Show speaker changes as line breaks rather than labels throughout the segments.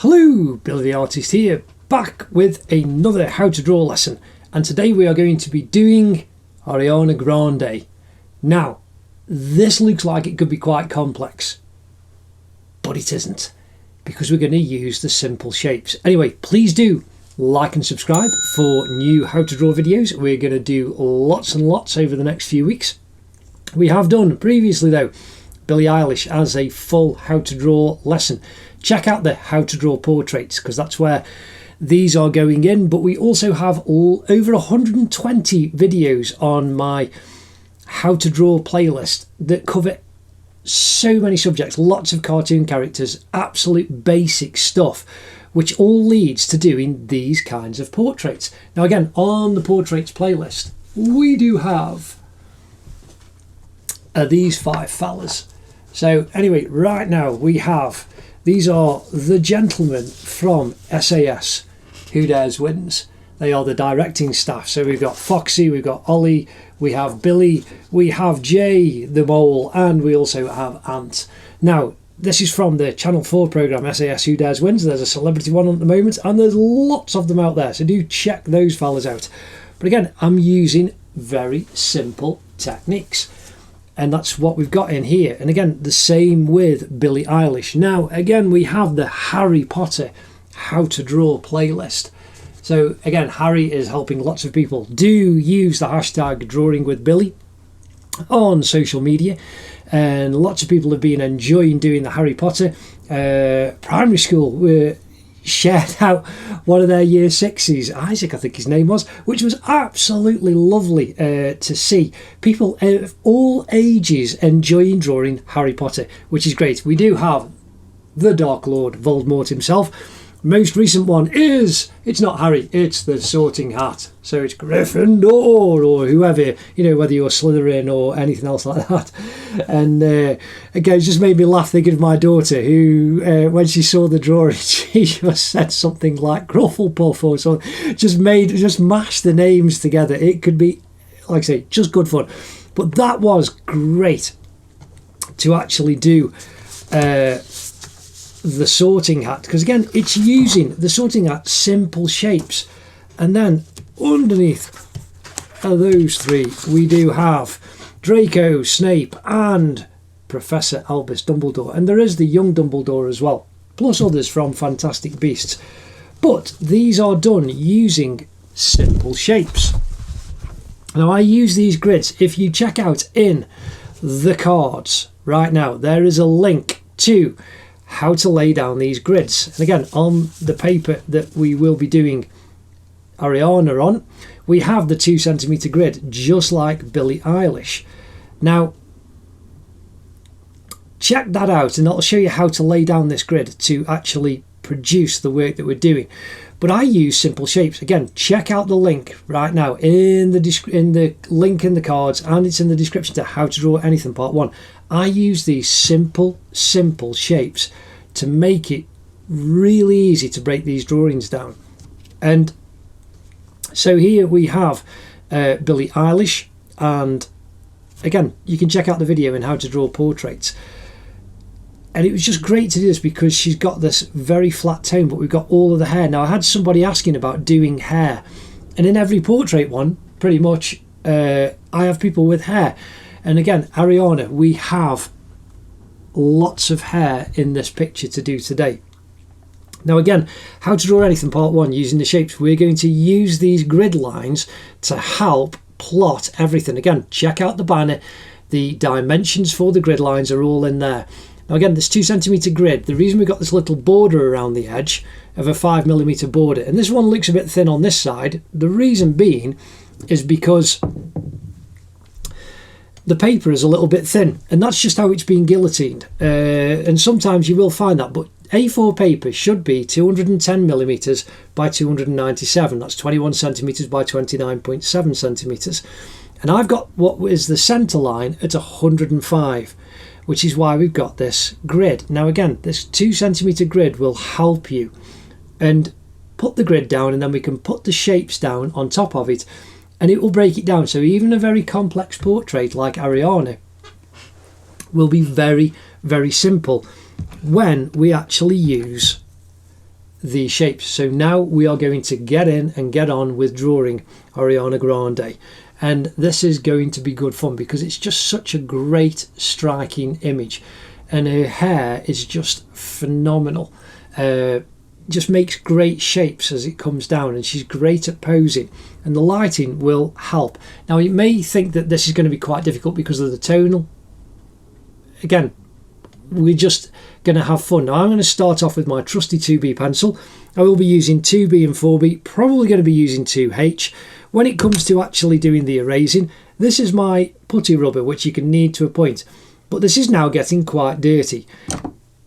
Hello, Billy the Artist here, back with another how to draw lesson, and today we are going to be doing Ariana Grande. Now, this looks like it could be quite complex, but it isn't, because we're going to use the simple shapes. Anyway, please do like and subscribe for new how to draw videos. We're going to do lots and lots over the next few weeks. We have done previously though Billie Eilish as a full how to draw lesson. Check out the how to draw portraits because that's where these are going in, but we also have over 120 videos on my how to draw playlist that cover so many subjects, lots of cartoon characters, absolute basic stuff, which all leads to doing these kinds of portraits. Now again, on the portraits playlist we do have these 5 fellas. So anyway, right now we have, these are the gentlemen from SAS, Who Dares Wins. They are the directing staff. So we've got Foxy, we've got Ollie, we have Billy, we have Jay the Mole, and we also have Ant. Now, this is from the Channel 4 programme SAS Who Dares Wins. There's a celebrity one at the moment, and there's lots of them out there. So do check those fellas out. But again, I'm using very simple techniques. And that's what we've got in here. And again, the same with Billie Eilish. Now, again, we have the Harry Potter how to draw playlist. So again, Harry is helping lots of people. Do use the hashtag Drawing with Billy on social media. And lots of people have been enjoying doing the Harry Potter. Primary school shared out one of their year 6s, Isaac I think his name was, which was absolutely lovely to see people of all ages enjoying drawing Harry Potter, which is great. We do have the Dark Lord Voldemort himself. Most recent one is, it's not Harry, it's the Sorting Hat. So it's Gryffindor or whoever, you know, whether you're Slytherin or anything else like that. And again, it just made me laugh thinking of my daughter who, when she saw the drawing, she just said something like Grufflepuff or something. Just mashed the names together. It could be, like I say, just good fun. But that was great to actually do the Sorting Hat, because again, it's using the Sorting Hat simple shapes. And then underneath those 3 we do have Draco, Snape and Professor Albus Dumbledore, and there is the young Dumbledore as well, plus others from Fantastic Beasts. But these are done using simple shapes. Now I use these grids. If you check out in the cards right now, there is a link to how to lay down these grids. And again, on the paper that we will be doing Ariana on, we have the 2 centimetre grid, just like Billie Eilish. Now, check that out and I'll show you how to lay down this grid to actually produce the work that we're doing. But I use simple shapes. Again, check out the link right now in the link in the cards, and it's in the description to how to draw anything part 1. I use these simple shapes to make it really easy to break these drawings down. And so here we have Billie Eilish, and again, you can check out the video in how to draw portraits. And it was just great to do this because she's got this very flat tone, but we've got all of the hair. Now, I had somebody asking about doing hair, and in every portrait one, pretty much, I have people with hair. And again, Ariana, we have lots of hair in this picture to do today. Now again, how to draw anything part 1 using the shapes. We're going to use these grid lines to help plot everything. Again, check out the banner. The dimensions for the grid lines are all in there. Now again, this 2 centimetre grid, the reason we've got this little border around the edge of a 5mm border, and this one looks a bit thin on this side, the reason being is because the paper is a little bit thin, and that's just how it's been guillotined. And sometimes you will find that, but A4 paper should be 210mm by 297. That's 21 centimetres by 29.7 centimetres. And I've got what is the centre line at 105, which is why we've got this grid. Now again, this 2 centimetre grid will help you and put the grid down, and then we can put the shapes down on top of it, and it will break it down. So even a very complex portrait like Ariana will be very, very simple when we actually use the shapes. So now we are going to get in and get on with drawing Ariana Grande, and this is going to be good fun because it's just such a great striking image, and her hair is just phenomenal. Just makes great shapes as it comes down, and she's great at posing, and the lighting will help. Now you may think that this is going to be quite difficult because of the tonal. Again, we're just going to have fun. Now I'm going to start off with my trusty 2B pencil. I will be using 2B and 4B, probably going to be using 2H. When it comes to actually doing the erasing, this is my putty rubber, which you can knead to a point, but this is now getting quite dirty.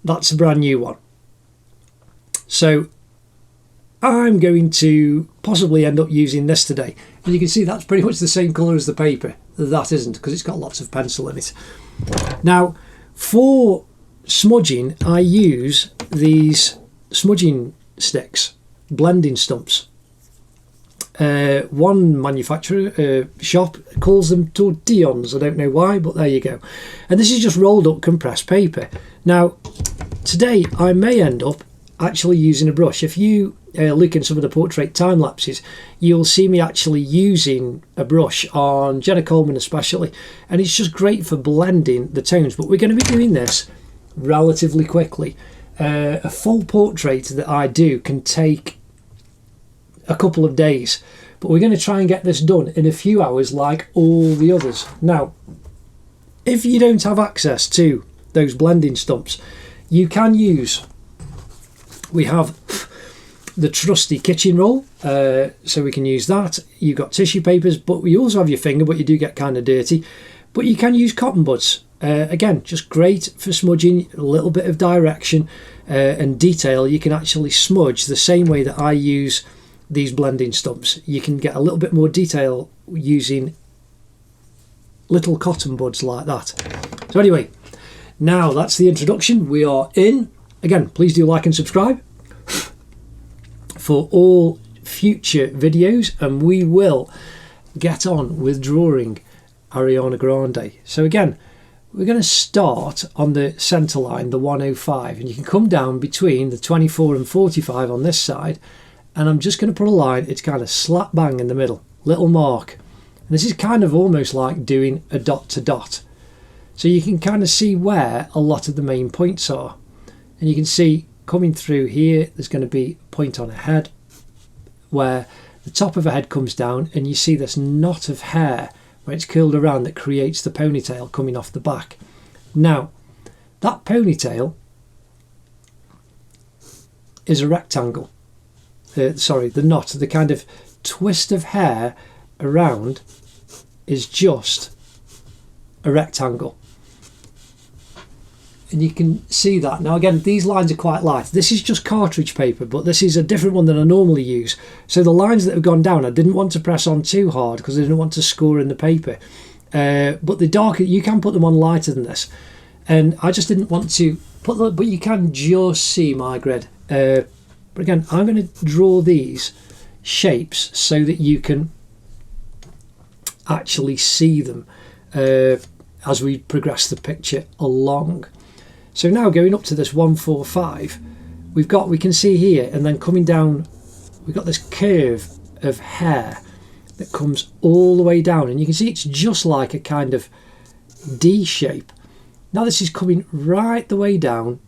That's a brand new one. So I'm going to possibly end up using this today. And you can see that's pretty much the same colour as the paper. That isn't, because it's got lots of pencil in it. Now, for smudging, I use these smudging sticks, blending stumps. One manufacturer shop calls them tortillons. I don't know why, but there you go. And this is just rolled up compressed paper. Now, today I may end up actually using a brush. If you look in some of the portrait time lapses, you'll see me actually using a brush on Jenna Coleman especially, and it's just great for blending the tones. But we're going to be doing this relatively quickly. A full portrait that I do can take a couple of days, but we're going to try and get this done in a few hours like all the others. Now, if you don't have access to those blending stumps, you can use, we have the trusty kitchen roll, so we can use that. You've got tissue papers, but you also have your finger, but you do get kind of dirty. But you can use cotton buds. Again, just great for smudging, a little bit of direction and detail. You can actually smudge the same way that I use these blending stumps. You can get a little bit more detail using little cotton buds like that. So anyway, now that's the introduction. We are in. Again, please do like and subscribe for all future videos, and we will get on with drawing Ariana Grande. So again, we're going to start on the centre line, the 105, and you can come down between the 24 and 45 on this side, and I'm just going to put a line. It's kind of slap bang in the middle, little mark, and this is kind of almost like doing a dot to dot, so you can kind of see where a lot of the main points are. And you can see coming through here, there's going to be a point on a head where the top of a head comes down, and you see this knot of hair where it's curled around that creates the ponytail coming off the back. Now, that ponytail is a rectangle. Sorry, the knot, the kind of twist of hair around is just a rectangle. And you can see that. Now again, these lines are quite light. This is just cartridge paper, but this is a different one than I normally use. So the lines that have gone down, I didn't want to press on too hard because I didn't want to score in the paper. But the darker, you can put them on lighter than this. And I just didn't want to put them, but you can just see my grid. But again, I'm going to draw these shapes so that you can actually see them as we progress the picture along. So now going up to this 145, we can see here, and then coming down, we've got this curve of hair that comes all the way down, and you can see it's just like a kind of D shape. Now this is coming right the way down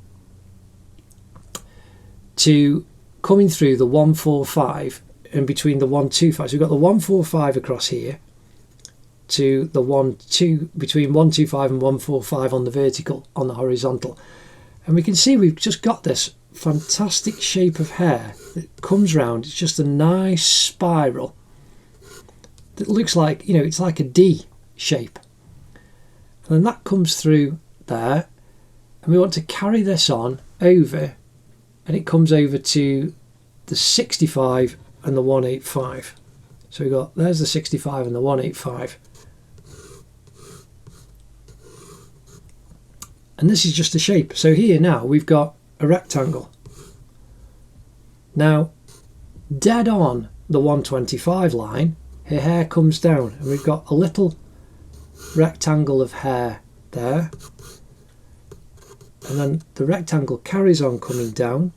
to coming through the 145 and between the 125. So we've got the 145 across here to the between 125 and 145 on the vertical, on the horizontal, and we can see we've just got this fantastic shape of hair that comes round. It's just a nice spiral that looks like, you know, it's like a D shape, and then that comes through there, and we want to carry this on over, and it comes over to the 65 and the 185. So we've got, there's the 65 and the 185. And this is just a shape. So here now we've got a rectangle. Now, dead on the 125 line, her hair comes down, and we've got a little rectangle of hair there. And then the rectangle carries on coming down.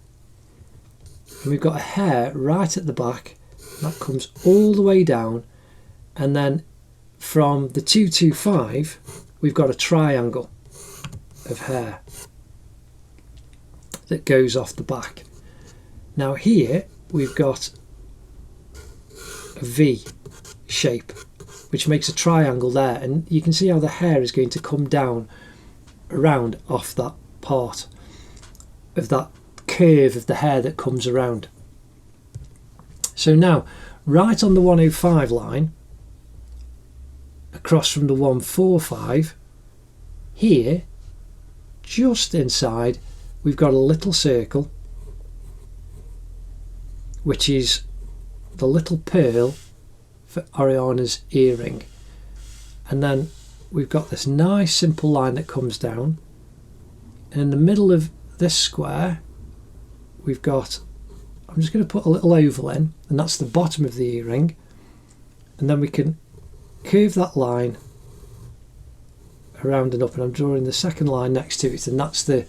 And we've got a hair right at the back that comes all the way down, and then from the 225 we've got a triangle of hair that goes off the back. Now here we've got a V shape which makes a triangle there, and you can see how the hair is going to come down around off that part of that curve of the hair that comes around. So now right on the 105 line across from the 145 here, just inside, we've got a little circle which is the little pearl for Ariana's earring, and then we've got this nice simple line that comes down, and in the middle of this square we've got, I'm just going to put a little oval in, and that's the bottom of the earring, and then we can curve that line around and up, and I'm drawing the second line next to it, and that's the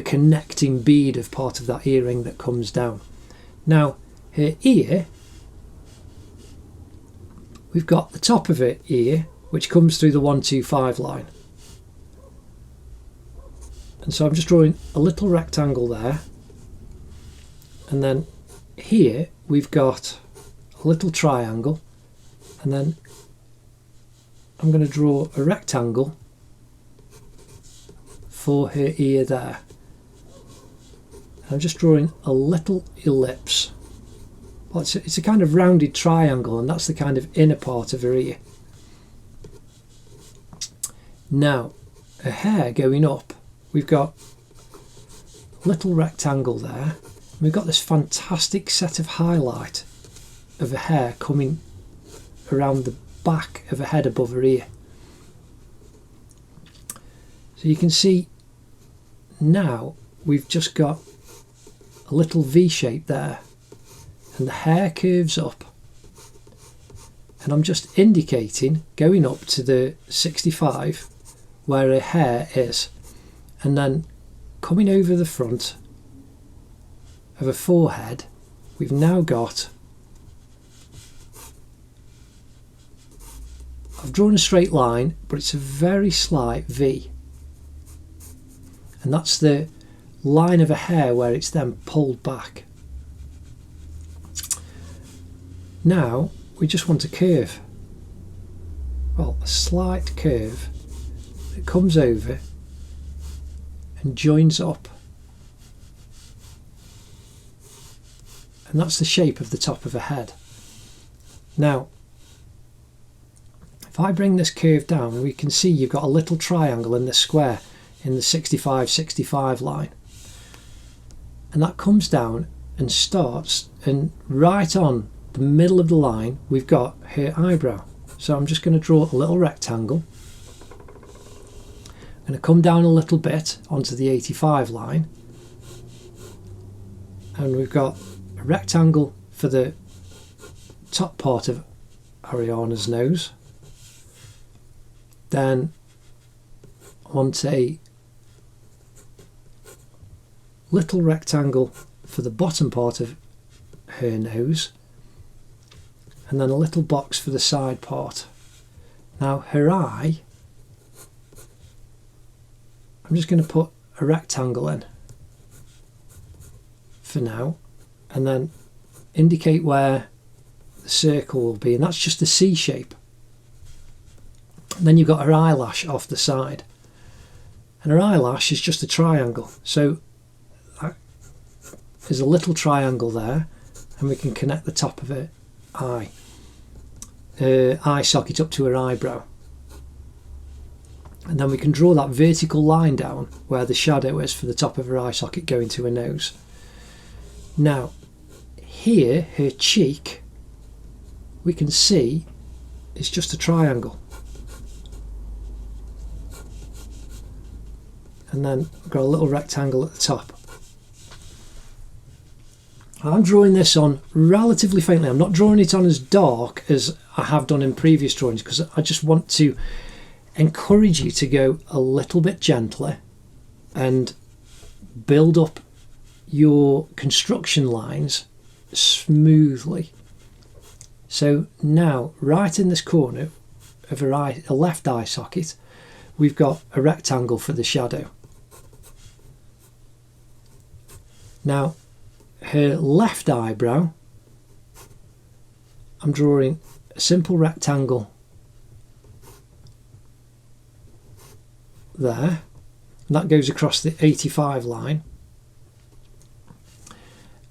connecting bead of part of that earring that comes down. Now her ear, we've got the top of her ear which comes through the 125 line, and so I'm just drawing a little rectangle there, and then here we've got a little triangle, and then I'm going to draw a rectangle for her ear there. I'm just drawing a little ellipse. Well, it's a kind of rounded triangle, and that's the kind of inner part of her ear. Now her hair going up, we've got a little rectangle there, and we've got this fantastic set of highlight of her hair coming around the back of her head above her ear. So you can see now we've just got a little V shape there, and the hair curves up, and I'm just indicating going up to the 65 where her hair is, and then coming over the front of her forehead we've now got, I've drawn a straight line but it's a very slight V, and that's the line of a hair where it's then pulled back. Now we just want a curve, well, a slight curve that comes over and joins up, and that's the shape of the top of her head. Now if I bring this curve down, we can see you've got a little triangle in this square in the 65 line, and that comes down and starts, and right on the middle of the line we've got her eyebrow. So I'm just going to draw a little rectangle. I'm going to come down a little bit onto the 85 line, and we've got a rectangle for the top part of Ariana's nose. Then I want a little rectangle for the bottom part of her nose, and then a little box for the side part. Now her eye, I'm just going to put a rectangle in for now, and then indicate where the circle will be, and that's just a C shape. And then you've got her eyelash off the side, and her eyelash is just a triangle, so there's a little triangle there, and we can connect the top of her eye socket up to her eyebrow, and then we can draw that vertical line down where the shadow is for the top of her eye socket going to her nose. Now here her cheek, we can see it's just a triangle, and then we've got a little rectangle at the top. I'm drawing this on relatively faintly. I'm not drawing it on as dark as I have done in previous drawings, because I just want to encourage you to go a little bit gentler and build up your construction lines smoothly. So now, right in this corner of a left eye socket, we've got a rectangle for the shadow. Now, her left eyebrow, I'm drawing a simple rectangle there, and that goes across the 85 line.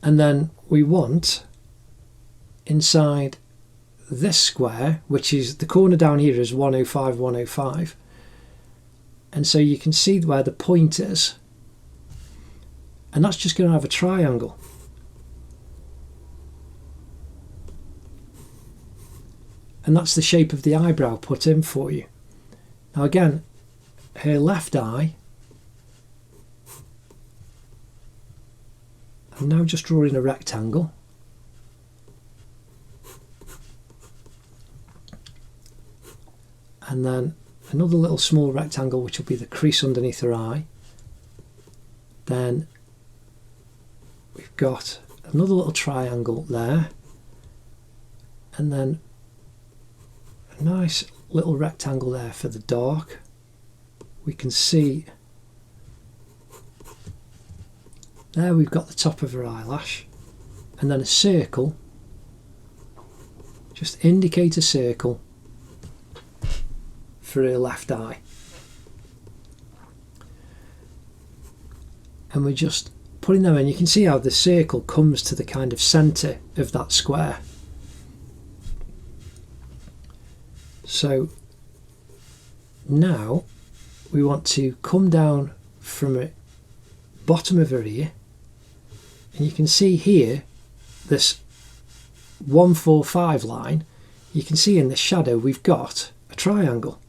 And then we want, inside this square, which is the corner down here is 105, 105. And so you can see where the point is. And that's just going to have a triangle. And that's the shape of the eyebrow put in for you. Now again, her left eye, I'm now just drawing a rectangle. And then another little small rectangle, which will be the crease underneath her eye. Then we've got another little triangle there. And then a nice little rectangle there for the dark. We can see there we've got the top of her eyelash. And then a circle. Just indicate a circle for her left eye. And we're just putting them in. You can see how the circle comes to the kind of centre of that square. So now we want to come down from the bottom of her ear, and you can see here this 145 line. You can see in the shadow we've got a triangle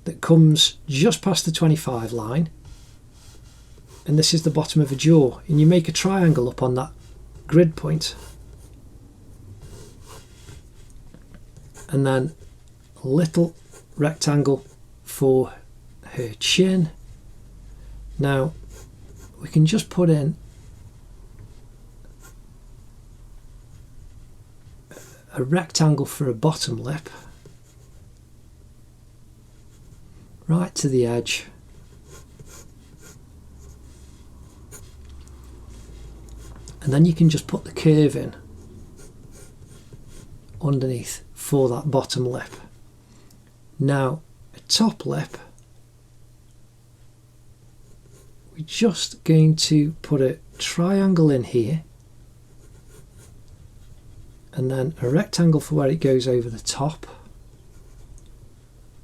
that comes just past the 25 line, and this is the bottom of a jaw, and you make a triangle up on that grid point, and then a little rectangle for her chin. Now we can just put in a rectangle for a bottom lip right to the edge. And then you can just put the curve in underneath for that bottom lip. Now, a top lip, we're just going to put a triangle in here, and then a rectangle for where it goes over the top,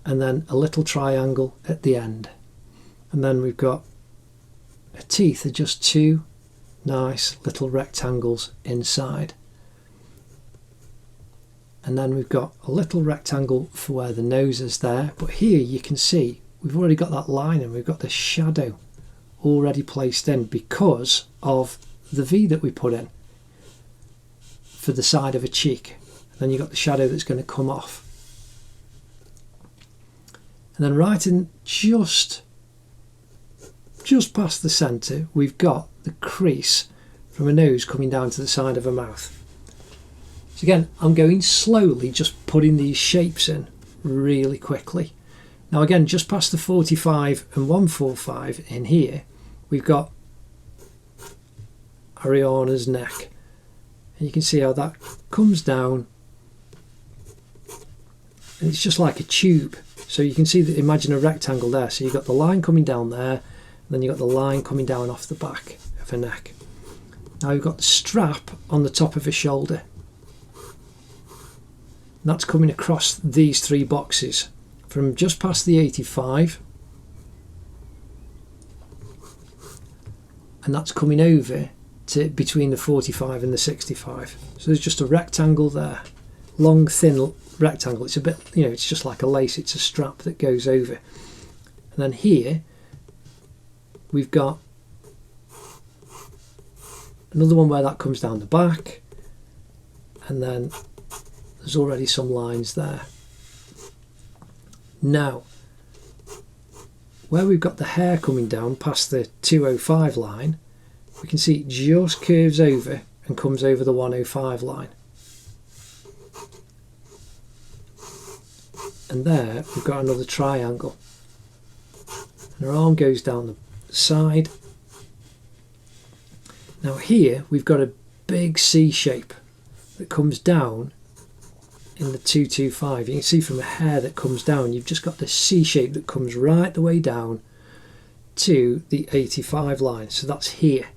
and then a little triangle at the end. And then we've got her teeth are just two nice little rectangles inside. And then we've got a little rectangle for where the nose is there. But here you can see we've already got that line, and we've got the shadow already placed in because of the V that we put in for the side of a cheek. And then you've got the shadow that's going to come off. And then right in just past the centre, we've got the crease from a nose coming down to the side of a mouth. So again, I'm going slowly, just putting these shapes in really quickly. Now again, just past the 45 and 145 in here, we've got Ariana's neck. And you can see how that comes down. And it's just like a tube. So you can see that, imagine a rectangle there. So you've got the line coming down there, and then you've got the line coming down off the back of her neck. Now you've got the strap on the top of her shoulder. And that's coming across these three boxes from just past the 85. And that's coming over to between the 45 and the 65. So there's just a rectangle there. Long, thin rectangle. It's a bit, it's just like a lace. It's a strap that goes over. And then here we've got another one where that comes down the back, and then there's already some lines there. Now where we've got the hair coming down past the 205 line, we can see it just curves over and comes over the 105 line. And there we've got another triangle. And her arm goes down the side. Now here we've got a big C shape that comes down in the 225. You can see from a hair that comes down, you've just got this C shape that comes right the way down to the 85 line. So that's here.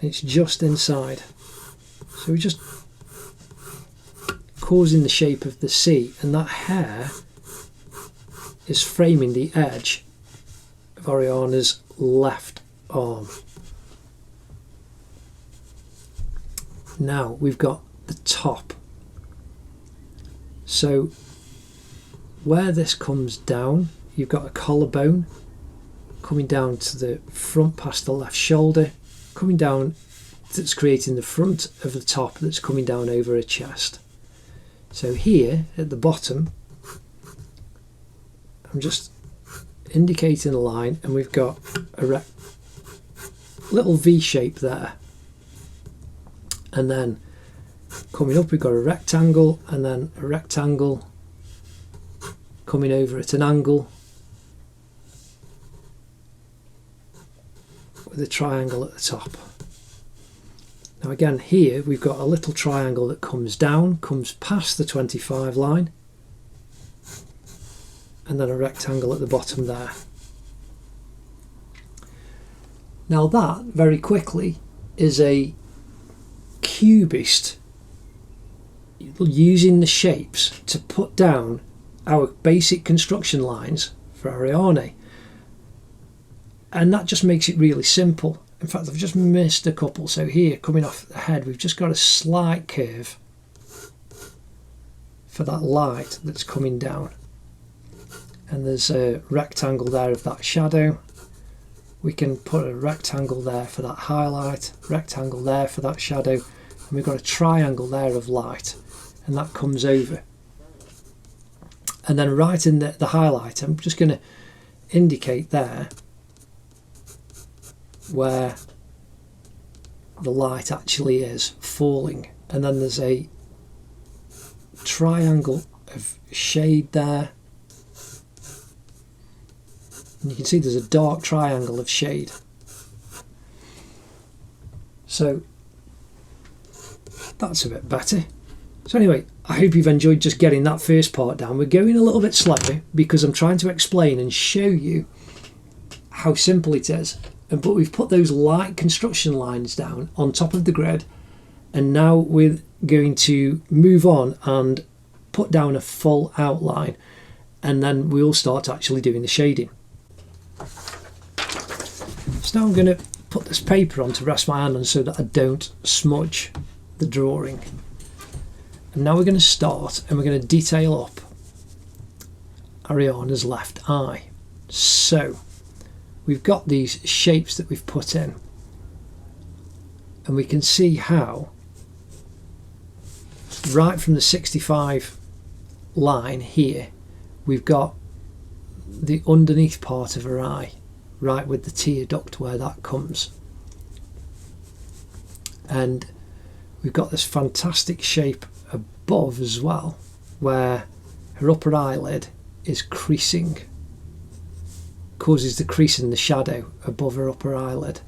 It's just inside. So we're just causing the shape of the C, and that hair is framing the edge of Ariana's left arm. Now we've got the top. So where this comes down, you've got a collarbone coming down to the front past the left shoulder, coming down, that's creating the front of the top that's coming down over her chest. So here at the bottom, I'm just indicating a line, and we've got a little V shape there. And then coming up, we've got a rectangle, and then a rectangle coming over at an angle with a triangle at the top. Now again, here we've got a little triangle that comes down, comes past the 25 line, and then a rectangle at the bottom there. Now that, very quickly, is a cubist using the shapes to put down our basic construction lines for Ariana. And that just makes it really simple. In fact, I've just missed a couple. So here, coming off the head, we've just got a slight curve for that light that's coming down. And there's a rectangle there of that shadow. We can put a rectangle there for that highlight, rectangle there for that shadow, and we've got a triangle there of light, and that comes over. And then right in the highlight, I'm just going to indicate there where the light actually is falling, and then there's a triangle of shade there, and you can see there's a dark triangle of shade. So that's a bit better. So anyway, I hope you've enjoyed just getting that first part down. We're going a little bit slower because I'm trying to explain and show you how simple it is. But we've put those light construction lines down on top of the grid, and now we're going to move on and put down a full outline, and then we'll start actually doing the shading. So now I'm going to put this paper on to rest my hand on so that I don't smudge the drawing. And now we're going to start, and we're going to detail up Ariana's left eye. So we've got these shapes that we've put in, and we can see how right from the 65 line here we've got the underneath part of her eye, right with the tear duct where that comes, and we've got this fantastic shape above as well where her upper eyelid is creasing, causes the crease in the shadow above her upper eyelid,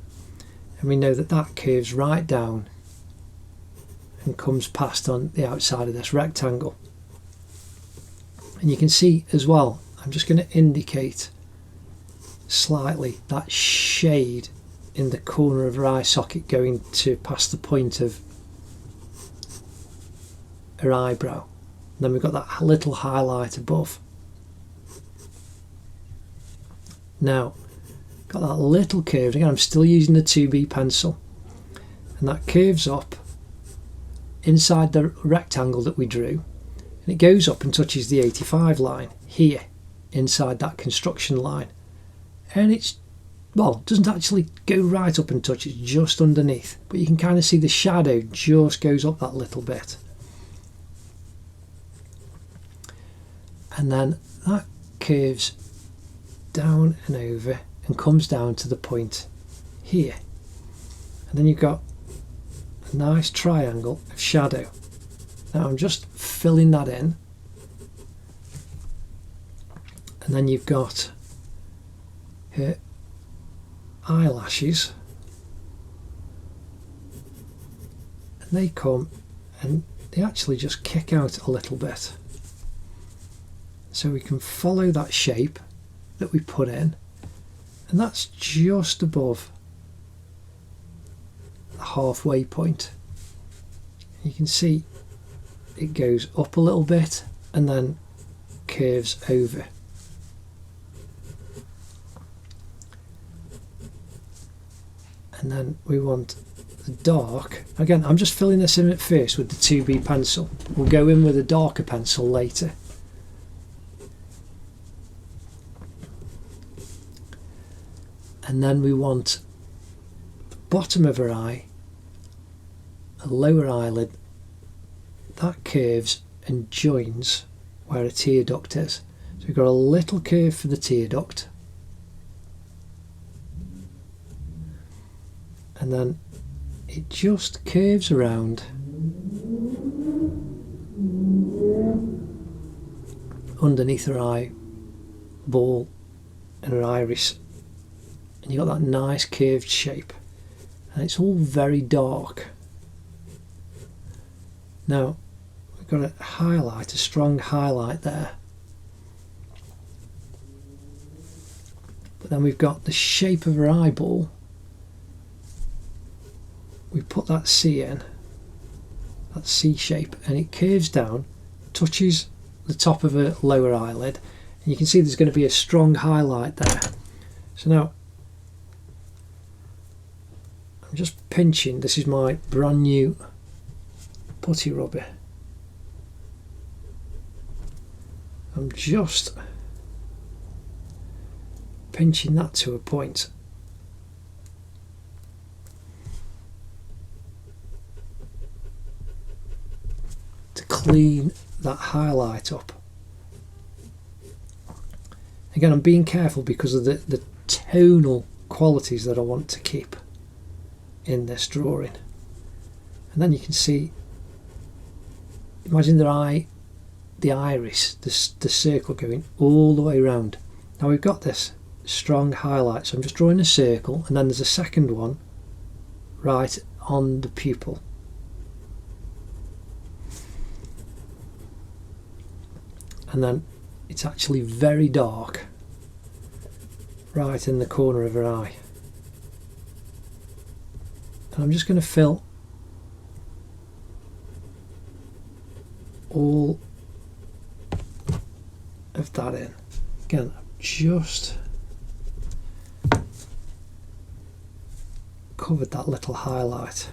and we know that that curves right down and comes past on the outside of this rectangle. And you can see as well, I'm just going to indicate slightly that shade in the corner of her eye socket going to past the point of her eyebrow. And then we've got that little highlight above. Now, got that little curve. Again, I'm still using the 2B pencil, and that curves up inside the rectangle that we drew, and it goes up and touches the 85 line here inside that construction line, and it's, well, doesn't actually go right up and touch, it's just underneath, but you can kind of see the shadow just goes up that little bit. And then that curves down and over and comes down to the point here. And then you've got a nice triangle of shadow. Now I'm just filling that in. And then you've got her eyelashes. And they come and they actually just kick out a little bit. So we can follow that shape that we put in, and that's just above the halfway point. You can see it goes up a little bit and then curves over. And then we want the dark. Again, I'm just filling this in at first with the 2B pencil. We'll go in with a darker pencil later. And then we want the bottom of her eye, a lower eyelid, that curves and joins where a tear duct is. So we've got a little curve for the tear duct. And then it just curves around underneath her eyeball and her iris. And you've got that nice curved shape, and it's all very dark. Now we've got a highlight, a strong highlight there, but then we've got the shape of her eyeball. We put that C in, that C shape, and it curves down, touches the top of her lower eyelid, and you can see there's going to be a strong highlight there. So now I'm just pinching. This is my brand new putty rubber. I'm just pinching that to a point. To clean that highlight up. Again, I'm being careful because of the tonal qualities that I want to keep in this drawing. And then you can see, imagine the iris, the circle going all the way around. Now we've got this strong highlight, so I'm just drawing a circle, and then there's a second one right on the pupil. And then it's actually very dark right in the corner of her eye. And I'm just going to fill all of that in. Again, just covered that little highlight.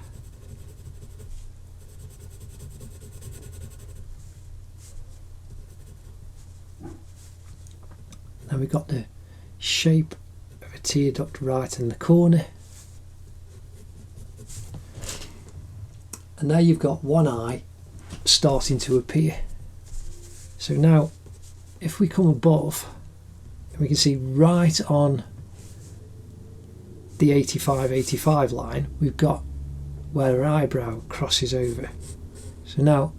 Now we've got the shape of a tear duct right in the corner. And now you've got one eye starting to appear. So now if we come above, we can see right on the 85 line, we've got where her eyebrow crosses over. So now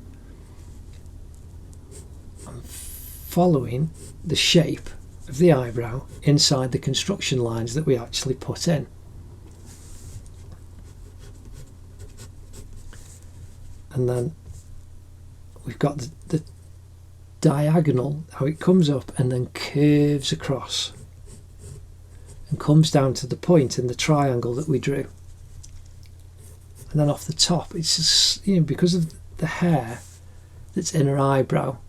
I'm following the shape of the eyebrow inside the construction lines that we actually put in. And then we've got the diagonal, how it comes up and then curves across and comes down to the point in the triangle that we drew. And then off the top, it's just, because of the hair that's in her eyebrow,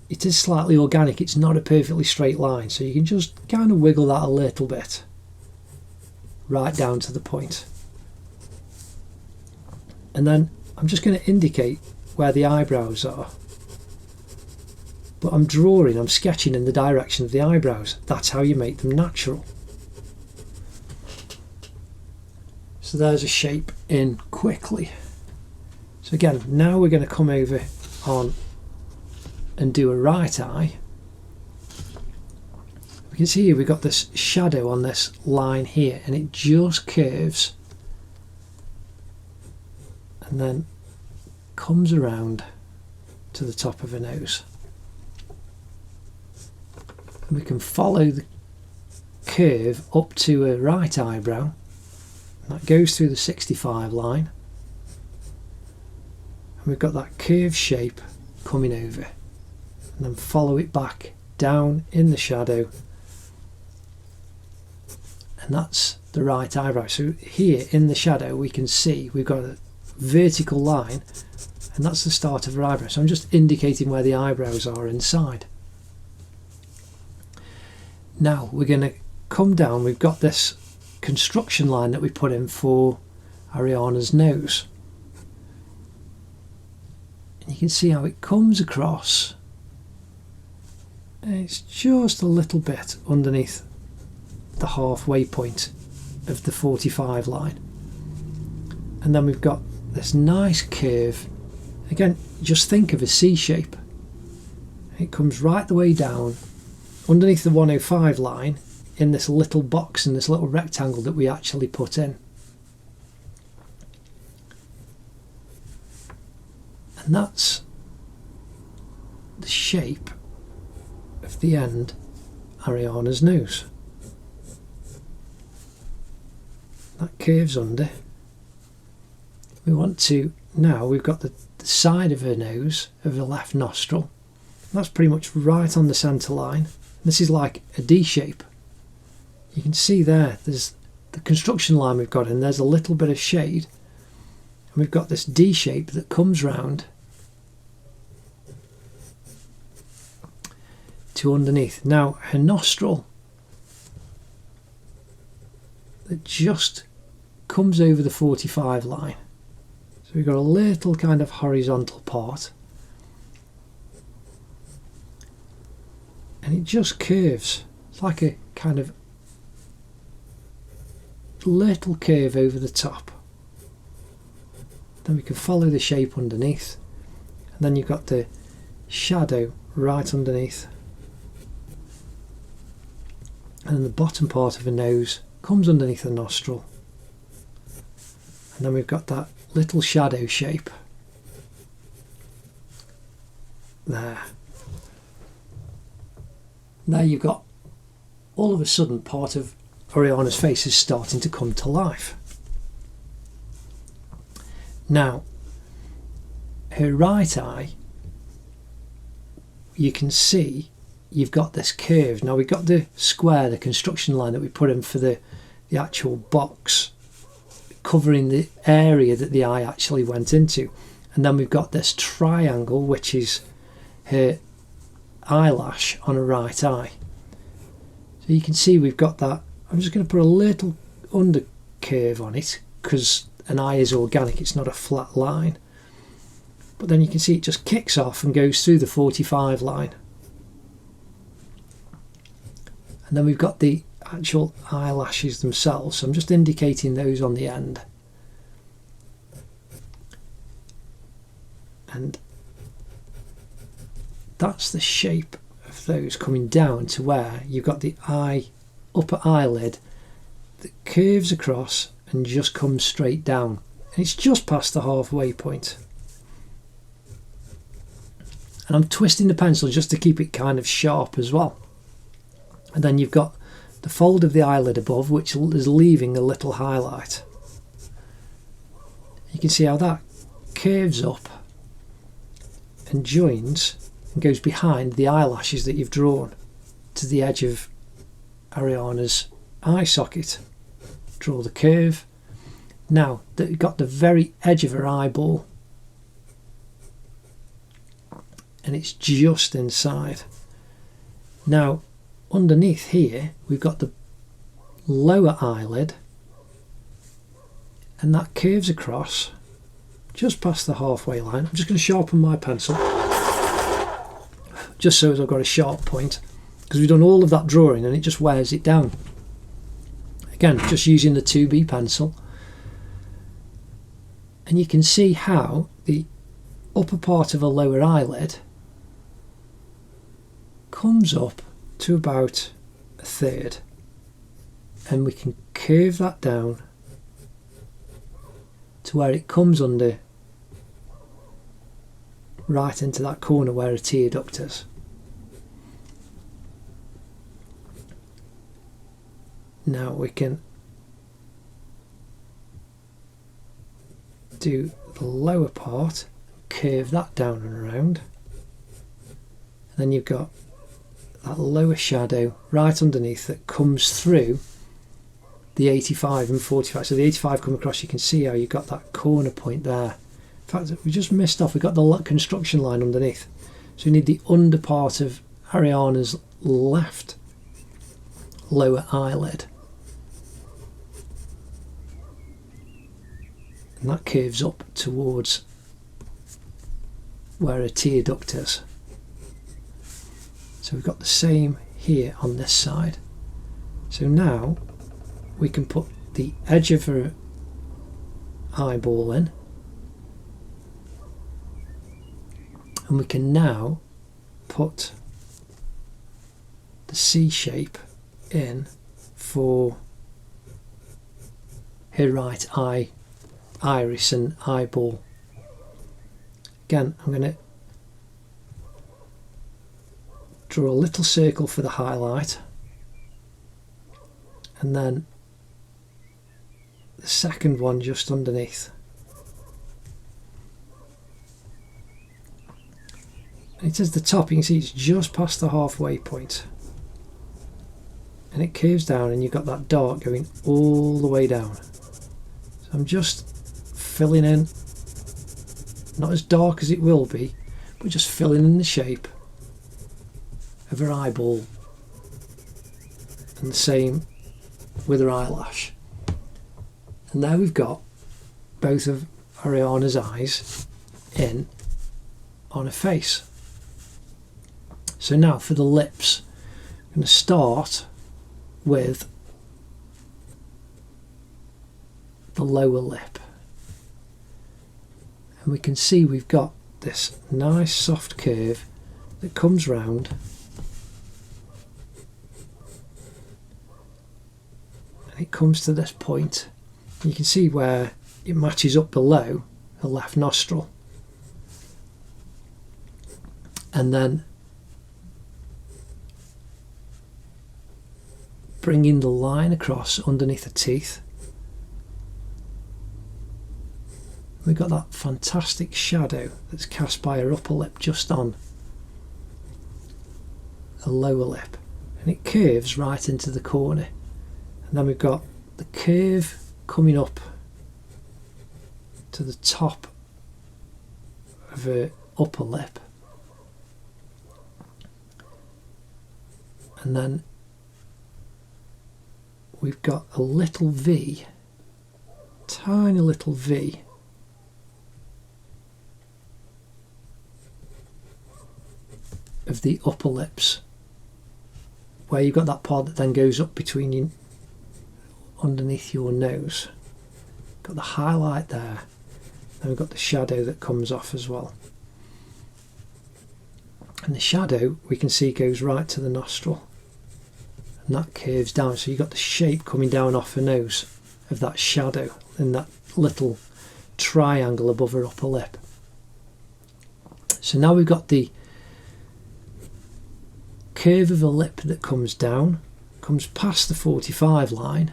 it is slightly organic. It's not a perfectly straight line, so you can just kind of wiggle that a little bit right down to the point. And then I'm just going to indicate where the eyebrows are, but I'm sketching in the direction of the eyebrows. That's how you make them natural. So there's a shape in quickly. So again, now we're going to come over on and do a right eye. we can see here we've got this shadow on this line here, and it just curves and then comes around to the top of her nose. And we can follow the curve up to her right eyebrow. That goes through the 65 line. And we've got that curved shape coming over. And then follow it back down in the shadow. And that's the right eyebrow. So here in the shadow we can see we've got a vertical line, and that's the start of her eyebrow. So I'm just indicating where the eyebrows are inside. Now we're going to come down. We've got this construction line that we put in for Ariana's nose. And you can see how it comes across. And it's just a little bit underneath the halfway point of the 45 line. And then we've got this nice curve. Again, just think of a C shape. It comes right the way down underneath the 105 line in this little box, in this little rectangle that we actually put in. And that's the shape of the end Ariana's nose. That curves under. We want to, now we've got the side of her nose, of her left nostril. That's pretty much right on the centre line. This is like a D shape. You can see there's the construction line we've got in, there's a little bit of shade. And we've got this D shape that comes round to underneath. Now her nostril, that just comes over the 45 line. So we've got a little kind of horizontal part. And it just curves. It's like a kind of little curve over the top. Then we can follow the shape underneath. And then you've got the shadow right underneath. And then the bottom part of the nose comes underneath the nostril. And then we've got that little shadow shape there. Now you've got, all of a sudden, part of Ariana's face is starting to come to life. Now, her right eye, you can see you've got this curve. Now we've got the square, the construction line that we put in for the actual box, covering the area that the eye actually went into. And then we've got this triangle, which is her eyelash on her right eye. So you can see we've got that. I'm just going to put a little under curve on it because an eye is organic, it's not a flat line. But then you can see it just kicks off and goes through the 45 line. And then we've got the actual eyelashes themselves, so I'm just indicating those on the end. And that's the shape of those coming down to where you've got the upper eyelid that curves across and just comes straight down. And it's just past the halfway point. And I'm twisting the pencil just to keep it kind of sharp as well. And then you've got the fold of the eyelid above, which is leaving a little highlight. You can see how that curves up and joins and goes behind the eyelashes that you've drawn to the edge of Ariana's eye socket. Draw the curve. Now that you've got the very edge of her eyeball, and it's just inside. Now underneath here we've got the lower eyelid, and that curves across just past the halfway line. I'm just going to sharpen my pencil just so as I've got a sharp point, because we've done all of that drawing and it just wears it down. Again, just using the 2B pencil, and you can see how the upper part of a lower eyelid comes up to about a third, and we can curve that down to where it comes under right into that corner where a tear duct is. Now we can do the lower part, curve that down and around, and then you've got that lower shadow right underneath that comes through the 85 and 45. So the 85 come across, you can see how you've got that corner point there. In fact, we just missed off, we've got the construction line underneath. So we need the under part of Ariana's left lower eyelid. And that curves up towards where a tear duct is. So we've got the same here on this side. So now we can put the edge of her eyeball in, and we can now put the C shape in for her right eye, iris and eyeball. Again, I'm going to draw a little circle for the highlight, and then the second one just underneath. And it is the top, you can see it's just past the halfway point, and it curves down and you've got that dark going all the way down. So I'm just filling in, not as dark as it will be, but just filling in the shape of her eyeball, and the same with her eyelash. And there we've got both of Ariana's eyes in on her face. So now for the lips, I'm going to start with the lower lip, and we can see we've got this nice soft curve that comes round, and it comes to this point. You can see where it matches up below the left nostril, and then bringing the line across underneath the teeth, we've got that fantastic shadow that's cast by her upper lip just on the lower lip, and it curves right into the corner. And then we've got the curve coming up to the top of her upper lip, and then we've got a little V, tiny little V of the upper lips, where you've got that part that then goes up between you, underneath your nose. Got the highlight there, and we've got the shadow that comes off as well. And the shadow we can see goes right to the nostril, and that curves down, so you've got the shape coming down off her nose of that shadow and that little triangle above her upper lip. So now we've got the curve of a lip that comes down, comes past the 45 line,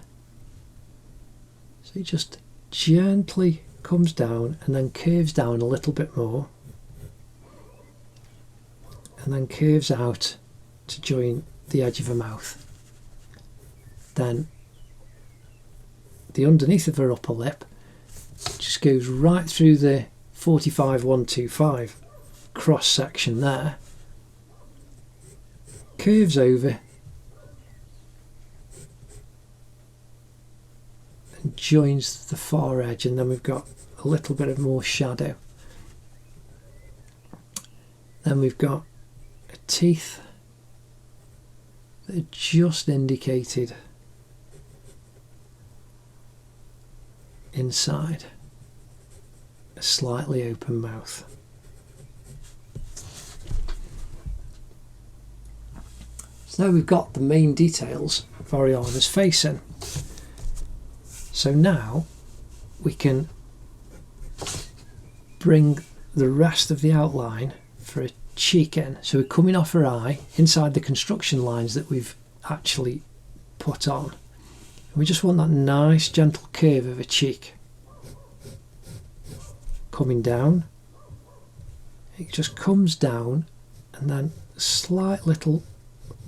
so it just gently comes down and then curves down a little bit more, and then curves out to join the edge of her mouth. Then the underneath of her upper lip just goes right through the 45-125 cross section there, curves over and joins the far edge, and then we've got a little bit of more shadow. Then we've got a teeth that are just indicated inside a slightly open mouth. So So now we've got the main details of Ariana's face in. So now we can bring the rest of the outline for a cheek in. So we're coming off her eye inside the construction lines that we've actually put on. And we just want that nice gentle curve of a cheek. Coming down. It just comes down and then a slight little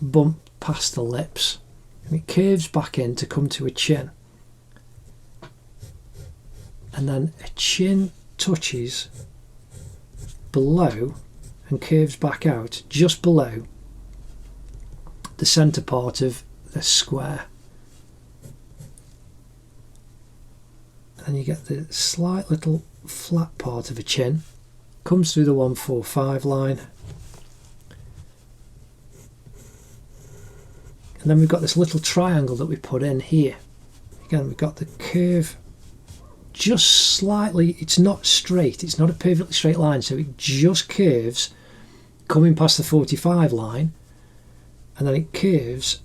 bump past the lips. And it curves back in to come to a chin. And then a chin touches below and curves back out just below the centre part of the square. And you get the slight little flat part of a chin, comes through the 145 line, and then we've got this little triangle that we put in here. Again, we've got the curve just slightly, it's not straight, it's not a perfectly straight line, so it just curves coming past the 45 line, and then it curves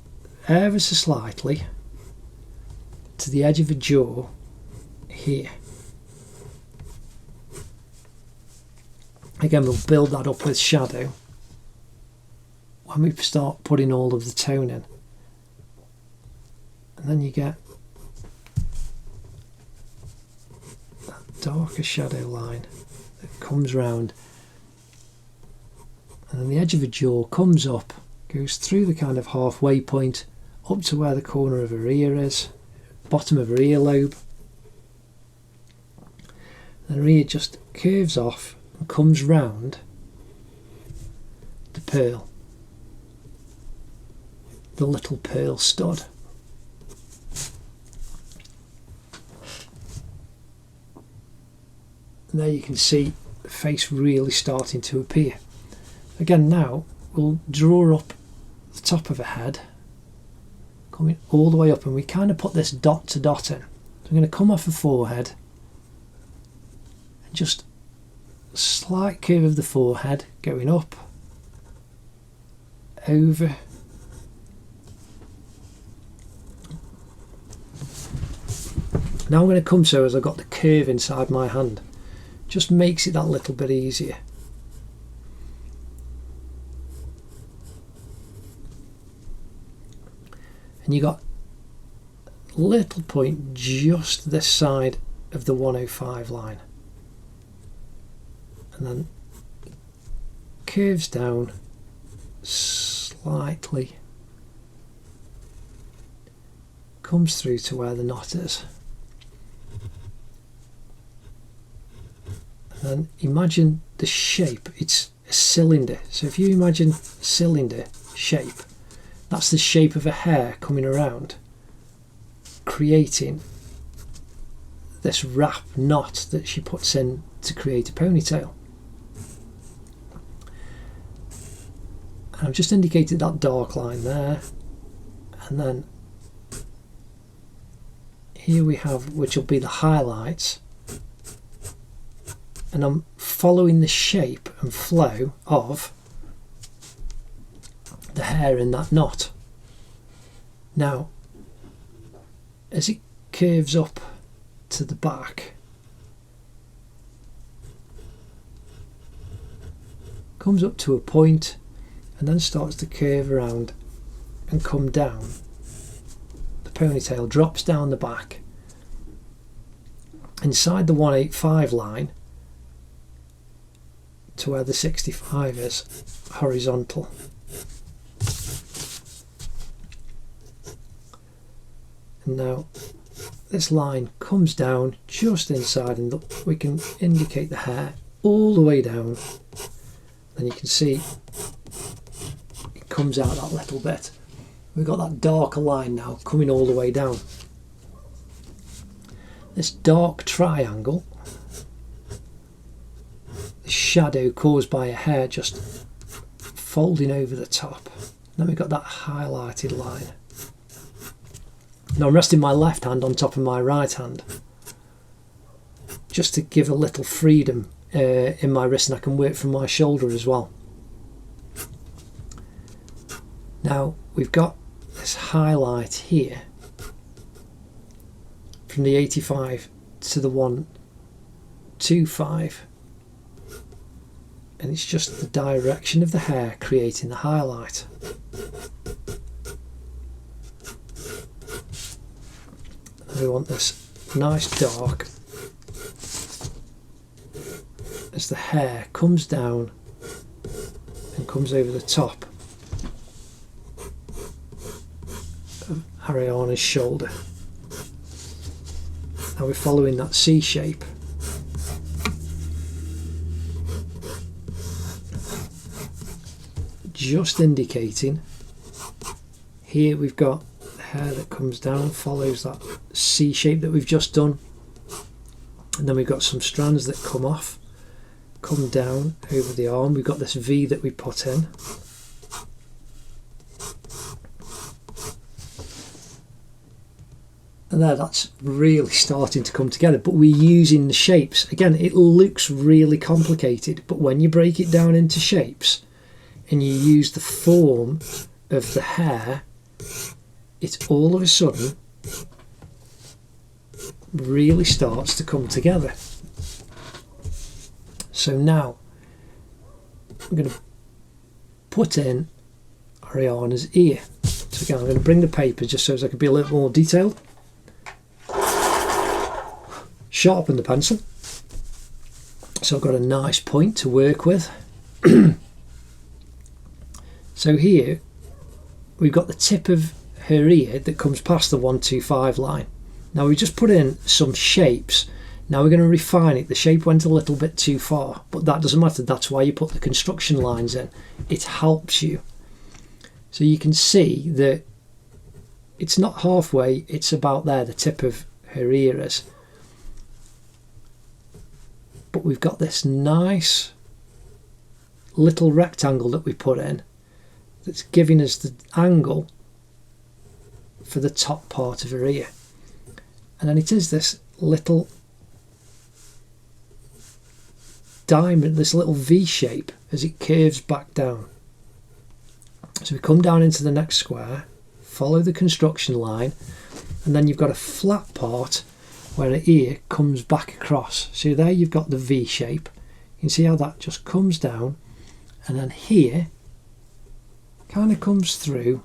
ever so slightly to the edge of the jaw here. Again, we'll build that up with shadow when we start putting all of the tone in. And then you get that darker shadow line that comes round, and then the edge of the jaw comes up, goes through the kind of halfway point up to where the corner of her ear is, bottom of her earlobe. Then her ear just curves off and comes round the pearl, the little pearl stud. And there you can see the face really starting to appear. Again, now we'll draw up the top of her head, coming all the way up, and we kind of put this dot to dot in. So I'm going to come off the forehead and just a slight curve of the forehead going up, over, now I'm going to come so as I've got the curve inside my hand. Just makes it that little bit easier. And you got a little point just this side of the 105 line, and then curves down slightly, comes through to where the knot is. And imagine the shape, it's a cylinder. So if you imagine a cylinder shape, that's the shape of a hair coming around, creating this wrap knot that she puts in to create a ponytail. And I've just indicated that dark line there, and then here we have, which will be the highlights, and I'm following the shape and flow of the hair in that knot. Now, as it curves up to the back, comes up to a point and then starts to curve around and come down. The ponytail drops down the back. Inside the 185 line to where the 65 is, horizontal. And now this line comes down just inside, and we can indicate the hair all the way down, and you can see it comes out that little bit. We've got that darker line now coming all the way down. This dark triangle, the shadow caused by a hair just folding over the top. Then we've got that highlighted line. Now I'm resting my left hand on top of my right hand, just to give a little freedom in my wrist, and I can work from my shoulder as well. Now we've got this highlight here from the 85 to the 125, and it's just the direction of the hair creating the highlight. And we want this nice dark as the hair comes down and comes over the top of Ariana's shoulder. Now we're following that C shape. Just indicating here we've got the hair that comes down, follows that C shape that we've just done, and then we've got some strands that come off, come down over the arm. We've got this V that we put in. And there, that's really starting to come together, but we're using the shapes. Again, it looks really complicated, but when you break it down into shapes and you use the form of the hair, it all of a sudden really starts to come together. So now I'm going to put in Ariana's ear. So again, I'm going to bring the paper just so as I can be a little more detailed. Sharpen the pencil. So I've got a nice point to work with. So here we've got the tip of her ear that comes past the 125 line. Now we just put in some shapes. Now we're going to refine it. The shape went a little bit too far, but that doesn't matter. That's why you put the construction lines in. It helps you. So you can see that it's not halfway, it's about there, the tip of her ear is. But we've got this nice little rectangle that we put in that's giving us the angle for the top part of her ear. And then it is this little diamond, this little V shape as it curves back down. So we come down into the next square, follow the construction line, and then you've got a flat part where the ear comes back across. So there you've got the V shape. You can see how that just comes down, and then here kind of comes through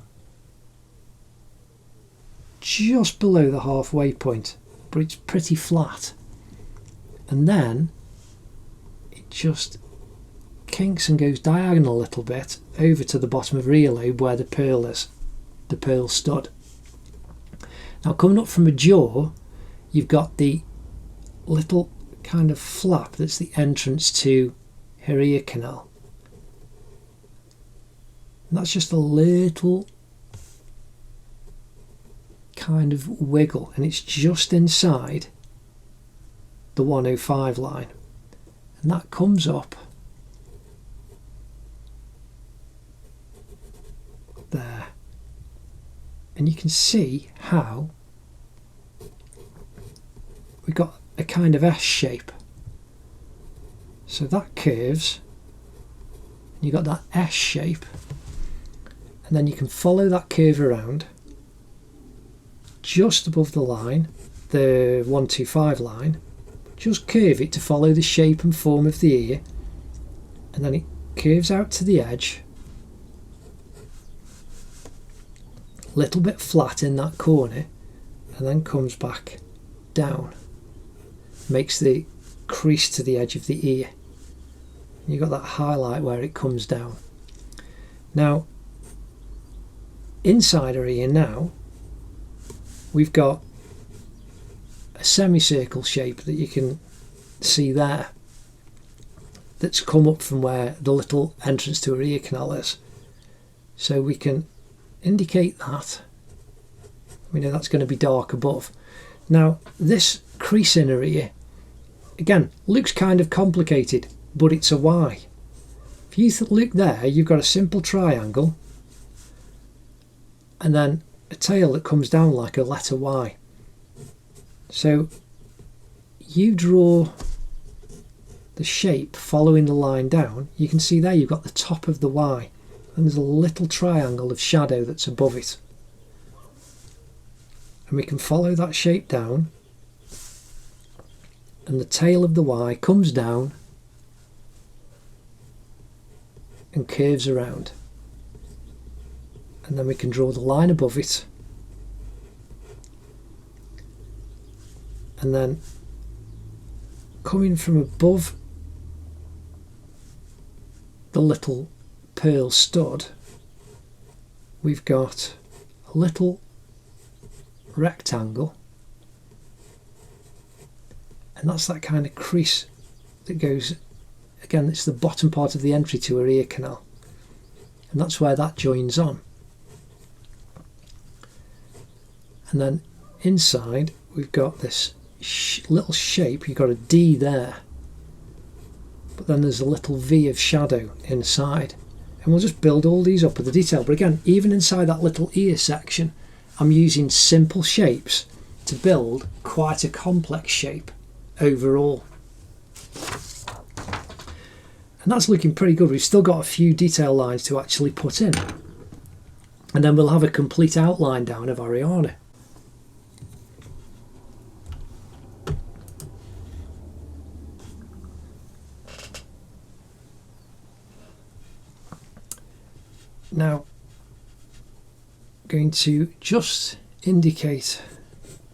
just below the halfway point, but it's pretty flat. And then it just kinks and goes diagonal a little bit over to the bottom of her earlobe where the pearl is, the pearl stud. Now coming up from a jaw, you've got the little kind of flap that's the entrance to her ear canal. And that's just a little kind of wiggle, and it's just inside the 105 line. And that comes up there. And you can see how we've got a kind of S shape. So that curves, and you've got that S shape, and then you can follow that curve around just above the line, the 125 line, just curve it to follow the shape and form of the ear, and then it curves out to the edge, a little bit flat in that corner, and then comes back down, makes the crease to the edge of the ear. You've got that highlight where it comes down. Now inside her ear now we've got a semicircle shape that you can see there, that's come up from where the little entrance to her ear canal is. So we can indicate that. We know that's going to be dark above. Now this crease in her ear, again, looks kind of complicated, but it's a Y. If you look there, you've got a simple triangle and then a tail that comes down like a letter Y. So you draw the shape following the line down, you can see there you've got the top of the Y, and and there's a little triangle of shadow that's above it. And we can follow that shape down, and the tail of the Y comes down and curves around. And then we can draw the line above it, and then coming from above the little pearl stud, we've got a little rectangle, and that's that kind of crease that goes, again, it's the bottom part of the entry to her ear canal, and that's where that joins on. And then inside we've got this little shape. You've got a D there, but then there's a little V of shadow inside, and we'll just build all these up with the detail. But again, even inside that little ear section, I'm using simple shapes to build quite a complex shape overall, and that's looking pretty good. We've still got a few detail lines to actually put in, and then we'll have a complete outline down of Ariana. Now, I'm going to just indicate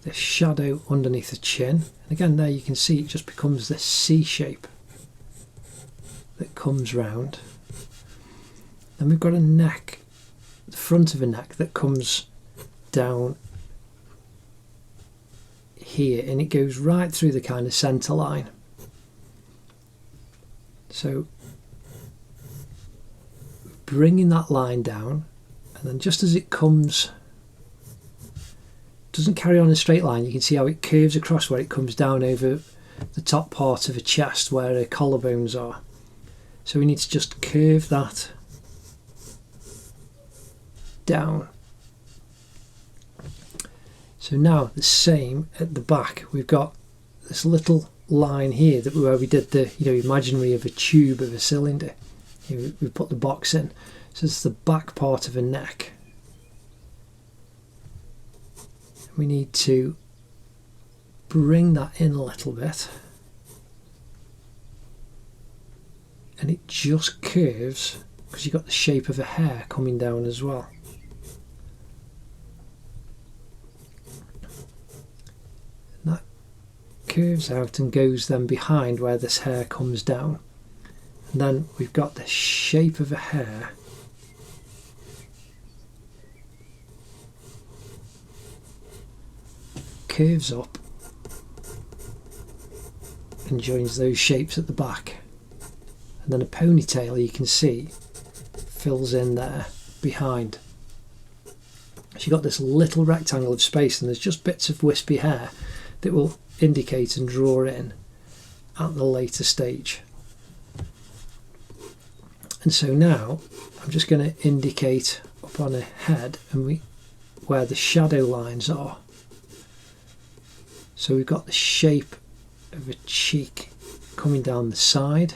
the shadow underneath the chin. And again, there you can see it just becomes this C shape that comes round. Then we've got a neck, the front of a neck that comes down here, and it goes right through the kind of centre line. So bringing that line down, and then just as it comes, doesn't carry on a straight line, you can see how it curves across where it comes down over the top part of a chest where her collarbones are. So we need to just curve that down. So now the same at the back, we've got this little line here that where we did the imaginary of a tube of a cylinder. We put the box in, so it's the back part of a neck. We need to bring that in a little bit, and it just curves because you've got the shape of a hair coming down as well. And that curves out and goes then behind where this hair comes down. And then we've got the shape of a hair curves up and joins those shapes at the back, and then a ponytail, you can see, fills in there behind. So you've got this little rectangle of space, and there's just bits of wispy hair that will indicate and draw in at the later stage. And so now I'm just going to indicate up on her head and where the shadow lines are. So we've got the shape of a cheek coming down the side,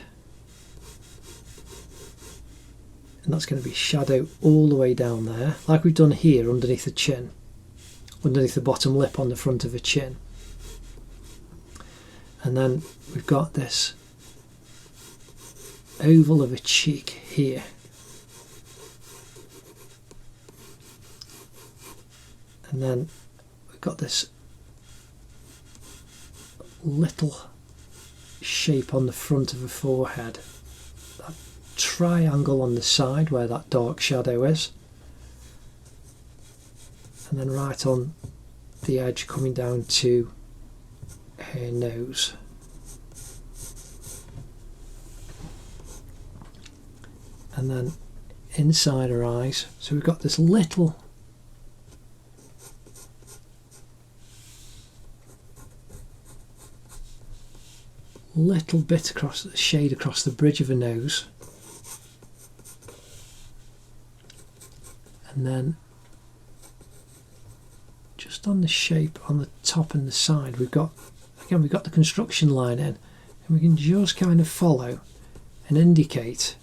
and that's going to be shadow all the way down there, like we've done here underneath the chin, underneath the bottom lip on the front of a chin. And then we've got this oval of a cheek here, and then we've got this little shape on the front of a forehead, that triangle on the side where that dark shadow is, and then right on the edge coming down to her nose. And then inside her eyes, so we've got this little bit across the shade across the bridge of her nose, and then just on the shape on the top and the side we've got the construction line in, and we can just kind of follow and indicate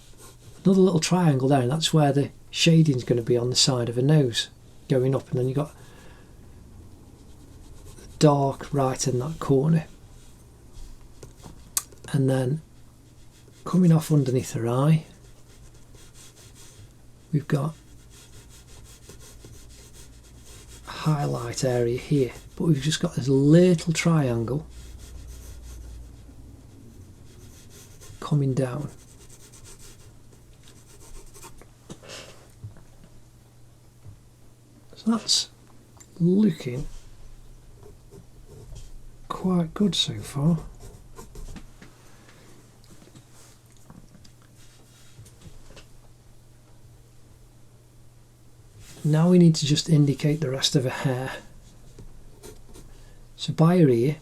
another little triangle there, and that's where the shading is going to be on the side of her nose going up, and then you've got dark right in that corner, and then coming off underneath her eye we've got a highlight area here, but we've just got this little triangle coming down. So that's looking quite good so far. Now we need to just indicate the rest of her hair. So by her ear,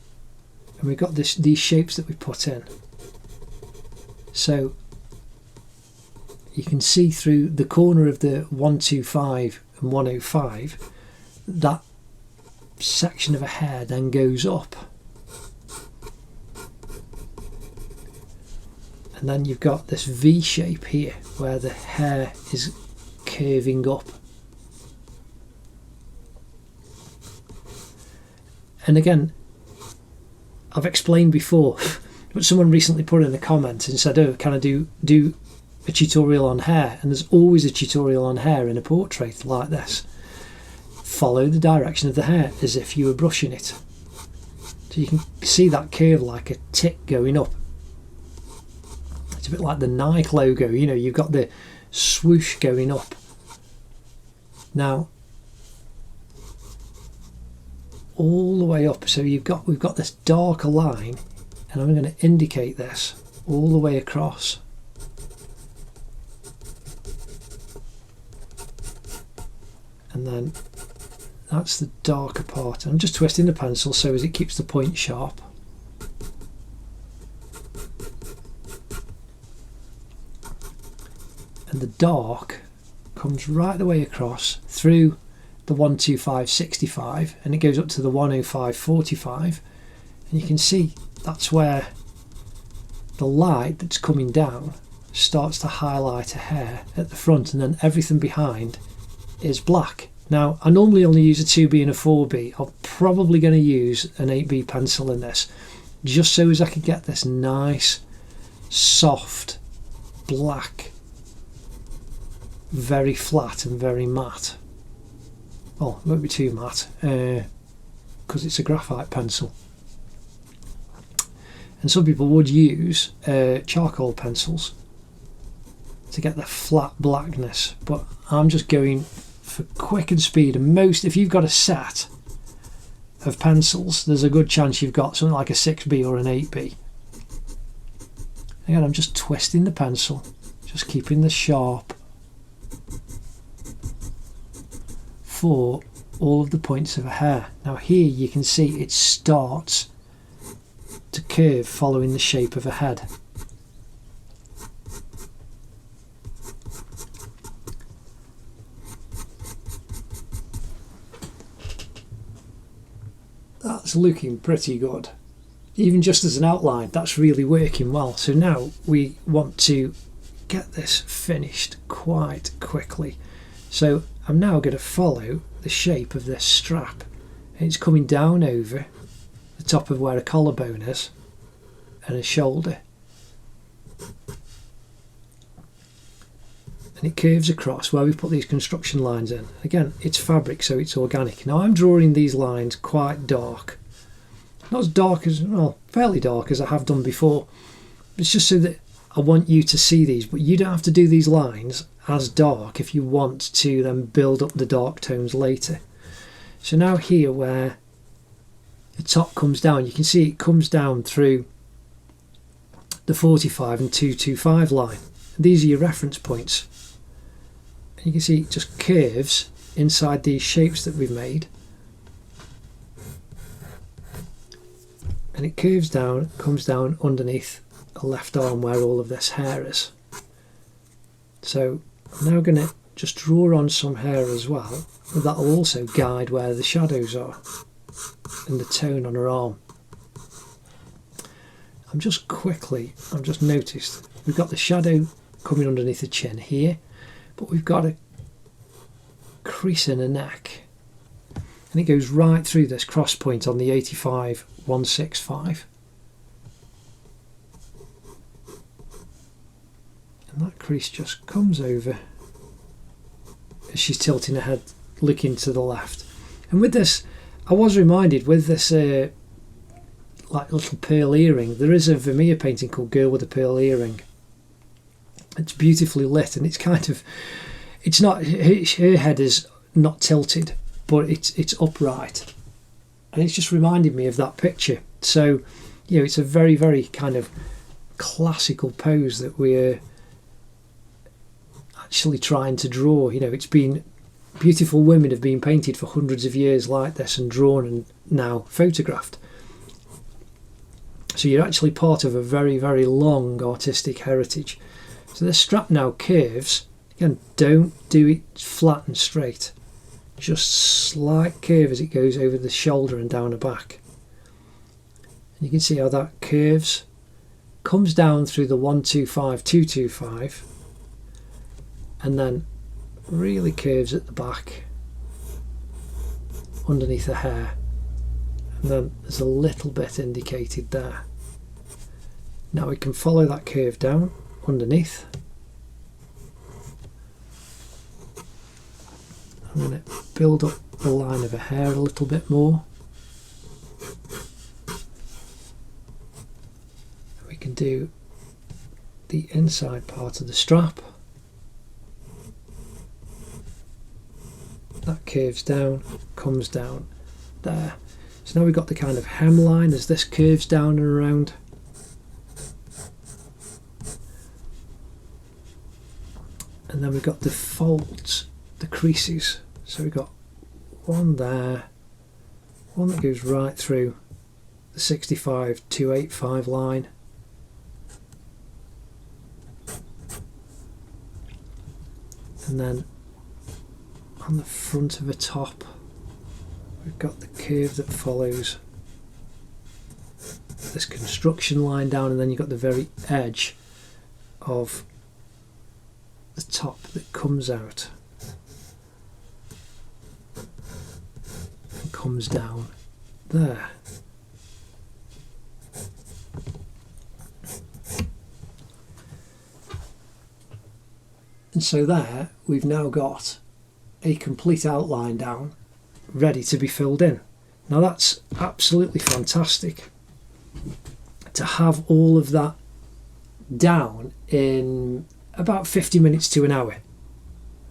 and we've got these shapes that we put in. So you can see through the corner of the 125 and 105, that section of a hair then goes up. And then you've got this V shape here where the hair is curving up. And again, I've explained before, but someone recently put in a comment and said, oh, can I do a tutorial on hair? And there's always a tutorial on hair in a portrait like this. Follow the direction of the hair as if you were brushing it. So you can see that curve like a tick going up. It's a bit like the Nike logo, you know, you've got the swoosh going up. Now, all the way up, so we've got this darker line, and I'm going to indicate this all the way across. And then that's the darker part. I'm just twisting the pencil so as it keeps the point sharp. And the dark comes right the way across through the 125/65, and it goes up to the 105/45, and you can see that's where the light that's coming down starts to highlight a hair at the front, and then everything behind is black. Now I normally only use a 2B and a 4B. I'm probably going to use an 8B pencil in this, just so as I can get this nice soft black, very flat and very matte. Well, it won't be too matte because it's a graphite pencil. And some people would use charcoal pencils to get the flat blackness, but I'm just going for quick and speed. And most, if you've got a set of pencils, there's a good chance you've got something like a 6B or an 8B. Again, I'm just twisting the pencil, just keeping the sharp for all of the points of a hair. Now here you can see it starts to curve following the shape of a head. That's looking pretty good. Even just as an outline, that's really working well. So now we want to get this finished quite quickly. So I'm now going to follow the shape of this strap. It's coming down over the top of where a collarbone is and a shoulder. And it curves across where we've put these construction lines in. Again, it's fabric, so it's organic. Now I'm drawing these lines quite dark. Not as dark as, well, fairly dark as I have done before. It's just so that I want you to see these, but you don't have to do these lines as dark if you want to then build up the dark tones later. So now here where the top comes down, you can see it comes down through the 45 and 225 line. These are your reference points. And you can see it just curves inside these shapes that we've made. And it curves down, comes down underneath the left arm where all of this hair is. So I'm now going to just draw on some hair as well, and that will also guide where the shadows are and the tone on her arm. I've just noticed we've got the shadow coming underneath the chin here, but we've got a crease in her neck, and it goes right through this cross point on the 85-165. And that crease just comes over as she's tilting her head, looking to the left. And with this, I was reminded, with this like little pearl earring, there is a Vermeer painting called Girl with a Pearl Earring. It's beautifully lit, and it's kind of, it's not, her head is not tilted, but it's upright, and it's just reminded me of that picture. So, you know, it's a very, very kind of classical pose that we're actually trying to draw. You know, it's been, beautiful women have been painted for hundreds of years like this, and drawn and now photographed. So you're actually part of a very, very long artistic heritage. So this strap now curves. Again, don't do it flat and straight. Just slight curve as it goes over the shoulder and down the back. And you can see how that curves, comes down through the 125, 225, and then really curves at the back underneath the hair. And then there's a little bit indicated there. Now we can follow that curve down underneath. I'm going to build up the line of her hair a little bit more. We can do the inside part of the strap. That curves down, comes down there. So now we've got the kind of hemline as this curves down and around. And then we've got the folds, the creases. So we've got one there, one that goes right through the 65-285 line. And then on the front of the top, we've got the curve that follows this construction line down, and then you've got the very edge of the top that comes out and comes down there. And so there we've now got a complete outline down, ready to be filled in. Now that's absolutely fantastic to have all of that down in about 50 minutes to an hour.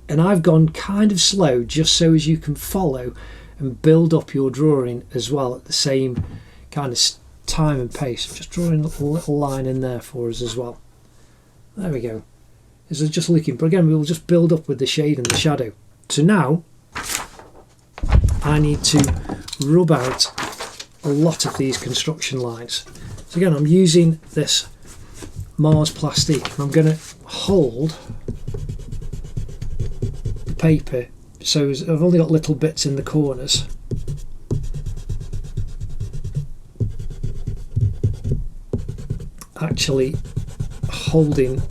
And I've gone kind of slow just so as you can follow and build up your drawing as well at the same kind of time and pace. Just drawing a little line in there for us as well. There we go. This is just looking, but again, we'll just build up with the shade and the shadow. So now I need to rub out a lot of these construction lines. So again, I'm using this Mars plastic, and I'm going to hold the paper, so I've only got little bits in the corners. Actually holding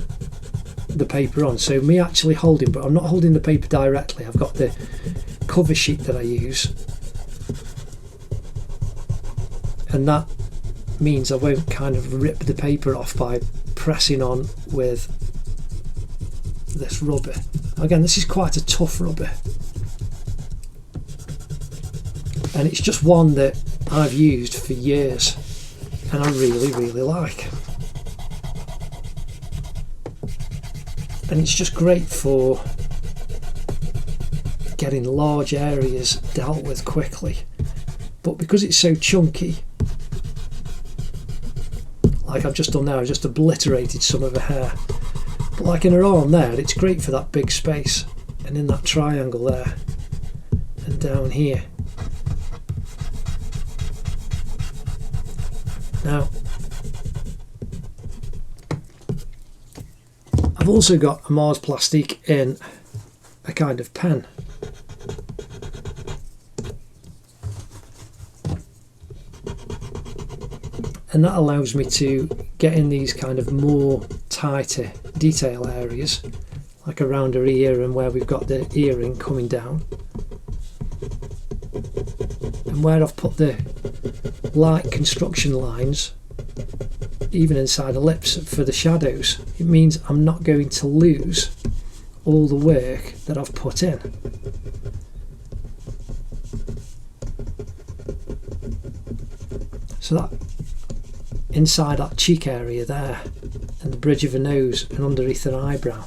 the paper on, so me actually holding, but I'm not holding the paper directly. I've got the cover sheet that I use, and that means I won't kind of rip the paper off by pressing on with this rubber. Again, this is quite a tough rubber, and it's just one that I've used for years and I really, really like. And it's just great for getting large areas dealt with quickly. But because it's so chunky, like I've just done now, I've just obliterated some of her hair. But like in her arm there, it's great for that big space. And in that triangle there, and down here. Now, I've also got a Mars plastic in a kind of pen. And that allows me to get in these kind of more tighter detail areas, like around her ear and where we've got the earring coming down. And where I've put the light construction lines, even inside the lips for the shadows, it means I'm not going to lose all the work that I've put in. So that inside that cheek area there, and the bridge of her nose and underneath her eyebrow,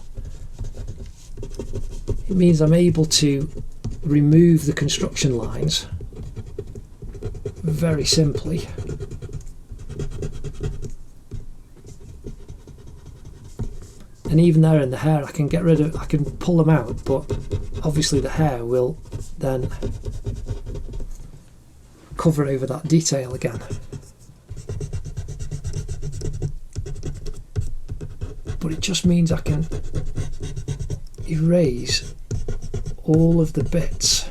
it means I'm able to remove the construction lines very simply. And even there in the hair, I can pull them out, but obviously the hair will then cover over that detail again. But it just means I can erase all of the bits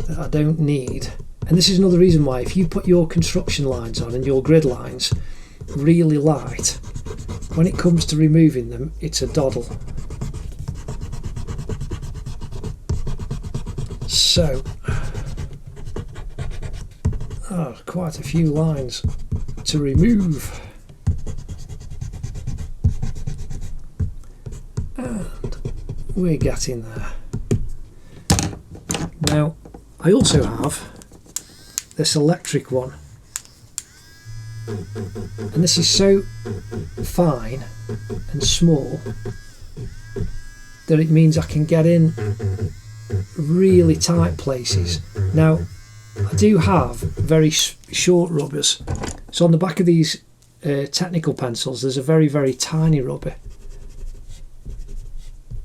that I don't need. And this is another reason why, if you put your construction lines on and your grid lines really light, when it comes to removing them, it's a doddle. So, quite a few lines to remove. And we're getting there. Now, I also have this electric one. And this is so fine and small that it means I can get in really tight places. Now, I do have very short rubbers, so on the back of these technical pencils there's a very, very tiny rubber,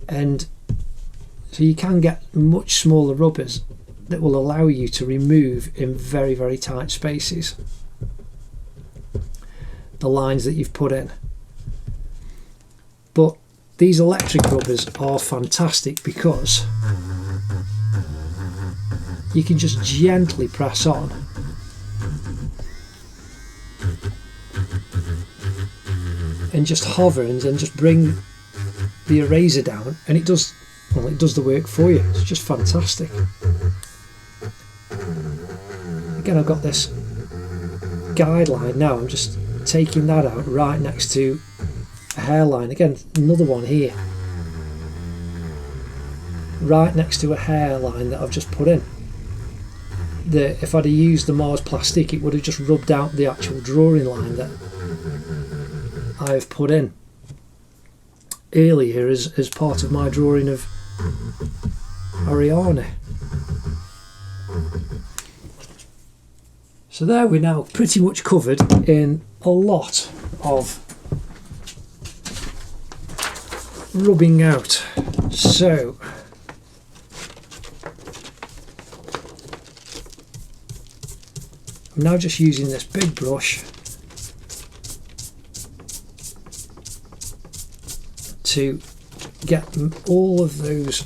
and so you can get much smaller rubbers that will allow you to remove in very, very tight spaces the lines that you've put in. But these electric rubbers are fantastic because you can just gently press on and just hover and then just bring the eraser down, and it does the work for you. It's just fantastic. Again, I've got this guideline now. I'm just taking that out right next to a hairline. Again, another one here, right next to a hairline that I've just put in. If I'd have used the Mars plastic, it would have just rubbed out the actual drawing line that I've put in earlier as part of my drawing of Ariana. So there we're now pretty much covered in a lot of rubbing out. So I'm now just using this big brush to get all of those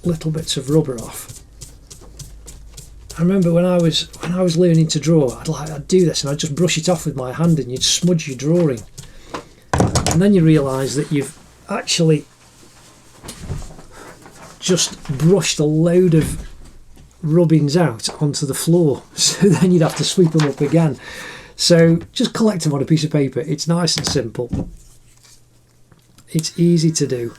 little bits of rubber off. I remember when I was learning to draw, I'd do this and I'd just brush it off with my hand, and you'd smudge your drawing, and then you realise that you've actually just brushed a load of rubbings out onto the floor, so then you'd have to sweep them up again. So just collect them on a piece of paper. It's nice and simple. It's easy to do.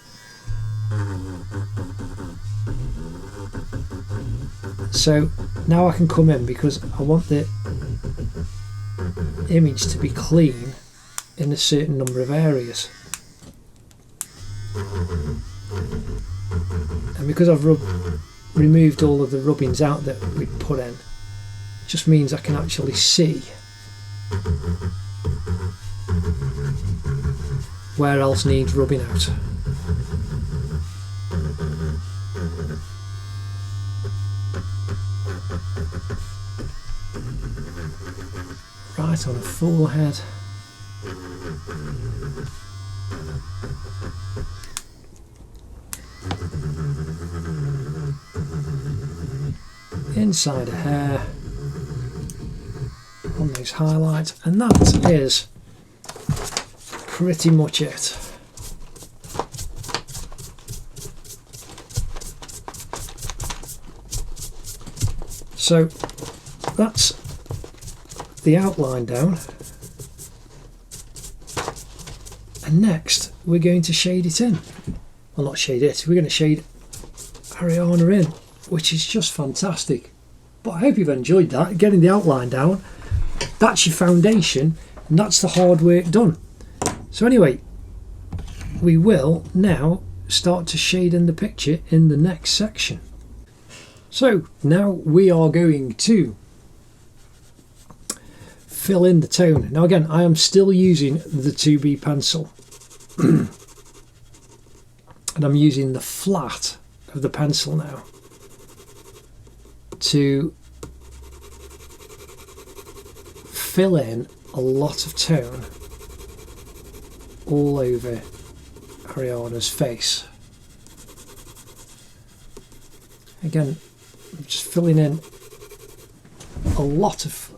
So now I can come in because I want the image to be clean in a certain number of areas. And because I've removed all of the rubbings out that we put in, it just means I can actually see where else needs rubbing out. Right on the forehead. Inside a hair. On those highlights. And that is pretty much it. So that's the outline down. And next we're going to shade it in. Well, not shade it, we're going to shade Ariana in, which is just fantastic. But I hope you've enjoyed that, getting the outline down. That's your foundation, and that's the hard work done. So anyway, we will now start to shade in the picture in the next section. So now we are going to fill in the tone. Now again, I am still using the 2B pencil. And I'm using the flat of the pencil now to fill in a lot of tone all over Ariana's face. Again, I'm just filling in a lot of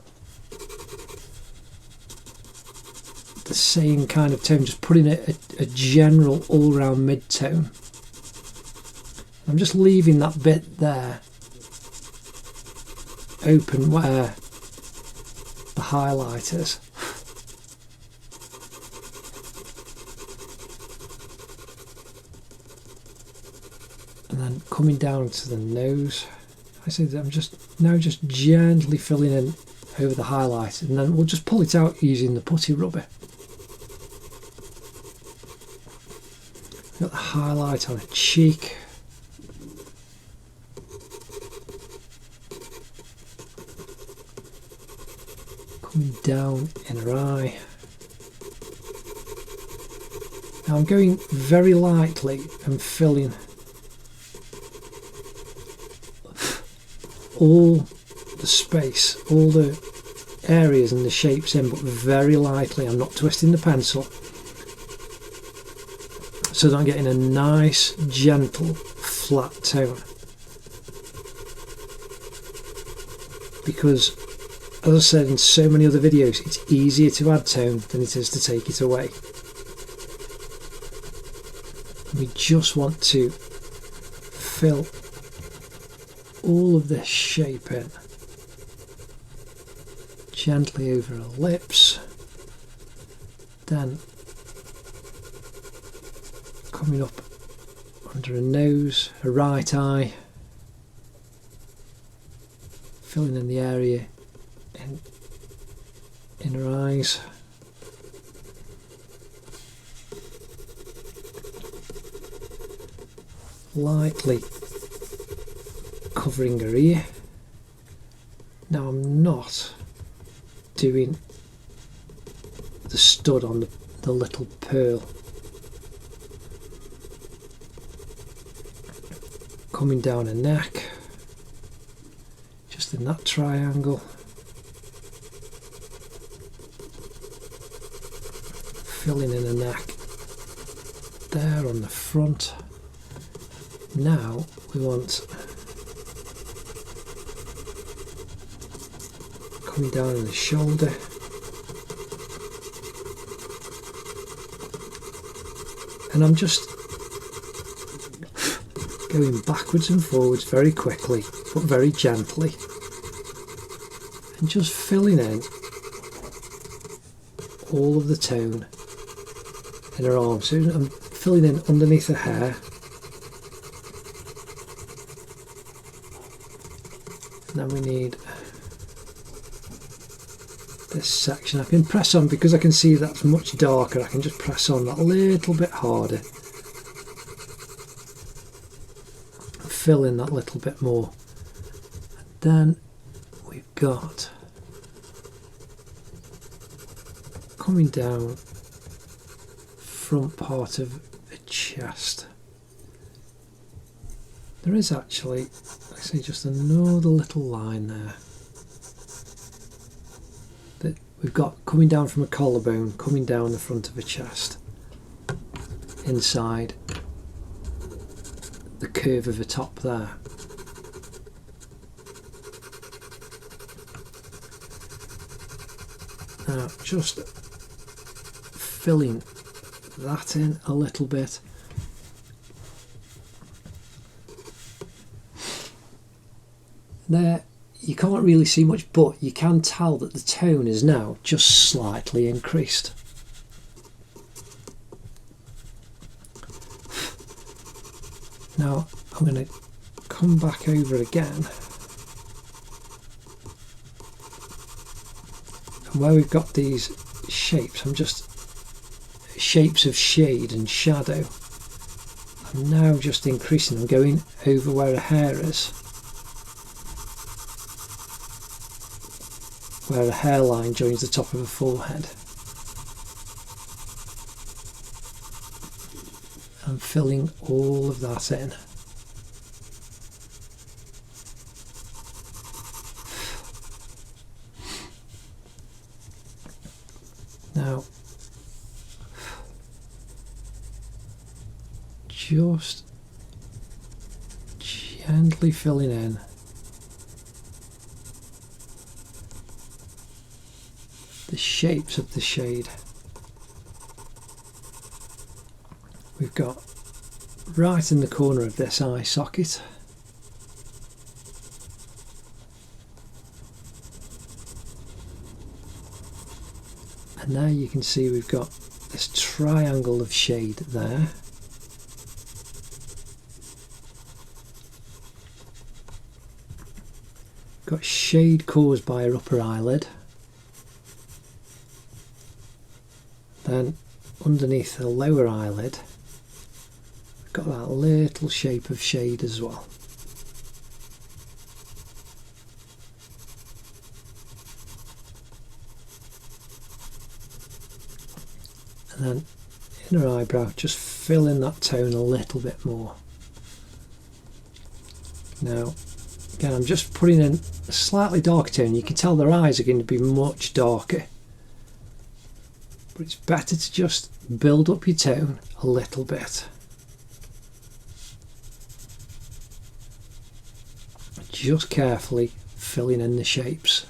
the same kind of tone, just putting a general all-round mid-tone. I'm just leaving that bit there open where the highlight is. And then coming down to the nose, I say that I'm just gently filling in over the highlight, and then we'll just pull it out using the putty rubber. Got the highlight on a cheek. Coming down in her eye. Now I'm going very lightly and filling all the space, all the areas and the shapes in, but very lightly. I'm not twisting the pencil, so that I'm getting a nice, gentle, flat tone. Because, as I said in so many other videos, it's easier to add tone than it is to take it away. We just want to fill all of this shape in. Gently over her lips, then coming up under her nose, her right eye, filling in the area in her eyes. Lightly covering her ear. Now I'm not doing the stud on the little pearl. Coming down her neck, just in that triangle. Filling in her neck there on the front. Now we want coming down in the shoulder, and I'm just going backwards and forwards very quickly but very gently, and just filling in all of the tone in her arm. So I'm filling in underneath her hair, and then we need this section. I can press on, because I can see that's much darker, I can just press on that a little bit harder, fill in that little bit more. And then we've got coming down front part of the chest. There is actually, I see, just another little line there that we've got coming down from a collarbone, coming down the front of the chest, inside the curve of the top there. Now just filling that in a little bit. There you can't really see much, but you can tell that the tone is now just slightly increased. Now I'm going to come back over again, and where we've got these shapes, I'm just shapes of shade and shadow, I'm now just increasing. I'm going over where a hair is, where a hairline joins the top of a forehead. I'm filling all of that in. Now, just gently filling in the shapes of the shade. We've got right in the corner of this eye socket. And now you can see we've got this triangle of shade there. Got shade caused by her upper eyelid. Then underneath the lower eyelid, we've got that little shape of shade as well. And then in her eyebrow, just fill in that tone a little bit more. Now, again, I'm just putting in a slightly darker tone. You can tell their eyes are going to be much darker. But it's better to just build up your tone a little bit. Just carefully filling in the shapes.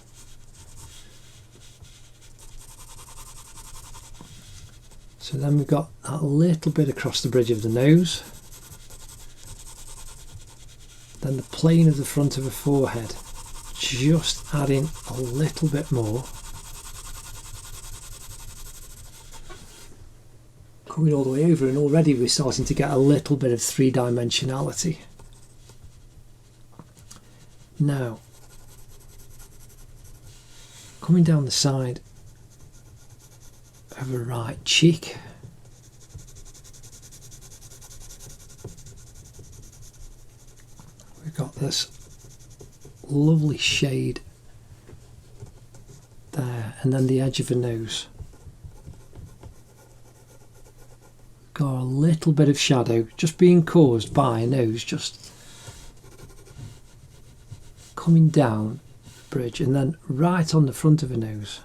So then we've got that little bit across the bridge of the nose. Then the plane of the front of the forehead, just adding a little bit more. Coming all the way over, and already we're starting to get a little bit of three-dimensionality. Now, coming down the side of her right cheek, we've got this lovely shade there, and then the edge of her nose. Got a little bit of shadow just being caused by a nose just coming down the bridge, and then right on the front of her nose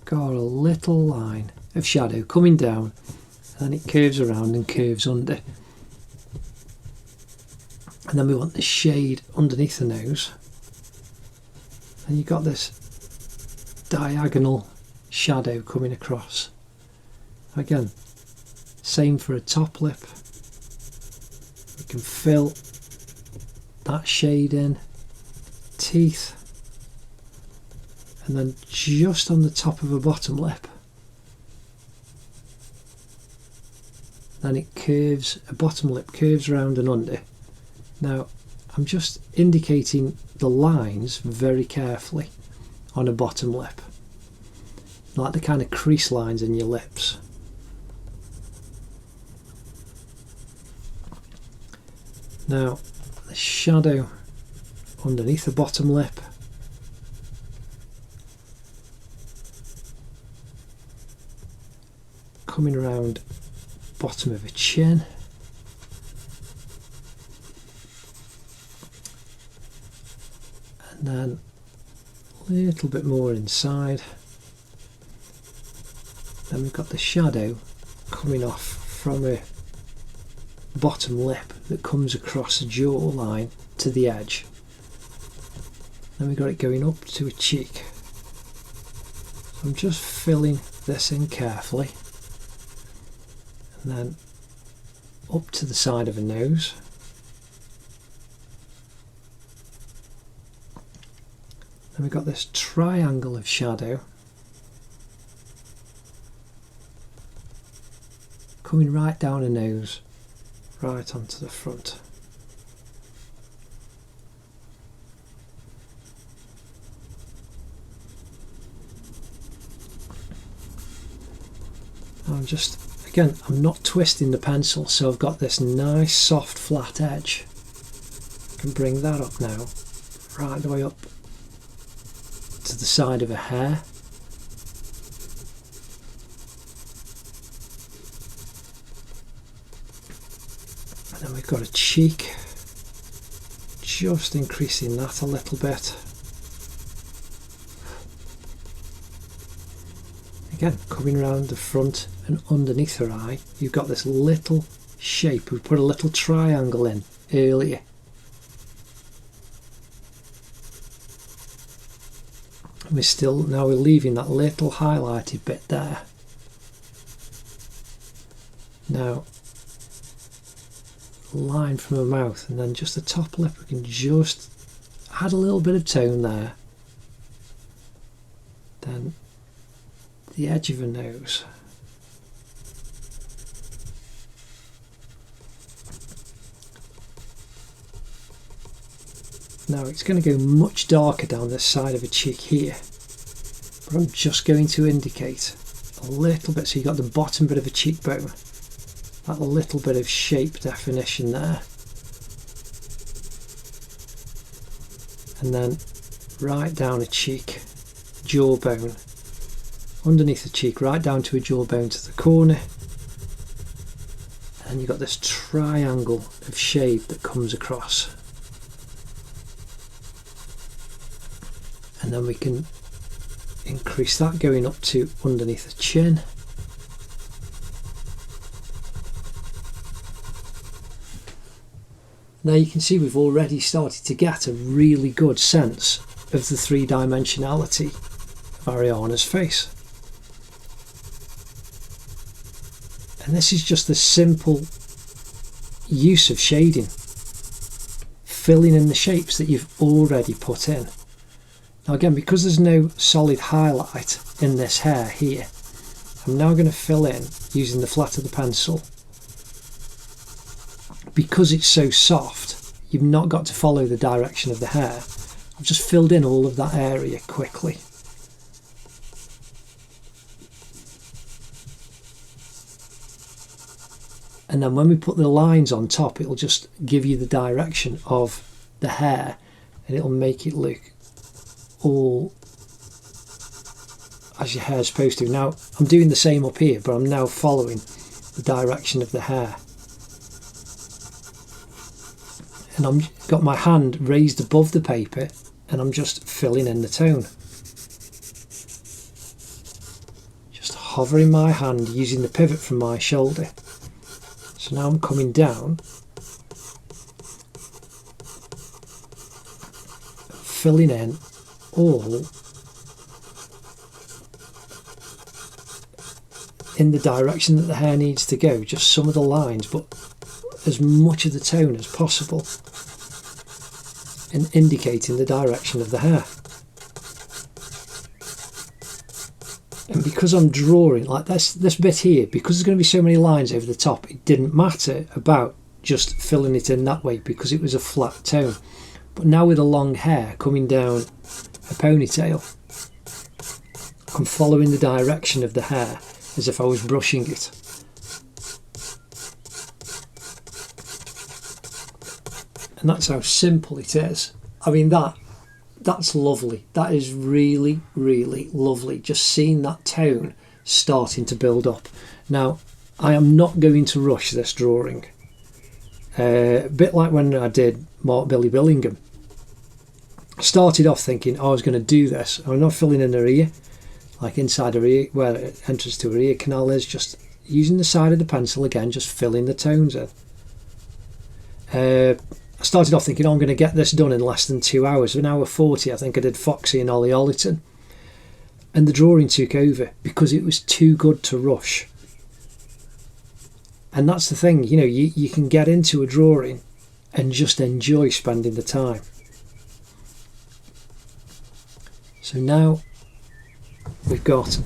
got a little line of shadow coming down, and then it curves around and curves under. And then we want the shade underneath the nose, and you've got this diagonal shadow coming across. Again, same for a top lip. We can fill that shade in, teeth, and then just on the top of a bottom lip. Then it curves, a bottom lip curves around and under. Now, I'm just indicating the lines very carefully on a bottom lip, like the kind of crease lines in your lips. Now, the shadow underneath the bottom lip, coming around bottom of a chin, and then a little bit more inside. Then we've got the shadow coming off from a bottom lip that comes across the jawline to the edge. Then we've got it going up to a cheek. So I'm just filling this in carefully, and then up to the side of a nose, Then we've got this triangle of shadow coming right down her nose, right onto the front. I'm not twisting the pencil, so I've got this nice soft flat edge. I can bring that up now, right the way up to the side of her hair. And then we've got a cheek, just increasing that a little bit. Again, coming around the front and underneath her eye, you've got this little shape. We put a little triangle in earlier. Now we're leaving that little highlighted bit there. Now, line from her mouth, and then just the top lip, we can just add a little bit of tone there. Then the edge of her nose. Now it's going to go much darker down this side of her cheek here, but I'm just going to indicate a little bit, so you got the bottom bit of a cheekbone, that little bit of shape definition there, and then right down a cheek, jawbone, underneath the cheek, right down to a jawbone to the corner, and you've got this triangle of shade that comes across. And then we can increase that going up to underneath the chin. Now you can see we've already started to get a really good sense of the three-dimensionality of Ariana's face. And this is just the simple use of shading, filling in the shapes that you've already put in. Now again, because there's no solid highlight in this hair here, I'm now going to fill in using the flat of the pencil. Because it's so soft, you've not got to follow the direction of the hair. I've just filled in all of that area quickly. And then when we put the lines on top, it'll just give you the direction of the hair, and it'll make it look all as your hair's supposed to. Now I'm doing the same up here, but I'm now following the direction of the hair, and I've got my hand raised above the paper, and I'm just filling in the tone, just hovering my hand using the pivot from my shoulder. So now I'm coming down, filling in all in the direction that the hair needs to go, just some of the lines, but as much of the tone as possible, and indicating the direction of the hair. And because I'm drawing like this bit here, because there's going to be so many lines over the top, it didn't matter about just filling it in that way because it was a flat tone. But now with the long hair coming down a ponytail, I'm following the direction of the hair as if I was brushing it. And that's how simple it is. I mean, that's lovely. That is really, really lovely. Just seeing that tone starting to build up. Now, I am not going to rush this drawing. A bit like when I did Mark Billy Billingham. I started off thinking I was going to do this. I'm not filling in her ear, like inside her ear, where the entrance to her ear canal is, just using the side of the pencil again, just filling the tones in. I started off thinking, oh, I'm going to get this done in less than 2 hours. An hour 40, I think I did Foxy and Ollie Ollerton. And the drawing took over because it was too good to rush. And that's the thing, you know, you can get into a drawing and just enjoy spending the time. So now we've got,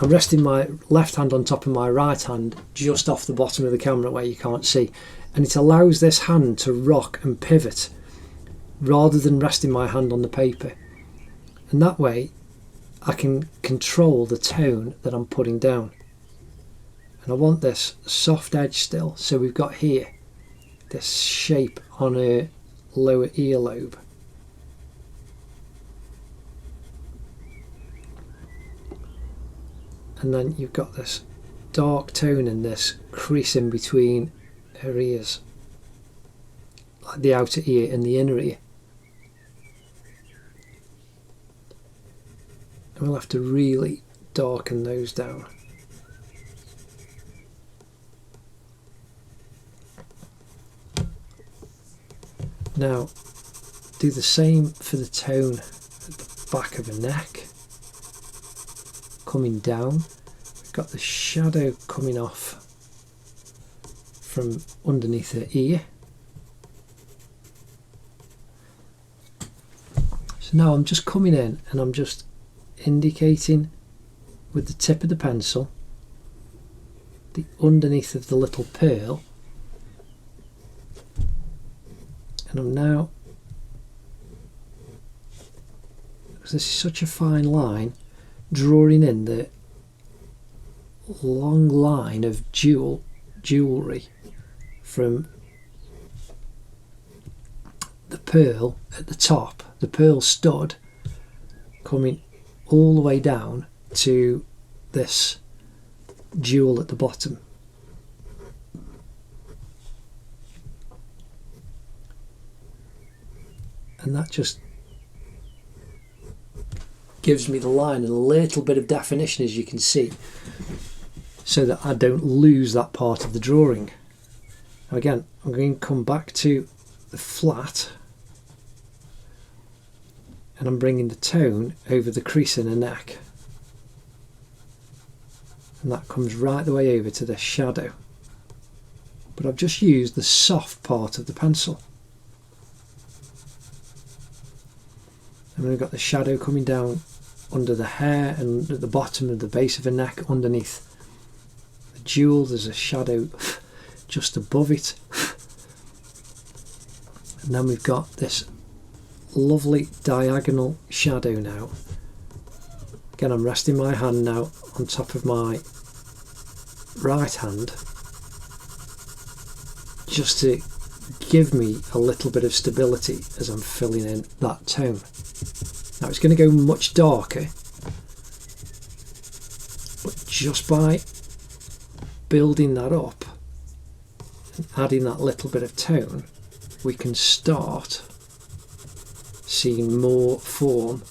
I'm resting my left hand on top of my right hand just off the bottom of the camera where you can't see, and it allows this hand to rock and pivot rather than resting my hand on the paper, and that way I can control the tone that I'm putting down. And I want this soft edge still, so we've got here this shape on her lower earlobe. And then you've got this dark tone in this crease in between her ears, like the outer ear and the inner ear. And we'll have to really darken those down. Now, do the same for the tone at the back of her neck. Coming down, we've got the shadow coming off from underneath her ear. So now I'm just coming in and I'm just indicating with the tip of the pencil the underneath of the little pearl, and I'm now, because this is such a fine line, drawing in the long line of jewellery from the pearl at the top, the pearl stud, coming all the way down to this jewel at the bottom. And that just gives me the line and a little bit of definition, as you can see, so that I don't lose that part of the drawing. Now again, I'm going to come back to the flat, and I'm bringing the tone over the crease in her neck, and that comes right the way over to the shadow, but I've just used the soft part of the pencil. And then we've got the shadow coming down under the hair and at the bottom of the base of her neck underneath the jewel. There's a shadow just above it. And then we've got this lovely diagonal shadow now. Again, I'm resting my hand now on top of my right hand just to give me a little bit of stability as I'm filling in that tone. Now it's going to go much darker, but just by building that up and adding that little bit of tone, we can start seeing more form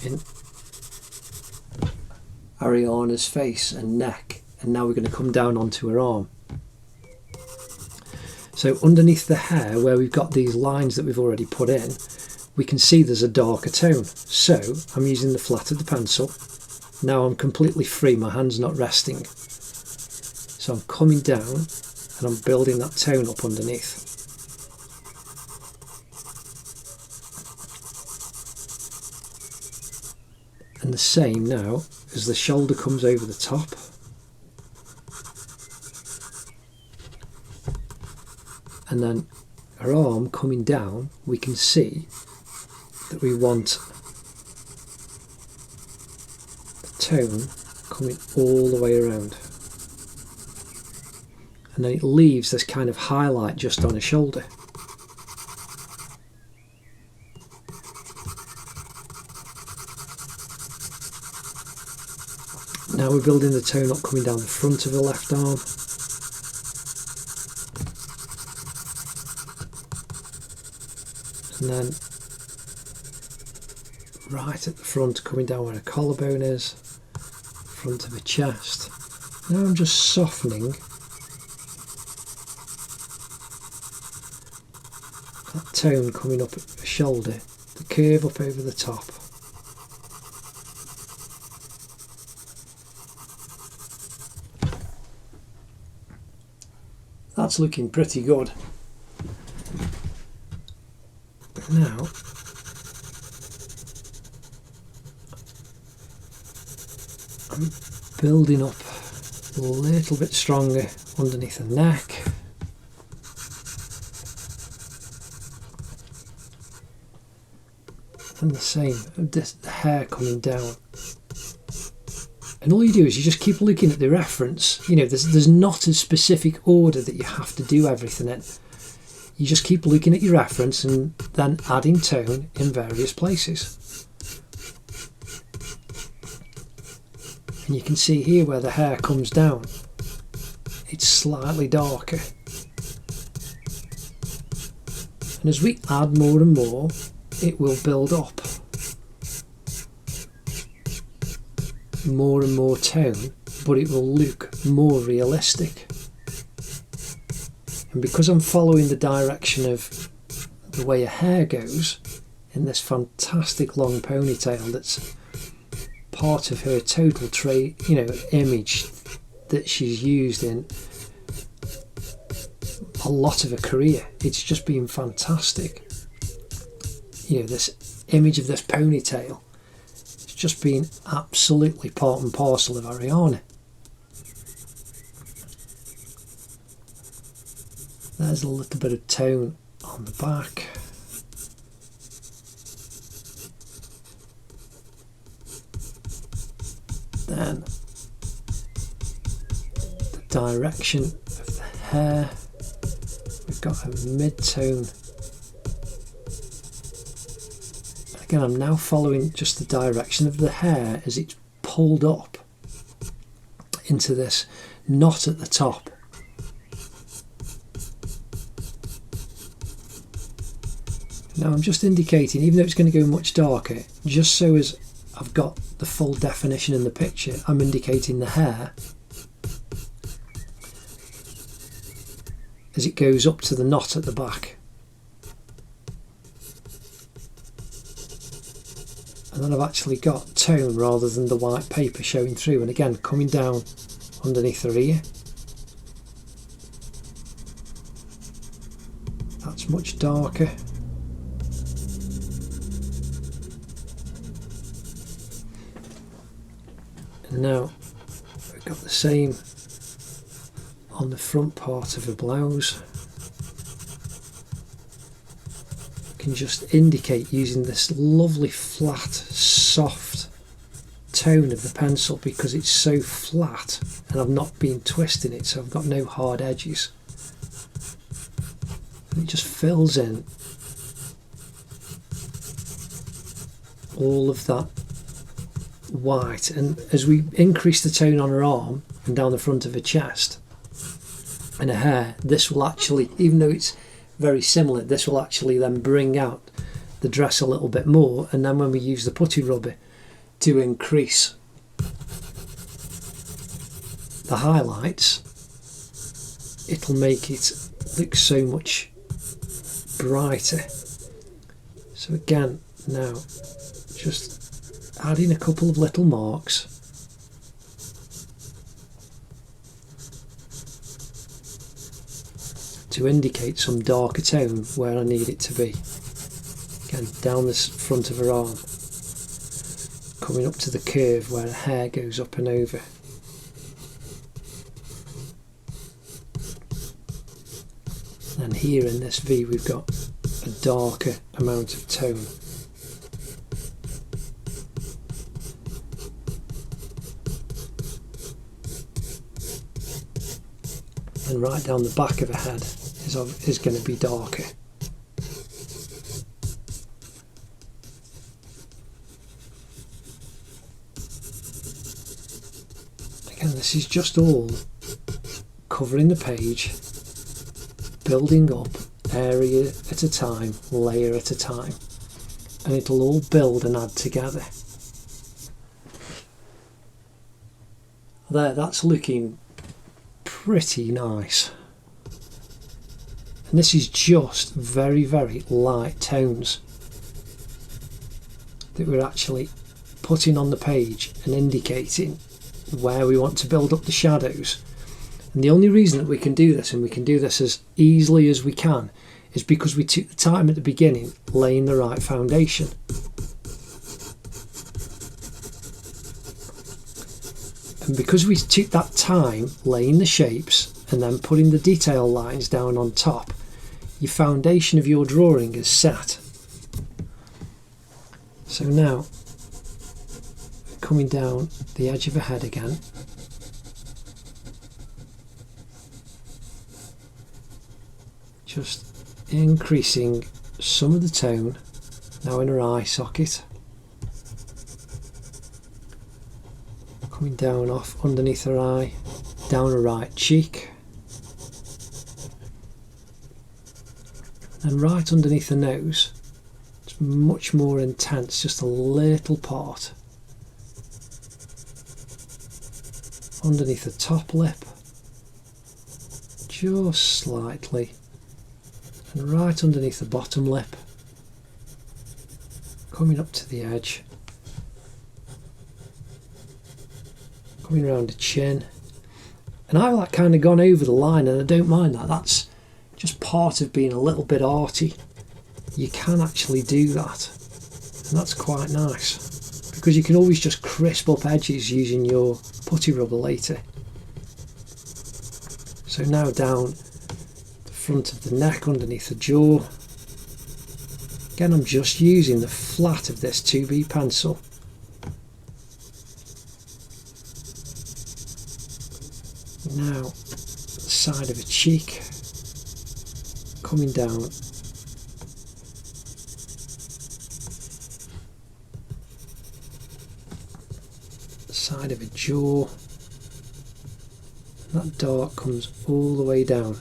in Ariana's face and neck. And now we're going to come down onto her arm. So underneath the hair, where we've got these lines that we've already put in, we can see there's a darker tone. So I'm using the flat of the pencil. Now I'm completely free, my hand's not resting. So I'm coming down and I'm building that tone up underneath. And the same now as the shoulder comes over the top. And then her arm coming down, we can see that we want the tone coming all the way around. And then it leaves this kind of highlight just on her shoulder. Now we're building the tone up coming down the front of the left arm. And then right at the front, coming down where her collarbone is, front of her chest. Now I'm just softening that tone coming up at the shoulder, the curve up over the top. That's looking pretty good. Now I'm building up a little bit stronger underneath the neck. And the same, the hair coming down. And all you do is you just keep looking at the reference. You know, there's not a specific order that you have to do everything in. You just keep looking at your reference and then adding tone in various places. And you can see here where the hair comes down, it's slightly darker. And as we add more and more, it will build up more and more tone, but it will look more realistic. And because I'm following the direction of the way her hair goes in this fantastic long ponytail that's part of her total image that she's used in a lot of her career, it's just been fantastic. You know, this image of this ponytail, it's just been absolutely part and parcel of Ariana. There's a little bit of tone on the back. Then the direction of the hair, we've got a mid-tone. Again, I'm now following just the direction of the hair as it's pulled up into this knot at the top. Now I'm just indicating, even though it's going to go much darker, just so as I've got the full definition in the picture, I'm indicating the hair as it goes up to the knot at the back. And then I've actually got tone rather than the white paper showing through, and again coming down underneath her ear. That's much darker. And now we've got the same on the front part of the blouse. You can just indicate using this lovely flat, soft tone of the pencil because it's so flat and I've not been twisting it, so I've got no hard edges. And it just fills in all of that white, and as we increase the tone on her arm and down the front of her chest and her hair, this will actually, even though it's very similar, this will actually then bring out the dress a little bit more, and then when we use the putty rubber to increase the highlights, it'll make it look so much brighter. So again, now just adding a couple of little marks. To indicate some darker tone where I need it to be. Again, down the front of her arm, coming up to the curve where the hair goes up and over. And here in this V we've got a darker amount of tone. And right down the back of her head is going to be darker. Again, this is just all covering the page, building up area at a time, layer at a time, and it'll all build and add together. There, that's looking pretty nice. And this is just very, very light tones that we're actually putting on the page and indicating where we want to build up the shadows. And the only reason that we can do this, and we can do this as easily as we can, is because we took the time at the beginning laying the right foundation. And because we took that time laying the shapes and then putting the detail lines down on top, your foundation of your drawing is set. So now, coming down the edge of a head again, just increasing some of the tone, now in her eye socket, coming down off underneath her eye, down her right cheek, and right underneath the nose. It's much more intense, just a little part. Underneath the top lip, just slightly, and right underneath the bottom lip, coming up to the edge, coming around the chin. And I've like kind of gone over the line, and I don't mind that. That's just part of being a little bit arty. You can actually do that, and that's quite nice, because you can always just crisp up edges using your putty rubber later. So now down the front of the neck, underneath the jaw. Again, I'm just using the flat of this 2B pencil. Now the side of a cheek, coming down side of a jaw. That dark comes all the way down.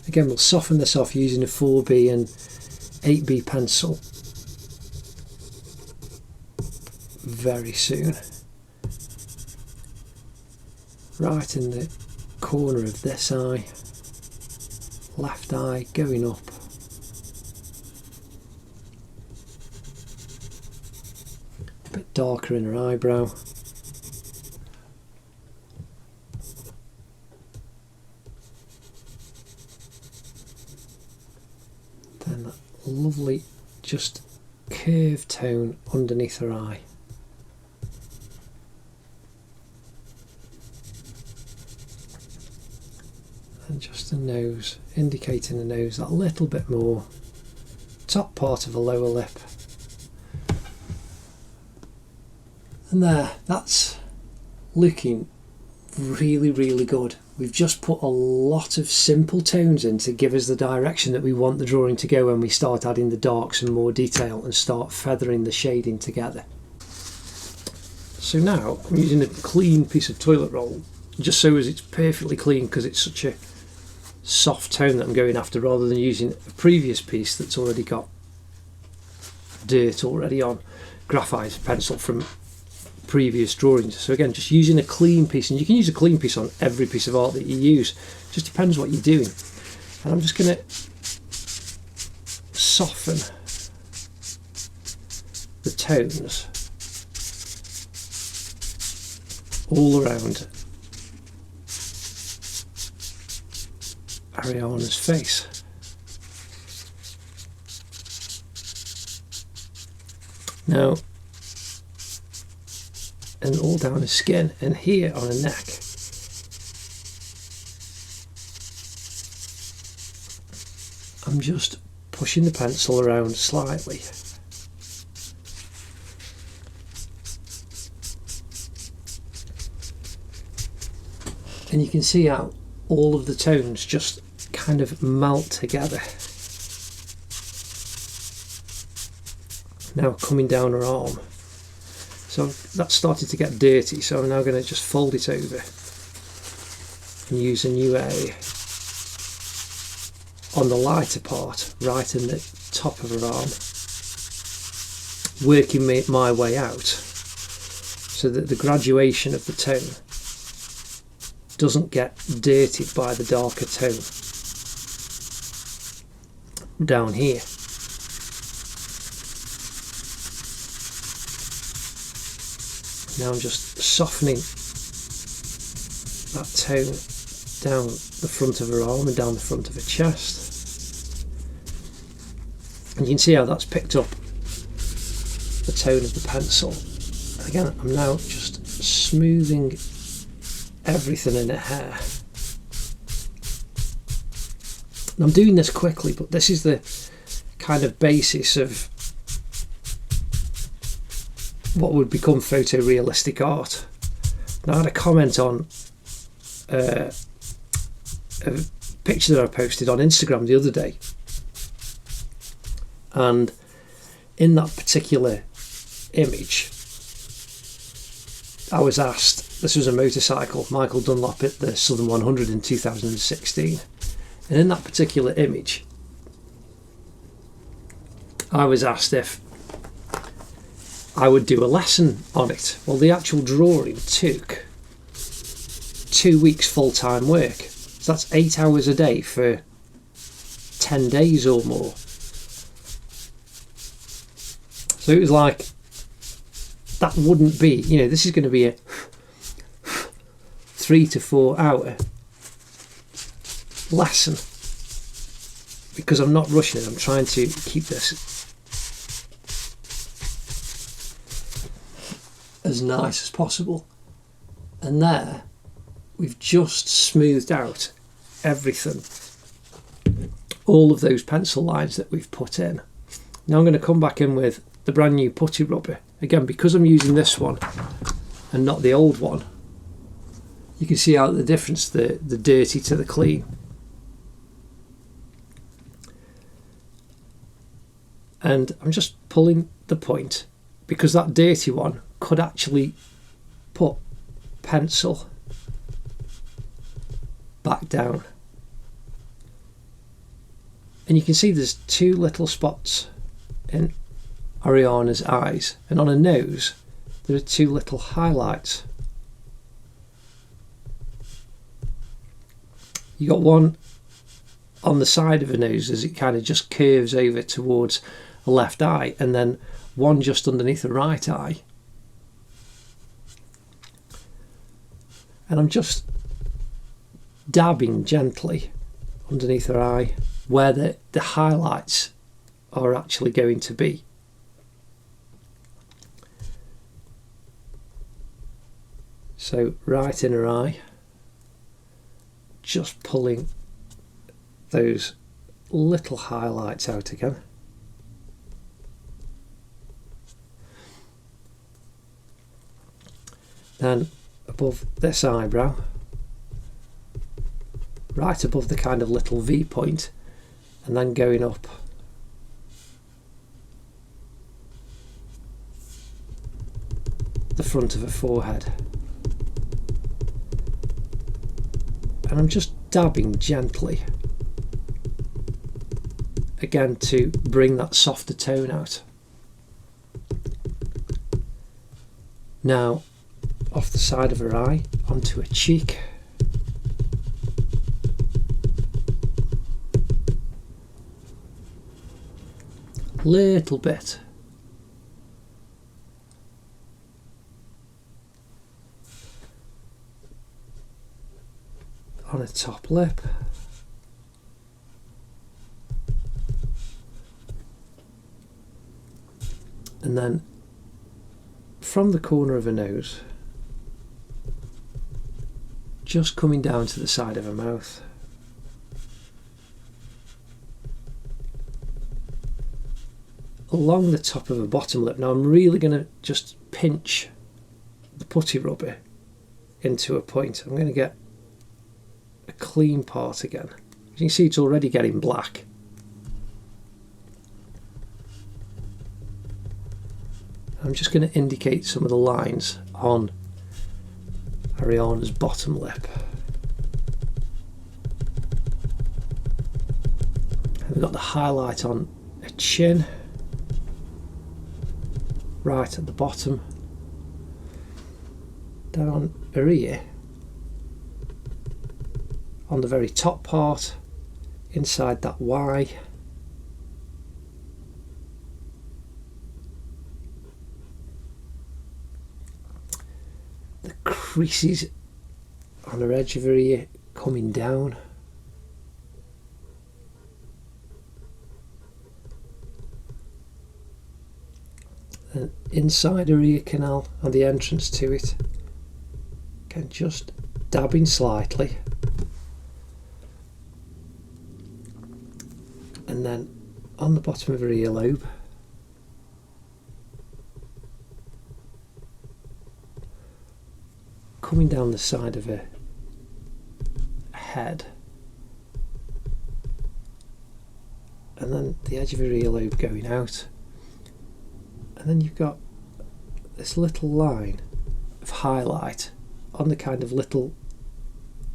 Again, we'll soften this off using a 4B and 8B pencil very soon. Right in the corner of this eye, left eye going up. A bit darker in her eyebrow. Then that lovely just curved tone underneath her eye. And just the nose, indicating the nose that little bit more. Top part of the lower lip. And there, that's looking really, really good. We've just put a lot of simple tones in to give us the direction that we want the drawing to go when we start adding the darks and more detail and start feathering the shading together. So now I'm using a clean piece of toilet roll, just so as it's perfectly clean, because it's such a soft tone that I'm going after, rather than using a previous piece that's already got dirt already on, graphite pencil from previous drawings. So again, just using a clean piece, and you can use a clean piece on every piece of art that you use, just depends what you're doing. And I'm just going to soften the tones all around Ariana's face. Now, and all down the skin, and here on the neck. I'm just pushing the pencil around slightly. And you can see how all of the tones just kind of melt together. Now coming down her arm. So that's started to get dirty, so I'm now going to just fold it over and use a new area on the lighter part, right in the top of her arm, working my way out so that the graduation of the tone doesn't get dirtied by the darker tone down here. Now I'm just softening that tone down the front of her arm and down the front of her chest. And you can see how that's picked up the tone of the pencil. And again, I'm now just smoothing everything in her hair. And I'm doing this quickly, but this is the kind of basis of what would become photorealistic art. Now, I had a comment on a picture that I posted on Instagram the other day, and in that particular image I was asked, this was a motorcycle, Michael Dunlop at the Southern 100 in 2016, and in that particular image I was asked if I would do a lesson on it. Well, the actual drawing took 2 weeks full-time work, so that's 8 hours a day for 10 days or more. So it was like, that wouldn't be, you know, this is going to be a 3 to 4 hour lesson, because I'm not rushing it. I'm trying to keep this as nice as possible. And there we've just smoothed out everything, all of those pencil lines that we've put in. Now I'm going to come back in with the brand new putty rubber again, because I'm using this one and not the old one. You can see out the difference, the dirty to the clean. And I'm just pulling the point, because that dirty one could actually put pencil back down. And you can see there's 2 little spots in Ariana's eyes, and on her nose there are 2 little highlights. You got one on the side of her nose as it kind of just curves over towards the left eye, and then one just underneath the right eye. And I'm just dabbing gently underneath her eye where the highlights are actually going to be. So right in her eye, just pulling those little highlights out again. Then above this eyebrow, right above the kind of little V point, and then going up the front of her forehead. And I'm just dabbing gently again to bring that softer tone out. Now off the side of her eye onto her cheek. Little bit. On her top lip. And then from the corner of her nose, just coming down to the side of her mouth. Along the top of her bottom lip. Now I'm really going to just pinch the putty rubber into a point. I'm going to get a clean part again. As you can see, it's already getting black. I'm just going to indicate some of the lines on Ariana's bottom lip. And we've got the highlight on her chin, right at the bottom, down her ear, on the very top part, inside that Y. The creases on her edge of her ear coming down. And inside her ear canal and the entrance to it, can just dabbing slightly, and then on the bottom of her earlobe, coming down the side of her head, and then the edge of her earlobe going out, and then you've got this little line of highlight on the kind of little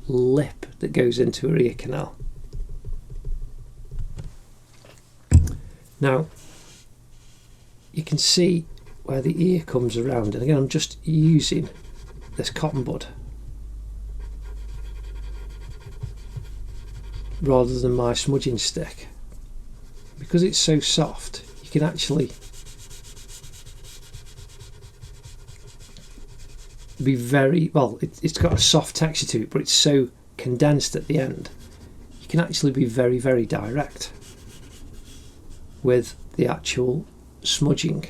lip that goes into her ear canal. Now you can see where the ear comes around, and again I'm just using this cotton bud rather than my smudging stick, because it's so soft. You can actually be very well, it's got a soft texture to it, but it's so condensed at the end, you can actually be very, very direct with the actual smudging.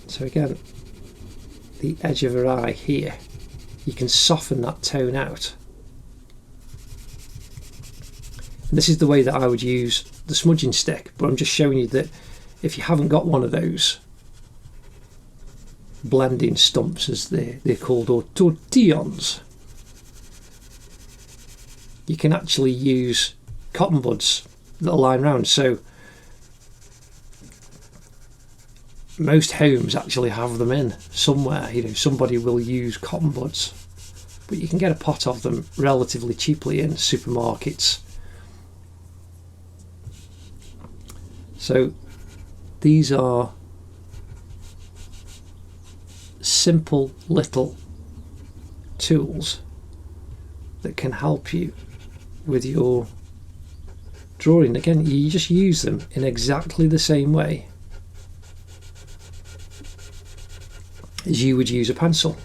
So again, the edge of her eye here, you can soften that tone out. And this is the way that I would use the smudging stick, but I'm just showing you that if you haven't got one of those blending stumps, as they're called, or tortillons, you can actually use cotton buds that are lying around. So most homes actually have them in somewhere, you know, somebody will use cotton buds, but you can get a pot of them relatively cheaply in supermarkets. So these are simple little tools that can help you with your drawing. Again, you just use them in exactly the same way as you would use a pencil.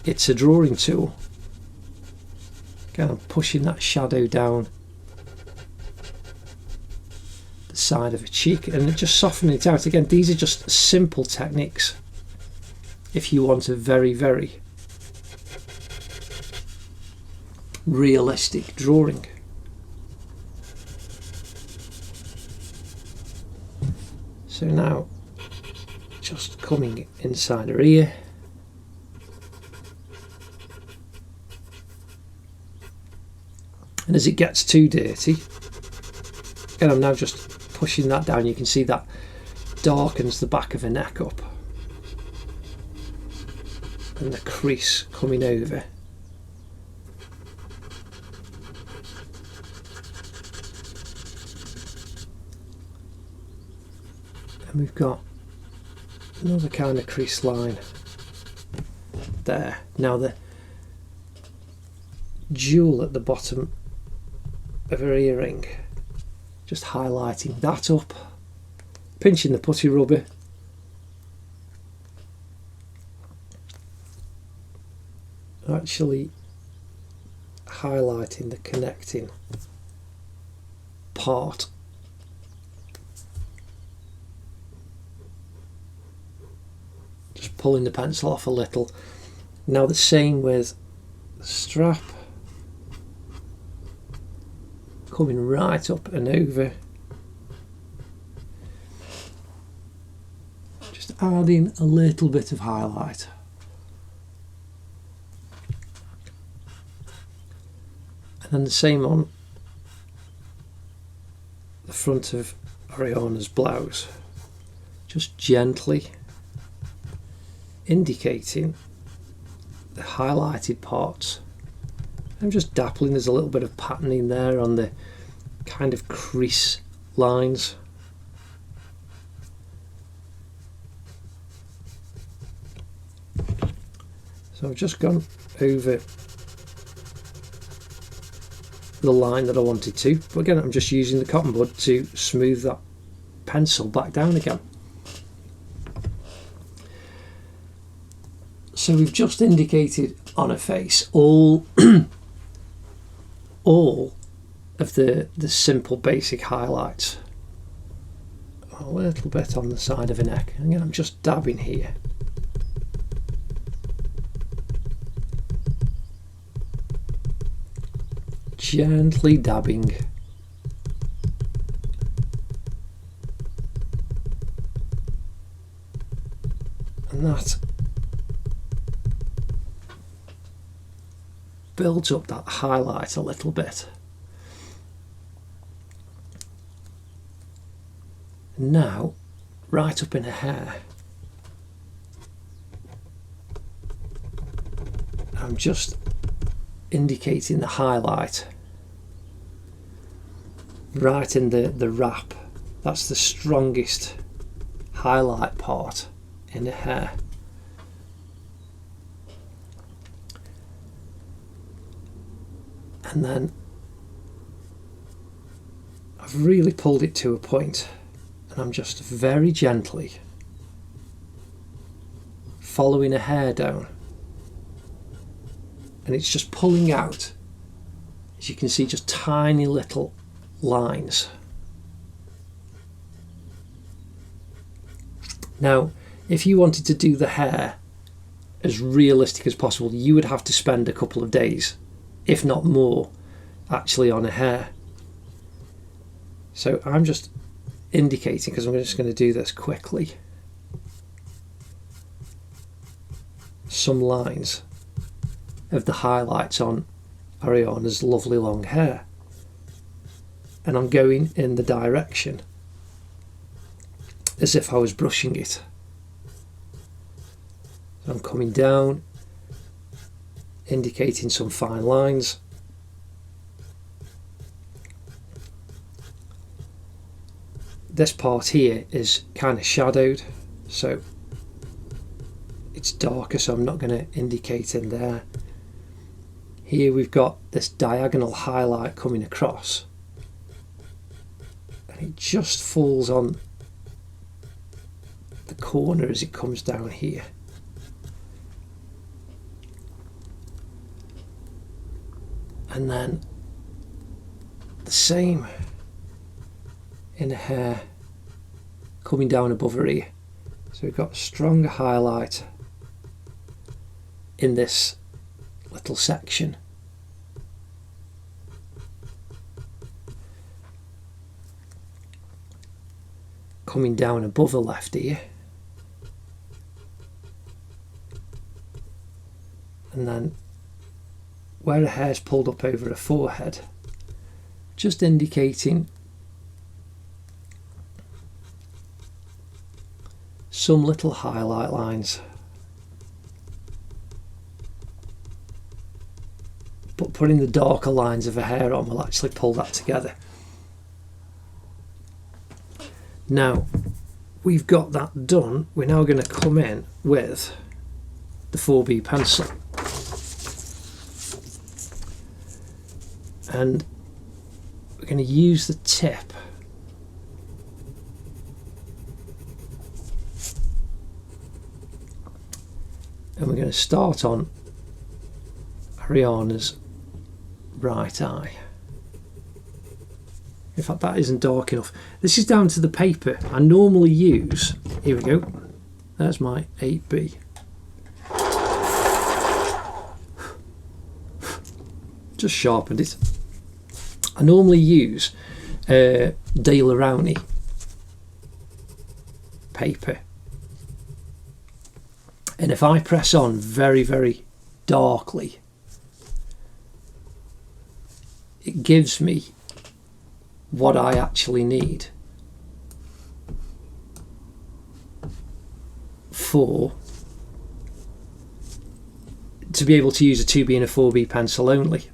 It's a drawing tool. Again, I'm pushing that shadow down the side of a cheek and just softening it out. Again, these are just simple techniques if you want a very, very realistic drawing. So now just coming inside her ear, and as it gets too dirty, again I'm now just pushing that down. You can see that darkens the back of her neck up and the crease coming over. And we've got another kind of crease line there. Now the jewel at the bottom of her earring, just highlighting that up, pinching the putty rubber, actually highlighting the connecting part. Just pulling the pencil off a little. Now the same with the strap, coming right up and over, just adding a little bit of highlight. And then the same on the front of Ariana's blouse, just gently indicating the highlighted parts. I'm just dappling, there's a little bit of patterning there on the kind of crease lines. So I've just gone over the line that I wanted to, but again I'm just using the cotton bud to smooth that pencil back down again. So we've just indicated on her face all all of the simple basic highlights. A little bit on the side of her neck. Again, I'm just dabbing here. gently dabbing. And that builds up that highlight a little bit. Now, right up in her hair, I'm just indicating the highlight right in the wrap. That's the strongest highlight part in the hair. And then I've really pulled it to a point, and I'm just very gently following a hair down, and it's just pulling out, as you can see, just tiny little lines. Now, if you wanted to do the hair as realistic as possible, you would have to spend a couple of days, if not more, actually on a hair. So I'm just indicating, because I'm just going to do this quickly, some lines of the highlights on Ariana's lovely long hair, and I'm going in the direction as if I was brushing it. So I'm coming down, indicating some fine lines. This part here is kind of shadowed, so it's darker, so I'm not going to indicate in there. Here we've got this diagonal highlight coming across, and it just falls on the corner as it comes down here. And then the same in the hair coming down above her ear. So we've got a stronger highlight in this little section. Coming down above her left ear. And then where her hair's pulled up over her forehead, just indicating some little highlight lines, but putting the darker lines of her hair on will actually pull that together. Now we've got that done, we're now going to come in with the 4B pencil, and we're going to use the tip and we're going to start on Ariana's right eye. In fact, that isn't dark enough. This is down to the paper. I normally use, here we go, there's my 8B. Just sharpened it. I normally use De Larouni paper, and if I press on very, very darkly, it gives me what I actually need to be able to use a 2B and a 4B pencil only.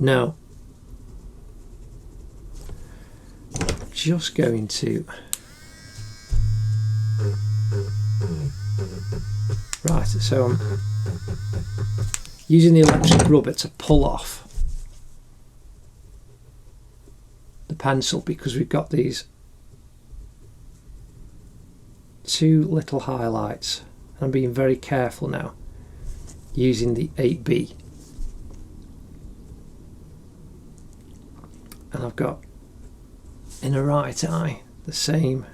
Now, I'm just going to, right, so I'm using the electric rubber to pull off the pencil, because we've got these two little highlights. I'm being very careful now using the 8B. And I've got in her right eye the same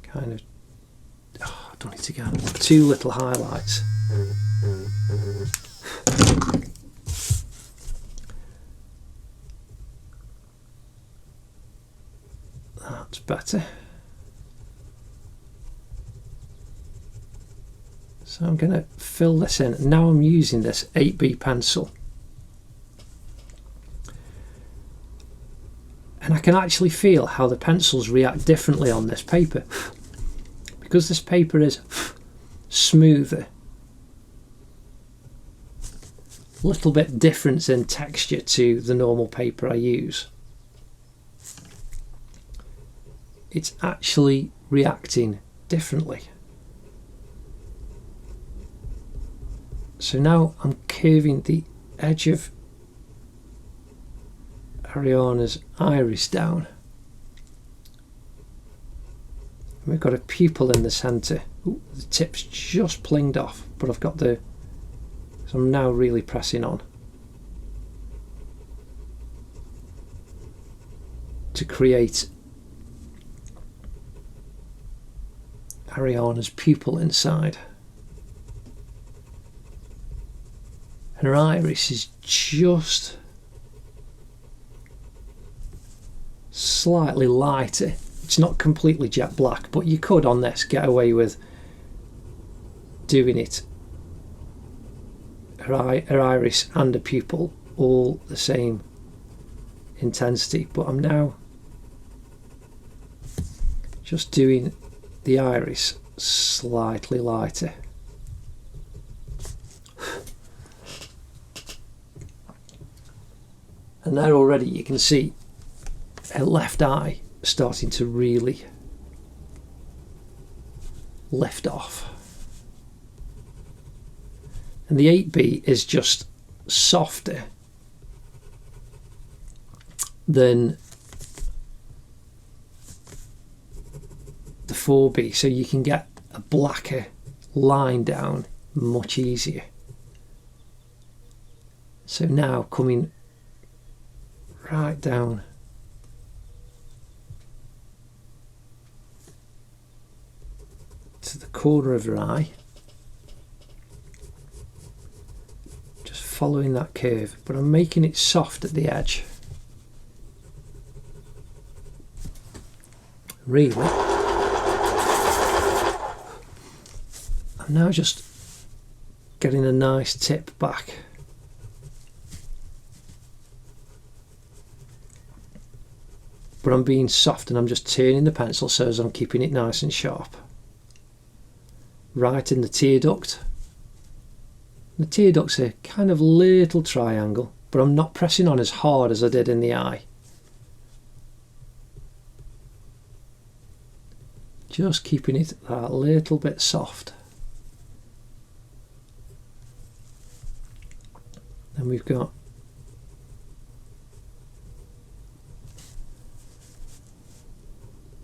kind of, I've done it again, two little highlights. It's better. So I'm going to fill this in. Now I'm using this 8B pencil. And I can actually feel how the pencils react differently on this paper. Because this paper is smoother. A little bit different in texture to the normal paper I use. It's actually reacting differently. So now I'm curving the edge of Ariana's iris down. And we've got a pupil in the centre. Ooh, the tip's just plinged off, but I've got the... So I'm now really pressing on to create Ariana's pupil inside. And her iris is just slightly lighter. It's not completely jet black, but you could on this get away with doing it. Her iris and her pupil all the same intensity, but I'm now just doing the iris slightly lighter. And there already you can see her left eye starting to really lift off. And the 8B is just softer than the 4B, so you can get a blacker line down much easier. So now coming right down to the corner of her eye, just following that curve, but I'm making it soft at the edge. Really, I'm now just getting a nice tip back. But I'm being soft and I'm just turning the pencil so as I'm keeping it nice and sharp. Right in the tear duct. The tear duct's a kind of little triangle, but I'm not pressing on as hard as I did in the eye. Just keeping it that little bit soft. Then we've got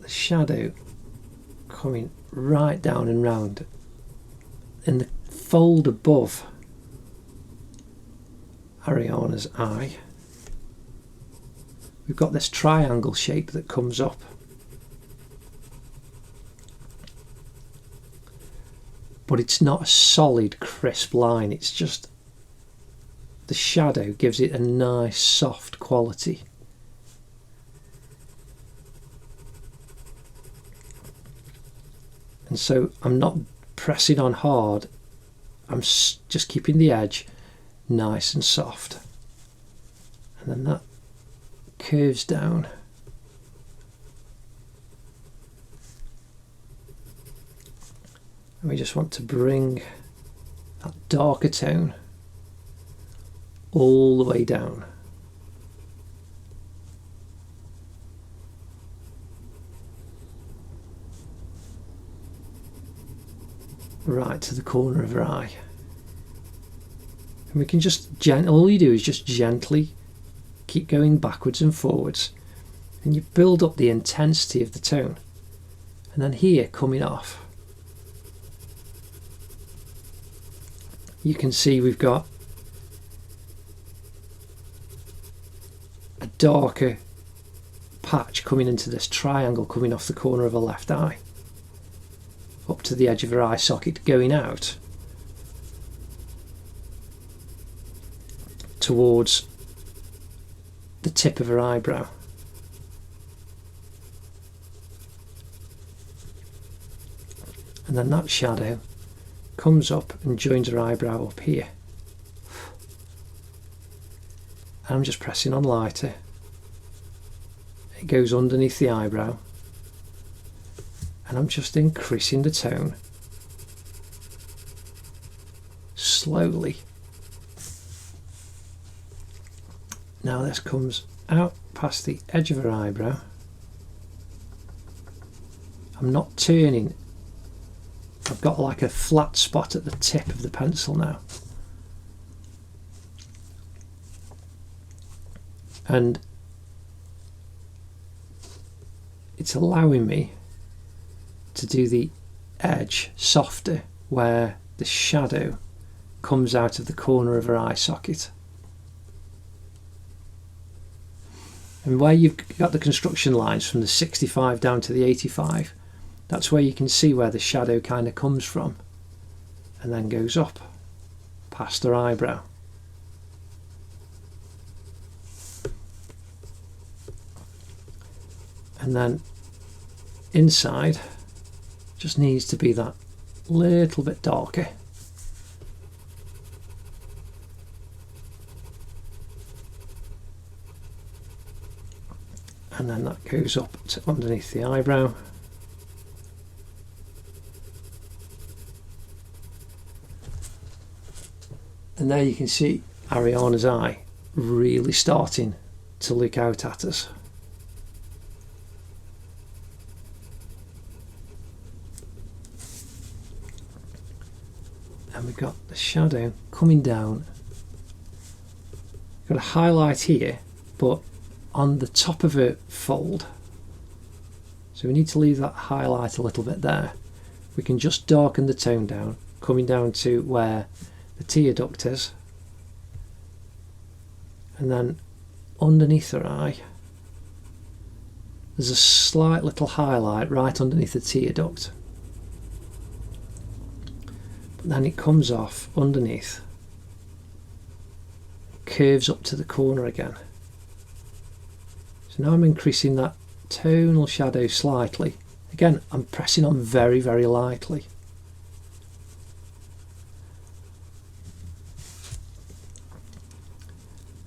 the shadow coming right down and round in the fold above Ariana's eye. We've got this triangle shape that comes up. But it's not a solid, crisp line, it's just the shadow gives it a nice, soft quality. And so I'm not pressing on hard, I'm just keeping the edge nice and soft. And then that curves down. And we just want to bring that darker tone all the way down. Right to the corner of her eye. And we can just all you do is just gently keep going backwards and forwards, and you build up the intensity of the tone. And then here, coming off, you can see we've got a darker patch coming into this triangle coming off the corner of her left eye up to the edge of her eye socket, going out towards the tip of her eyebrow. and then that shadow comes up and joins her eyebrow up here. And I'm just pressing on lighter. It goes underneath the eyebrow, and I'm just increasing the tone slowly. Now this comes out past the edge of her eyebrow. I'm not turning. I've got like a flat spot at the tip of the pencil now. And it's allowing me to do the edge softer where the shadow comes out of the corner of her eye socket. And where you've got the construction lines from the 65 down to the 85, that's where you can see where the shadow kind of comes from and then goes up past her eyebrow. And then inside just needs to be that little bit darker. And then that goes up to underneath the eyebrow. And there you can see Ariana's eye really starting to look out at us. And we've got the shadow coming down. Got a highlight here, but on the top of her fold. So we need to leave that highlight a little bit there. We can just darken the tone down, coming down to where the tear duct is. And then underneath her eye, there's a slight little highlight right underneath the tear duct. But then it comes off underneath, curves up to the corner again. So now I'm increasing that tonal shadow slightly. Again, I'm pressing on very, very lightly.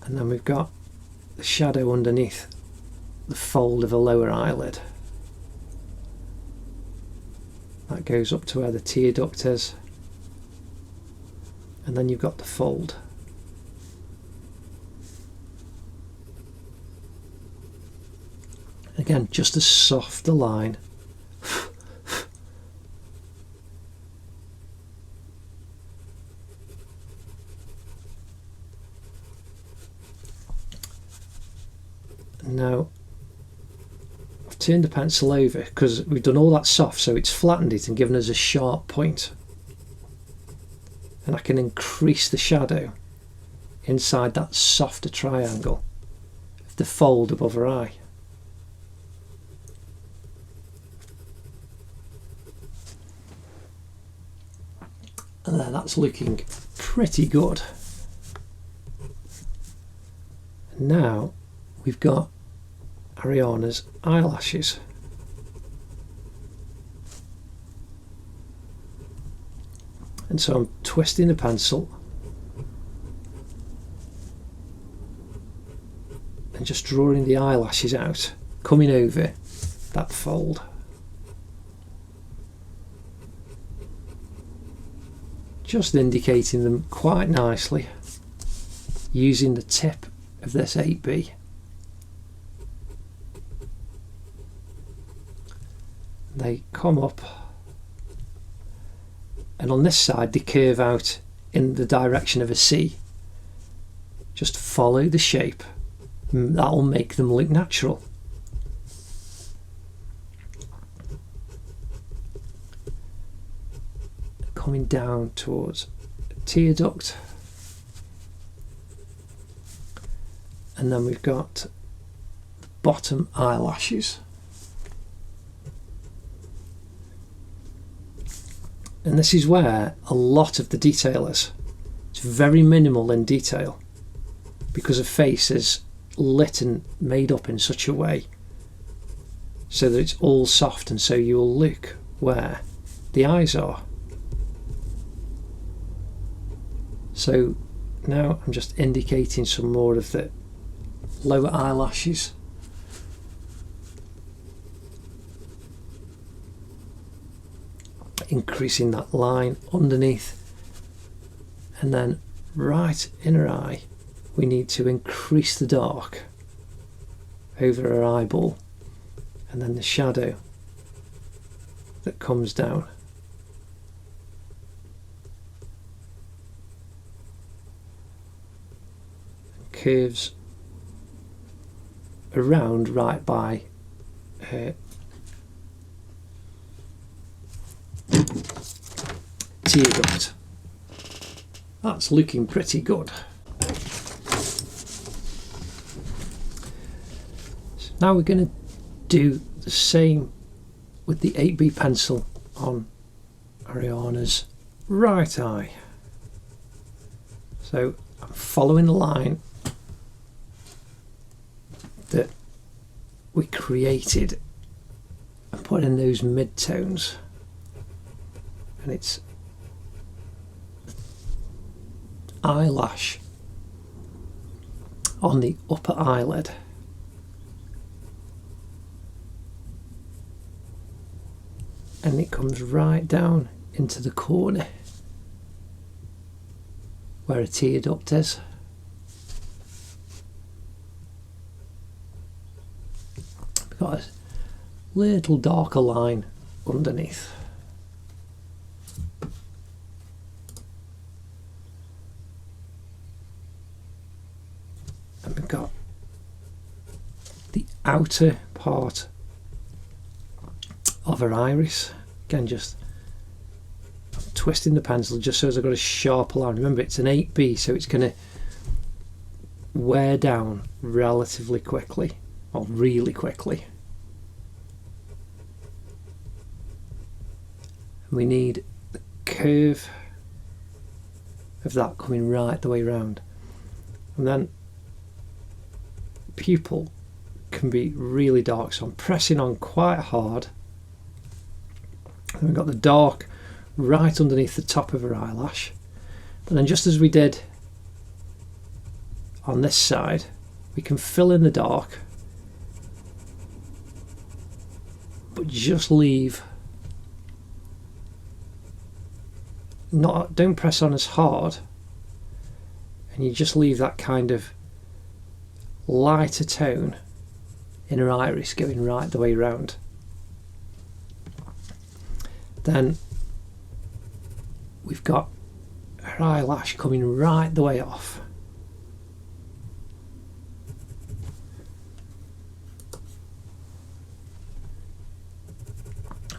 And then we've got the shadow underneath the fold of a lower eyelid. That goes up to where the tear duct is. And then you've got the fold. Again, just a softer line. Now, I've turned the pencil over because we've done all that soft, so it's flattened it and given us a sharp point. And I can increase the shadow inside that softer triangle of the fold above her eye. And there, that's looking pretty good. And now we've got Ariana's eyelashes. And so I'm twisting the pencil and just drawing the eyelashes out, coming over that fold. Just indicating them quite nicely using the tip of this 8B. They come up, and on this side they curve out in the direction of a C. Just follow the shape, that'll make them look natural. Coming down towards a tear duct, and then we've got the bottom eyelashes. And this is where a lot of the detail is. It's very minimal in detail because her face is lit and made up in such a way so that it's all soft, and so you'll look where the eyes are. So now I'm just indicating some more of the lower eyelashes. Increasing that line underneath, and then right inner eye we need to increase the dark over our eyeball, and then the shadow that comes down. Curves around right by tear duct. That's looking pretty good. So now we're going to do the same with the 8B pencil on Ariana's right eye. So I'm following the line that we created and put in those mid-tones, and it's eyelash on the upper eyelid, and it comes right down into the corner where a tear duct is. We've got a little darker line underneath. And we've got the outer part of her iris. Again, just twisting the pencil just so as I've got a sharper line. Remember, it's an 8B, so it's going to wear down relatively quickly, or really quickly. And we need the curve of that coming right the way round. And then pupil can be really dark, so I'm pressing on quite hard. And we've got the dark right underneath the top of her eyelash, but then just as we did on this side, we can fill in the dark, but just leave, don't press on as hard, and you just leave that kind of lighter tone in her iris going right the way round. Then we've got her eyelash coming right the way off.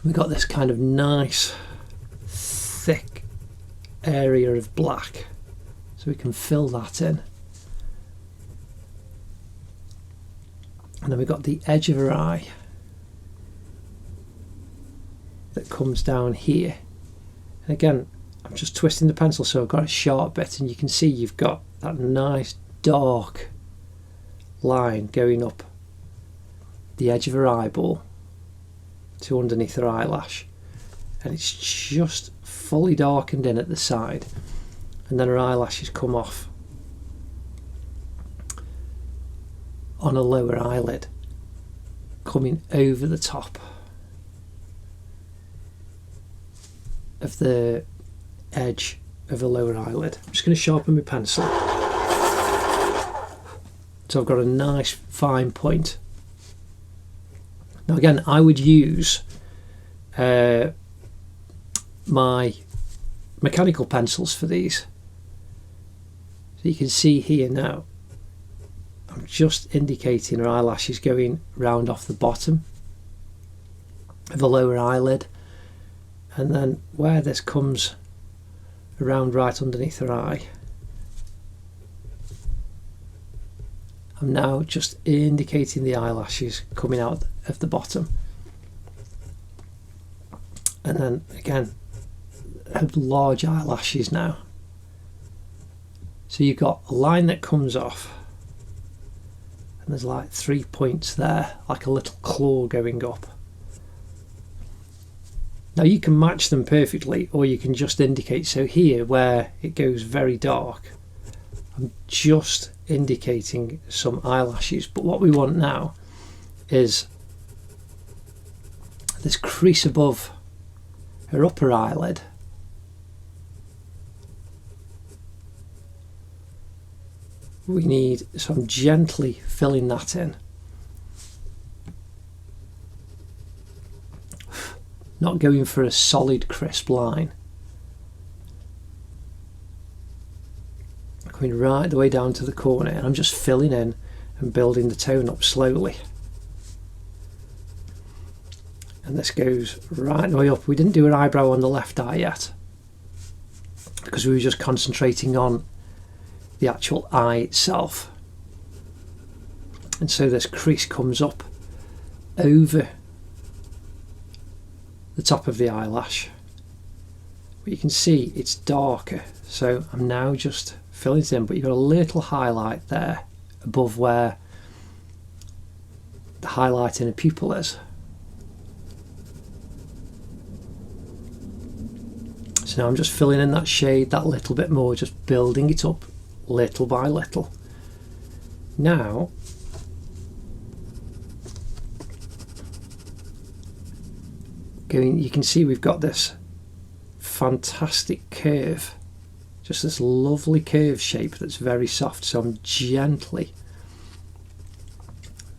We've got this kind of nice thick area of black, so we can fill that in. And then we've got the edge of her eye that comes down here. And again, I'm just twisting the pencil so I've got a sharp bit, and you can see you've got that nice dark line going up the edge of her eyeball to underneath her eyelash, and it's just fully darkened in at the side, and then her eyelashes come off on a lower eyelid coming over the top of the edge of a lower eyelid. I'm just going to sharpen my pencil so I've got a nice fine point. Now again, I would use my mechanical pencils for these. So you can see here now, I'm just indicating her eyelashes going round off the bottom of the lower eyelid, and then where this comes around right underneath her eye, I'm now just indicating the eyelashes coming out of the bottom, and then again her large eyelashes now. So you've got a line that comes off, and there's like 3 points there, like a little claw going up. Now you can match them perfectly, or you can just indicate. So here where it goes very dark, I'm just indicating some eyelashes. But what we want now is this crease above her upper eyelid. We need, so I'm gently filling that in. Not going for a solid crisp line. Coming right the way down to the corner, and I'm just filling in and building the tone up slowly. And this goes right the way up. We didn't do an eyebrow on the left eye yet, because we were just concentrating on the actual eye itself. And so this crease comes up over the top of the eyelash, but you can see it's darker, so I'm now just filling it in, but you've got a little highlight there above where the highlight in a pupil is. So now I'm just filling in that shade that little bit more, just building it up little by little. Now you can see we've got this fantastic curve, just this lovely curve shape that's very soft. So I'm gently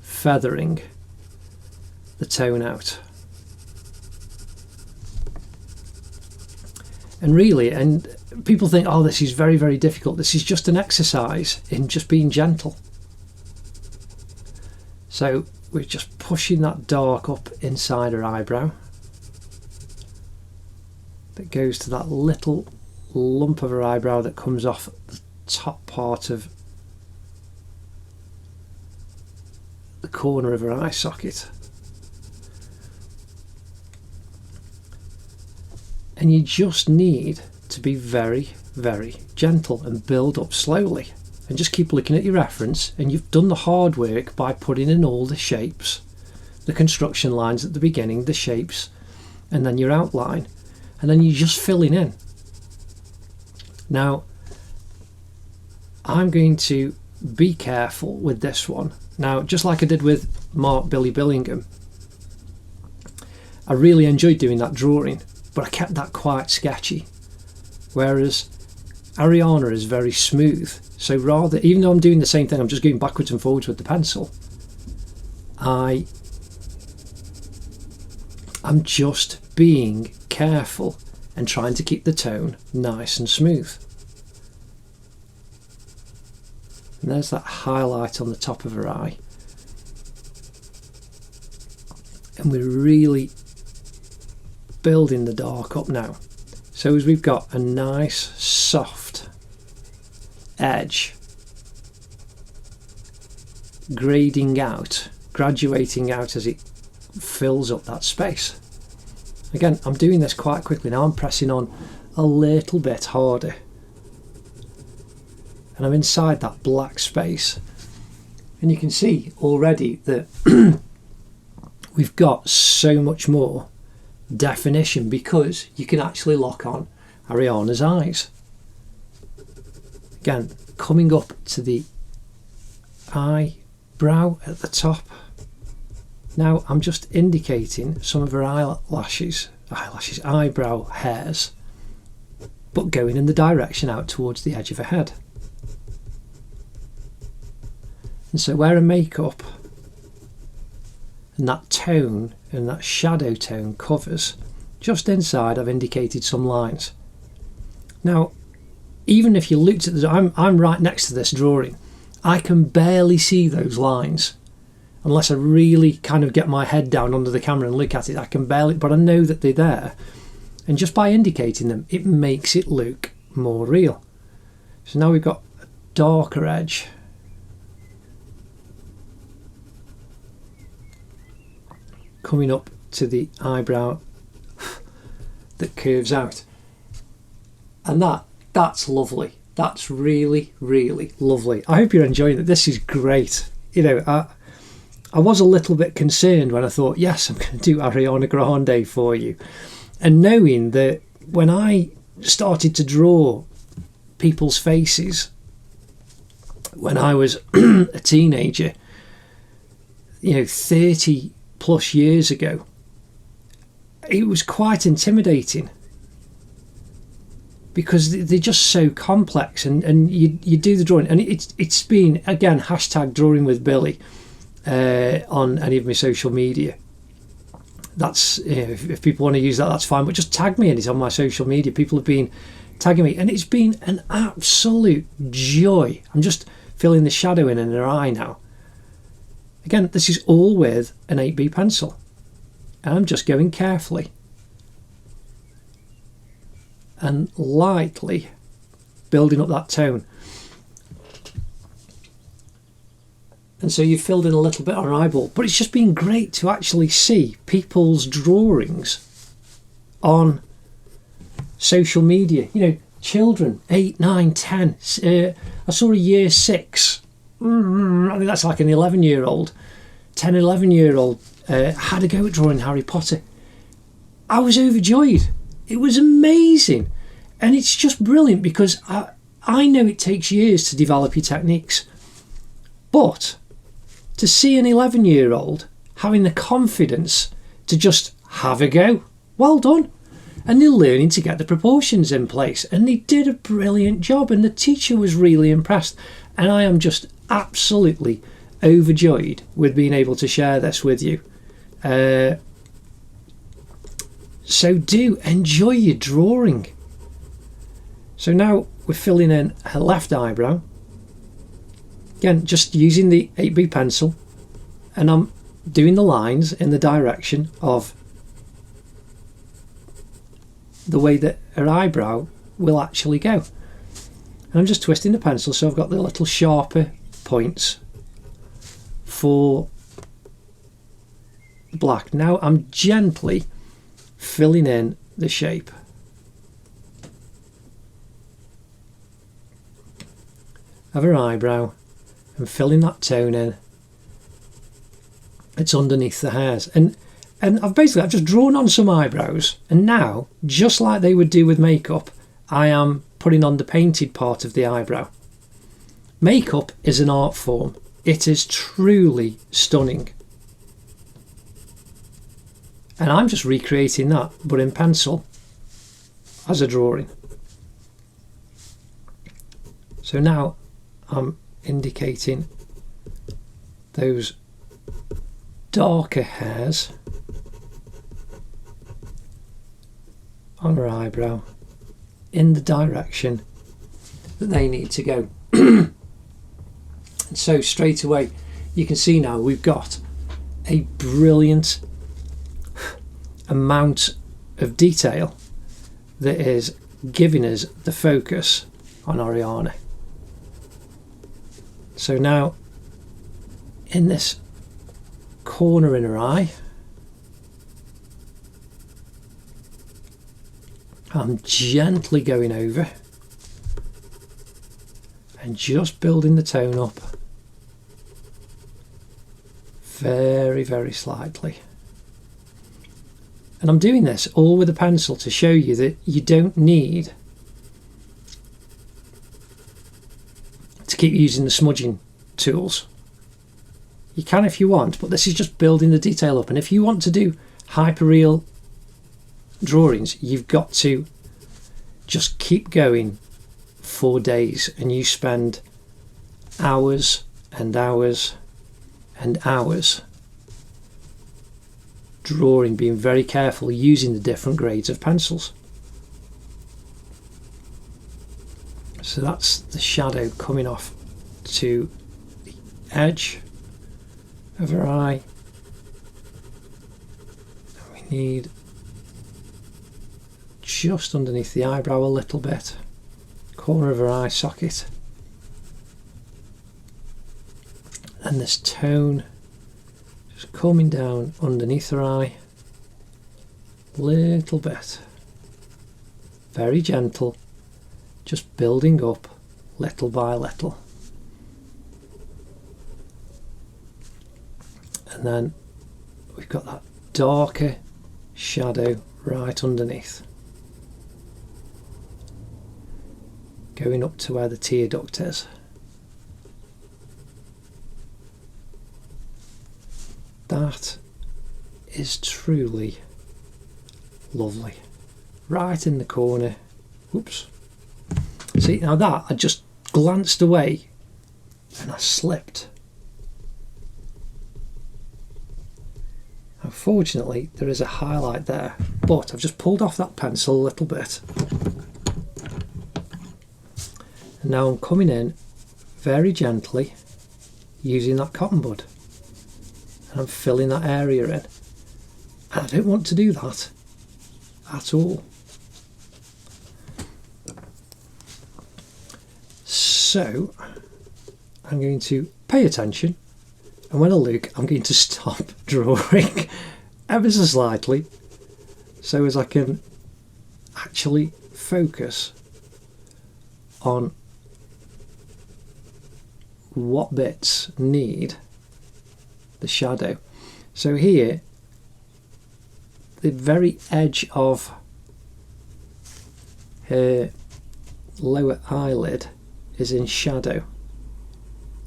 feathering the tone out. And really, and people think, oh, this is very, very difficult. This is just an exercise in just being gentle. So we're just pushing that dark up inside her eyebrow. That goes to that little lump of her eyebrow that comes off the top part of the corner of her eye socket. And you just need to be very, very gentle and build up slowly. And just keep looking at your reference, and you've done the hard work by putting in all the shapes, the construction lines at the beginning, the shapes, and then your outline. And then you're just filling in. Now, I'm going to be careful with this one. Now, just like I did with Mark Billy Billingham, I really enjoyed doing that drawing, but I kept that quite sketchy. Whereas Ariana is very smooth. So rather, even though I'm doing the same thing, I'm just going backwards and forwards with the pencil, I'm just being careful and trying to keep the tone nice and smooth. And there's that highlight on the top of her eye. And we're really building the dark up now. So as we've got a nice soft edge grading out, graduating out as it fills up that space. Again, I'm doing this quite quickly now. I'm pressing on a little bit harder, and I'm inside that black space, and you can see already that we've got so much more definition because you can actually lock on Ariana's eyes. Again, coming up to the eyebrow at the top. Now I'm just indicating some of her eyebrow hairs, but going in the direction out towards the edge of her head. And so where her makeup and that tone and that shadow tone covers, just inside I've indicated some lines. Now, even if you looked at I'm right next to this drawing, I can barely see those lines. Unless I really kind of get my head down under the camera and look at it, I can barely, but I know that they're there. And just by indicating them, it makes it look more real. So now we've got a darker edge. Coming up to the eyebrow that curves out. And that's lovely. That's really, really lovely. I hope you're enjoying it. This is great. You know, I was a little bit concerned when I thought, yes, I'm going to do Ariana Grande for you. And knowing that when I started to draw people's faces when I was a teenager, 30 plus years ago, it was quite intimidating because they're just so complex, and you do the drawing, and it's been, again, hashtag drawing with Billy on any of my social media. That's if people want to use that, that's fine, but just tag me in it on my social media. People have been tagging me, and it's been an absolute joy. I'm just filling the shadow in her eye now. Again, this is all with an 8B pencil, and I'm just going carefully and lightly building up that tone. And so you've filled in a little bit on her eyeball, but it's just been great to actually see people's drawings on social media. Children, 8, 9, 10. I saw a year 6. I think that's like an 11-year-old, 10, 11-year-old had a go at drawing Harry Potter. I was overjoyed. It was amazing. And it's just brilliant because I know it takes years to develop your techniques. But to see an 11-year-old having the confidence to just have a go, well done. And they're learning to get the proportions in place. And they did a brilliant job. And the teacher was really impressed. And I am just absolutely overjoyed with being able to share this with you. So do enjoy your drawing. So now we're filling in her left eyebrow. Again, just using the 8B pencil, and I'm doing the lines in the direction of the way that her eyebrow will actually go. And I'm just twisting the pencil so I've got the little sharper points for the black. Now I'm gently filling in the shape. Of her eyebrow and filling that tone in. It's underneath the hairs. And I've just drawn on some eyebrows, and now, just like they would do with makeup, I am putting on the painted part of the eyebrow. Makeup is an art form. It is truly stunning. And I'm just recreating that, but in pencil, as a drawing. So now I'm indicating those darker hairs on her eyebrow in the direction that they need to go. And so straight away you can see now we've got a brilliant amount of detail that is giving us the focus on Ariana. So now in this corner in her eye, I'm gently going over and just building the tone up very, very slightly. And I'm doing this all with a pencil to show you that you don't need to keep using the smudging tools. You can if you want, but this is just building the detail up. And if you want to do hyperreal drawings, you've got to just keep going for days, and you spend hours and hours and hours drawing, being very careful, using the different grades of pencils. So that's the shadow coming off to the edge of her eye. And we need just underneath the eyebrow a little bit, corner of her eye socket, and this tone just coming down underneath her eye, little bit, very gentle, just building up little by little. And then we've got that darker shadow right underneath, going up to where the tear duct is. That is truly lovely. Right in the corner. Oops. See, now that I just glanced away and I slipped. Unfortunately, there is a highlight there, but I've just pulled off that pencil a little bit. And now I'm coming in very gently using that cotton bud. And I'm filling that area in. And I don't want to do that at all. So I'm going to pay attention, and when I look, I'm going to stop drawing ever so slightly so as I can actually focus on what bits need the shadow. So here, the very edge of her lower eyelid is in shadow,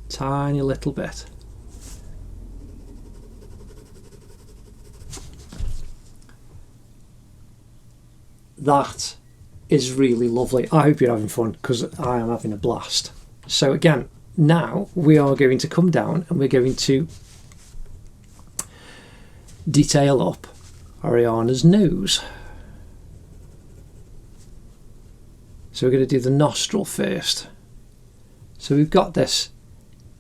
tiny little bit. That is really lovely. I hope you're having fun, because I am having a blast. So again, now we are going to come down and we're going to detail up Ariana's nose. So we're going to do the nostril first. So we've got this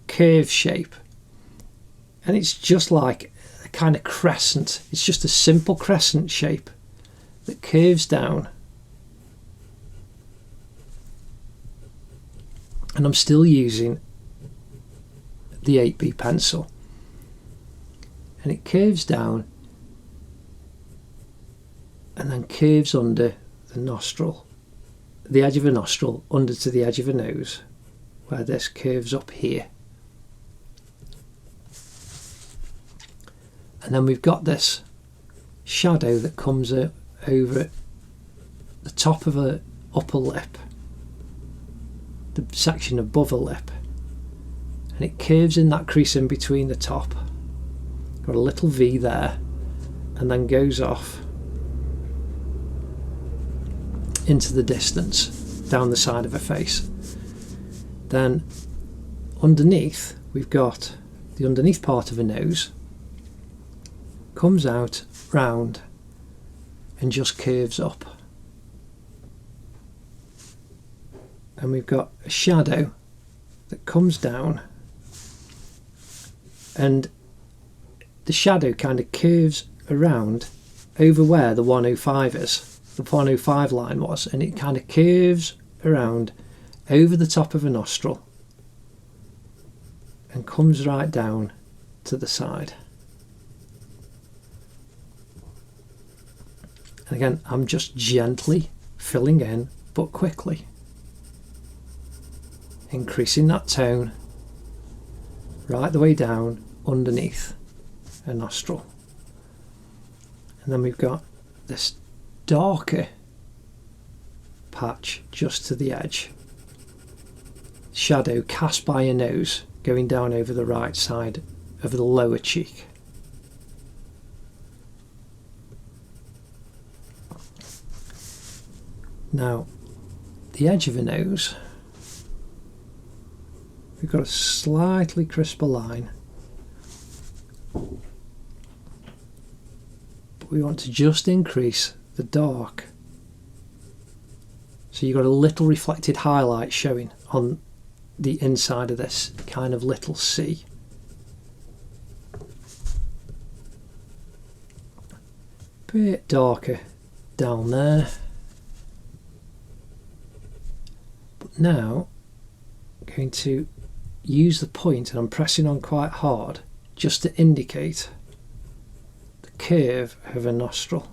curve shape, and it's just like a kind of crescent. It's just a simple crescent shape that curves down, and I'm still using the 8B pencil, and it curves down and then curves under the nostril, the edge of a nostril under to the edge of a nose, where this curves up here. And then we've got this shadow that comes over the top of a upper lip, the section above a lip, and it curves in that crease in between the top, got a little V there, and then goes off into the distance down the side of her face. Then underneath, we've got the underneath part of her nose, comes out round and just curves up, and we've got a shadow that comes down, and the shadow kind of curves around over where the 105 is, the 105 line was, and it kind of curves around over the top of a nostril and comes right down to the side. And again, I'm just gently filling in, but quickly, increasing that tone right the way down underneath a nostril. And then we've got this darker patch just to the edge, shadow cast by a nose going down over the right side of the lower cheek. Now, the edge of a nose, we've got a slightly crisper line, but we want to just increase the dark, so you've got a little reflected highlight showing on the inside of this kind of little C. Bit darker down there. But now I'm going to use the point, and I'm pressing on quite hard just to indicate the curve of a nostril.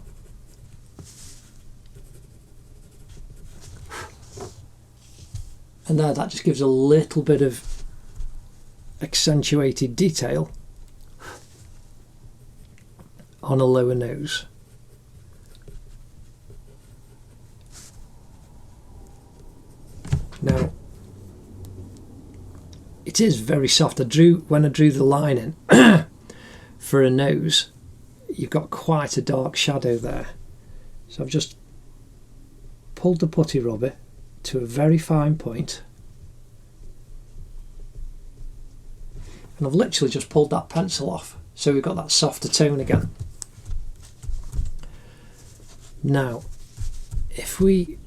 And there, that just gives a little bit of accentuated detail on a lower nose. Now, it is very soft. When I drew the line in for a nose, you've got quite a dark shadow there. So I've just pulled the putty rubber to a very fine point, and I've literally just pulled that pencil off, so we've got that softer tone again. Now, if we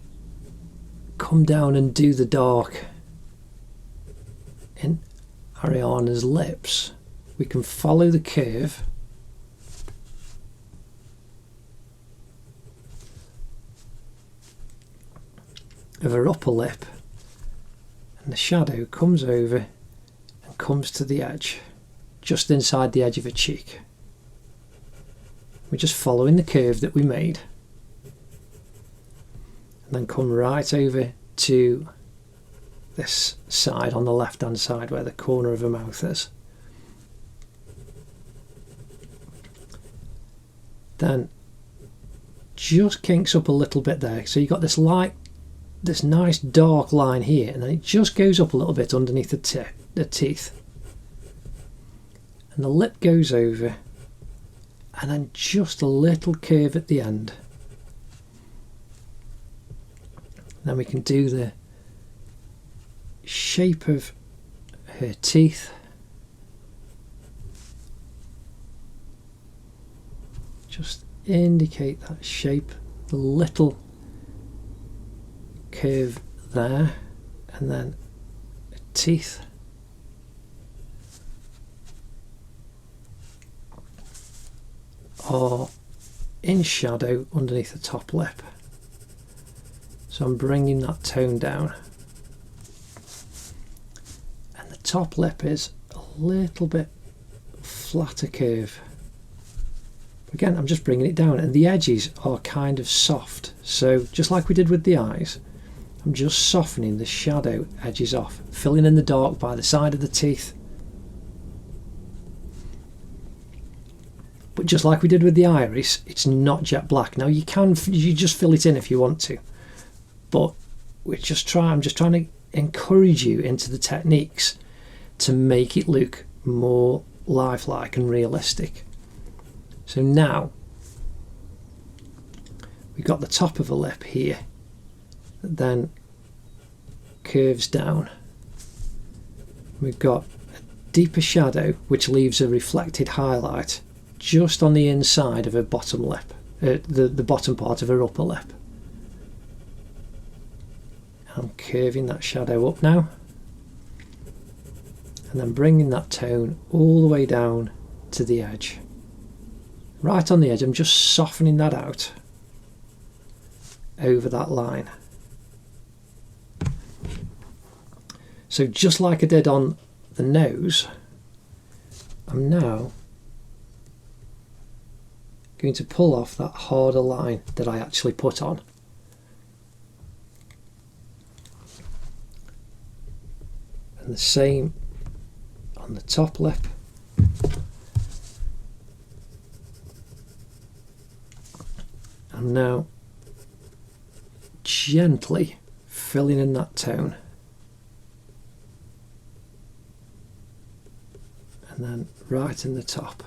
come down and do the dark in Ariana's lips, we can follow the curve of her upper lip, and the shadow comes over and comes to the edge, just inside the edge of her cheek. We're just following the curve that we made, and then come right over to this side on the left hand side where the corner of her mouth is. Then just kinks up a little bit there, so you've got this nice dark line here, and then it just goes up a little bit underneath the teeth, and the lip goes over, and then just a little curve at the end. Then we can do the shape of her teeth, just indicate that shape, the little curve there, and then teeth, are in shadow underneath the top lip, so I'm bringing that tone down, and the top lip is a little bit flatter curve. Again, I'm just bringing it down, and the edges are kind of soft, so just like we did with the eyes, I'm just softening the shadow edges off, filling in the dark by the side of the teeth. But just like we did with the iris, it's not jet black. Now you just fill it in if you want to, but I'm just trying to encourage you into the techniques to make it look more lifelike and realistic. So now we've got the top of a lip here that then curves down. We've got a deeper shadow which leaves a reflected highlight just on the inside of her bottom lip, the bottom part of her upper lip. I'm curving that shadow up now, and then bringing that tone all the way down to the edge. Right on the edge, I'm just softening that out over that line. So just like I did on the nose, I'm now going to pull off that harder line that I actually put on. And the same on the top lip. I'm now gently filling in that tone, and then right in the top,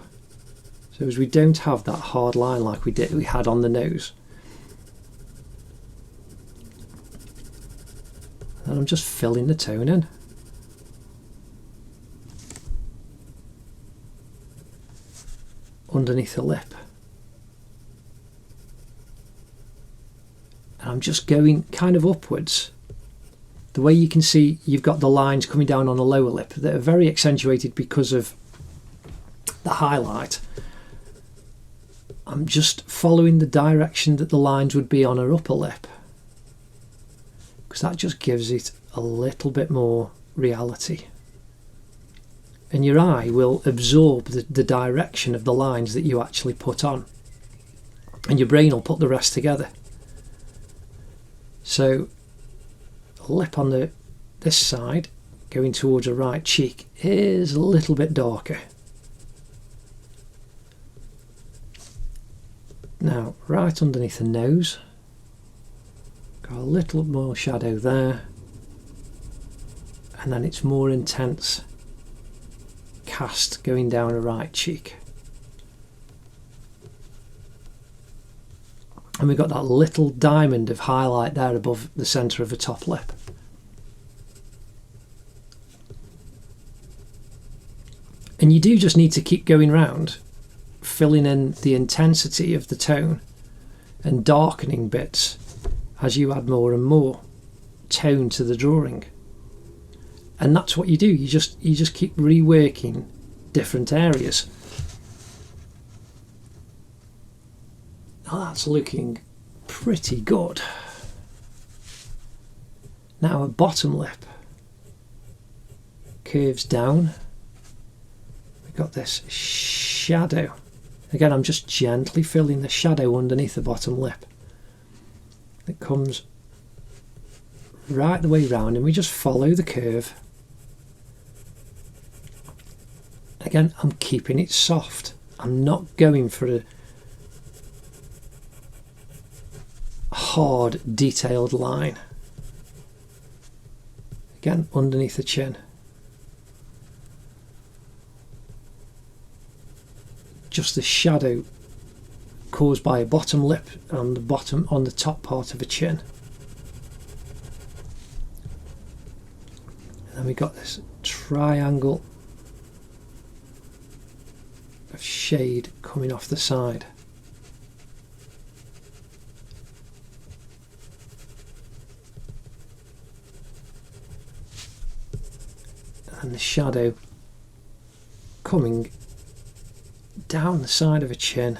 so as we don't have that hard line like we had on the nose. And I'm just filling the tone in. Underneath the lip. And I'm just going kind of upwards. The way you can see, you've got the lines coming down on the lower lip that are very accentuated because of the highlight. I'm just following the direction that the lines would be on her upper lip, because that just gives it a little bit more reality. And your eye will absorb the direction of the lines that you actually put on, and your brain will put the rest together. So lip on this side going towards her right cheek is a little bit darker. Now right underneath the nose, got a little more shadow there, and then it's more intense cast going down her right cheek. And we've got that little diamond of highlight there above the centre of the top lip. And you do just need to keep going round, filling in the intensity of the tone and darkening bits as you add more and more tone to the drawing. And that's what you do. You just keep reworking different areas. Oh, that's looking pretty good. Now a bottom lip curves down. We've got this shadow. Again, I'm just gently filling the shadow underneath the bottom lip. It comes right the way round, and we just follow the curve. Again, I'm keeping it soft. I'm not going for a hard, detailed line. Again, underneath the chin. Just the shadow caused by a bottom lip on the top part of a chin. And then we got this triangle of shade coming off the side. And the shadow coming down the side of a chin,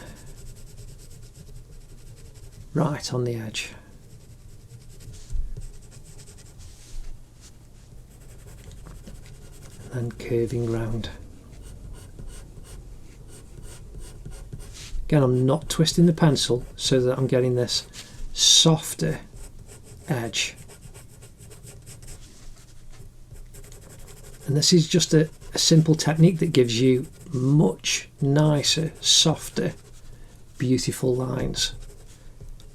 right on the edge. And then curving round. Again, I'm not twisting the pencil so that I'm getting this softer edge. And this is just a simple technique that gives you much nicer, softer, beautiful lines.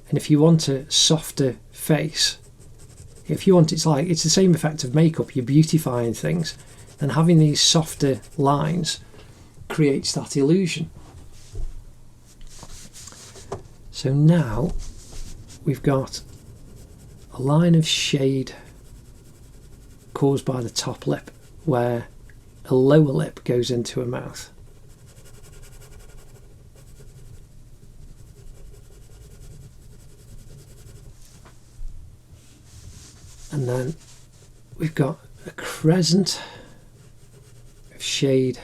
And if you want a softer face, if you want, it's the same effect of makeup, you're beautifying things, and having these softer lines creates that illusion. So now we've got a line of shade caused by the top lip where a lower lip goes into a mouth. And then we've got a crescent of shade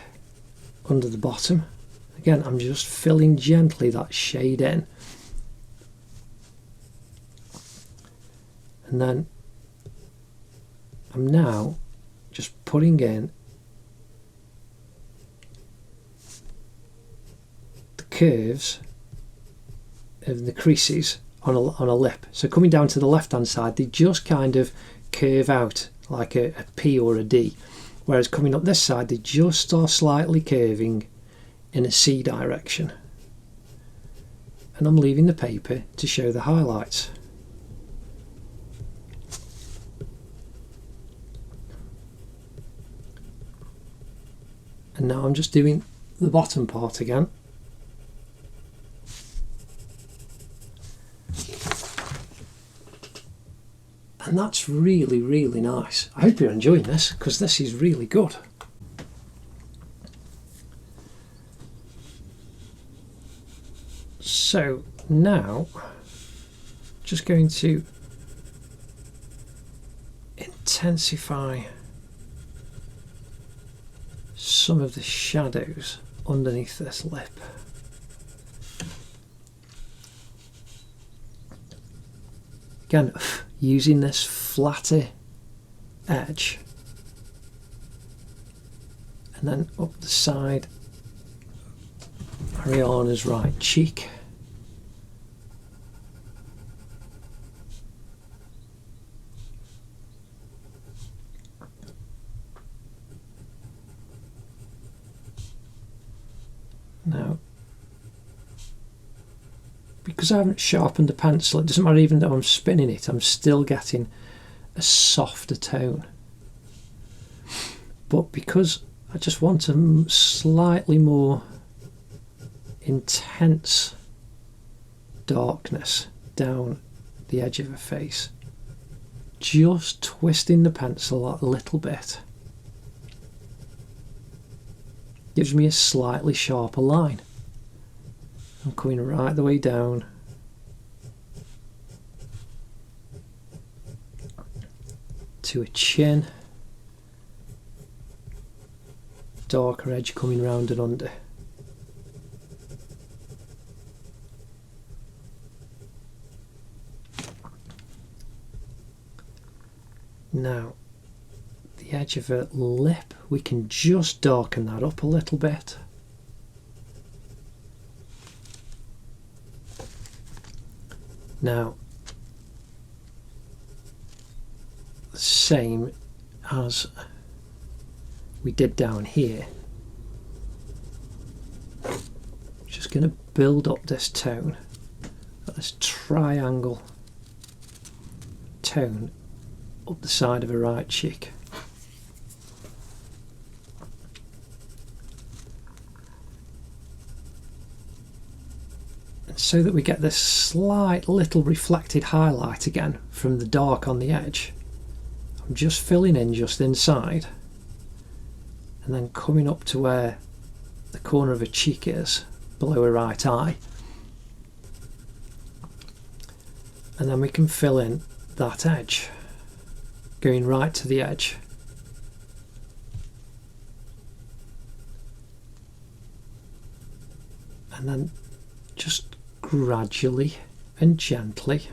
under the bottom. Again, I'm just filling gently that shade in. And then I'm now just putting in the curves of the creases on a lip. So coming down to the left hand side, they just kind of curve out like a P or a D, whereas coming up this side they just are slightly curving in a C direction. And I'm leaving the paper to show the highlights. And now I'm just doing the bottom part again. And that's really, really nice. I hope you're enjoying this, because this is really good. So now, just going to intensify some of the shadows underneath this lip. Again, using this flatter edge, and then up the side Ariana's right cheek. Now, because I haven't sharpened the pencil, it doesn't matter even though I'm spinning it, I'm still getting a softer tone. but because I just want a slightly more intense darkness down the edge of her face, just twisting the pencil a little bit gives me a slightly sharper line. I'm coming right the way down to a chin, darker edge coming round and under. Now, the edge of her lip, we can just darken that up a little bit. Now, the same as we did down here. Just going to build up this tone, this triangle tone up the side of her right cheek. And so that we get this slight little reflected highlight again from the dark on the edge, I'm just filling in just inside and then coming up to where the corner of her cheek is, below her right eye. And then we can fill in that edge, going right to the edge. And then just gradually and gently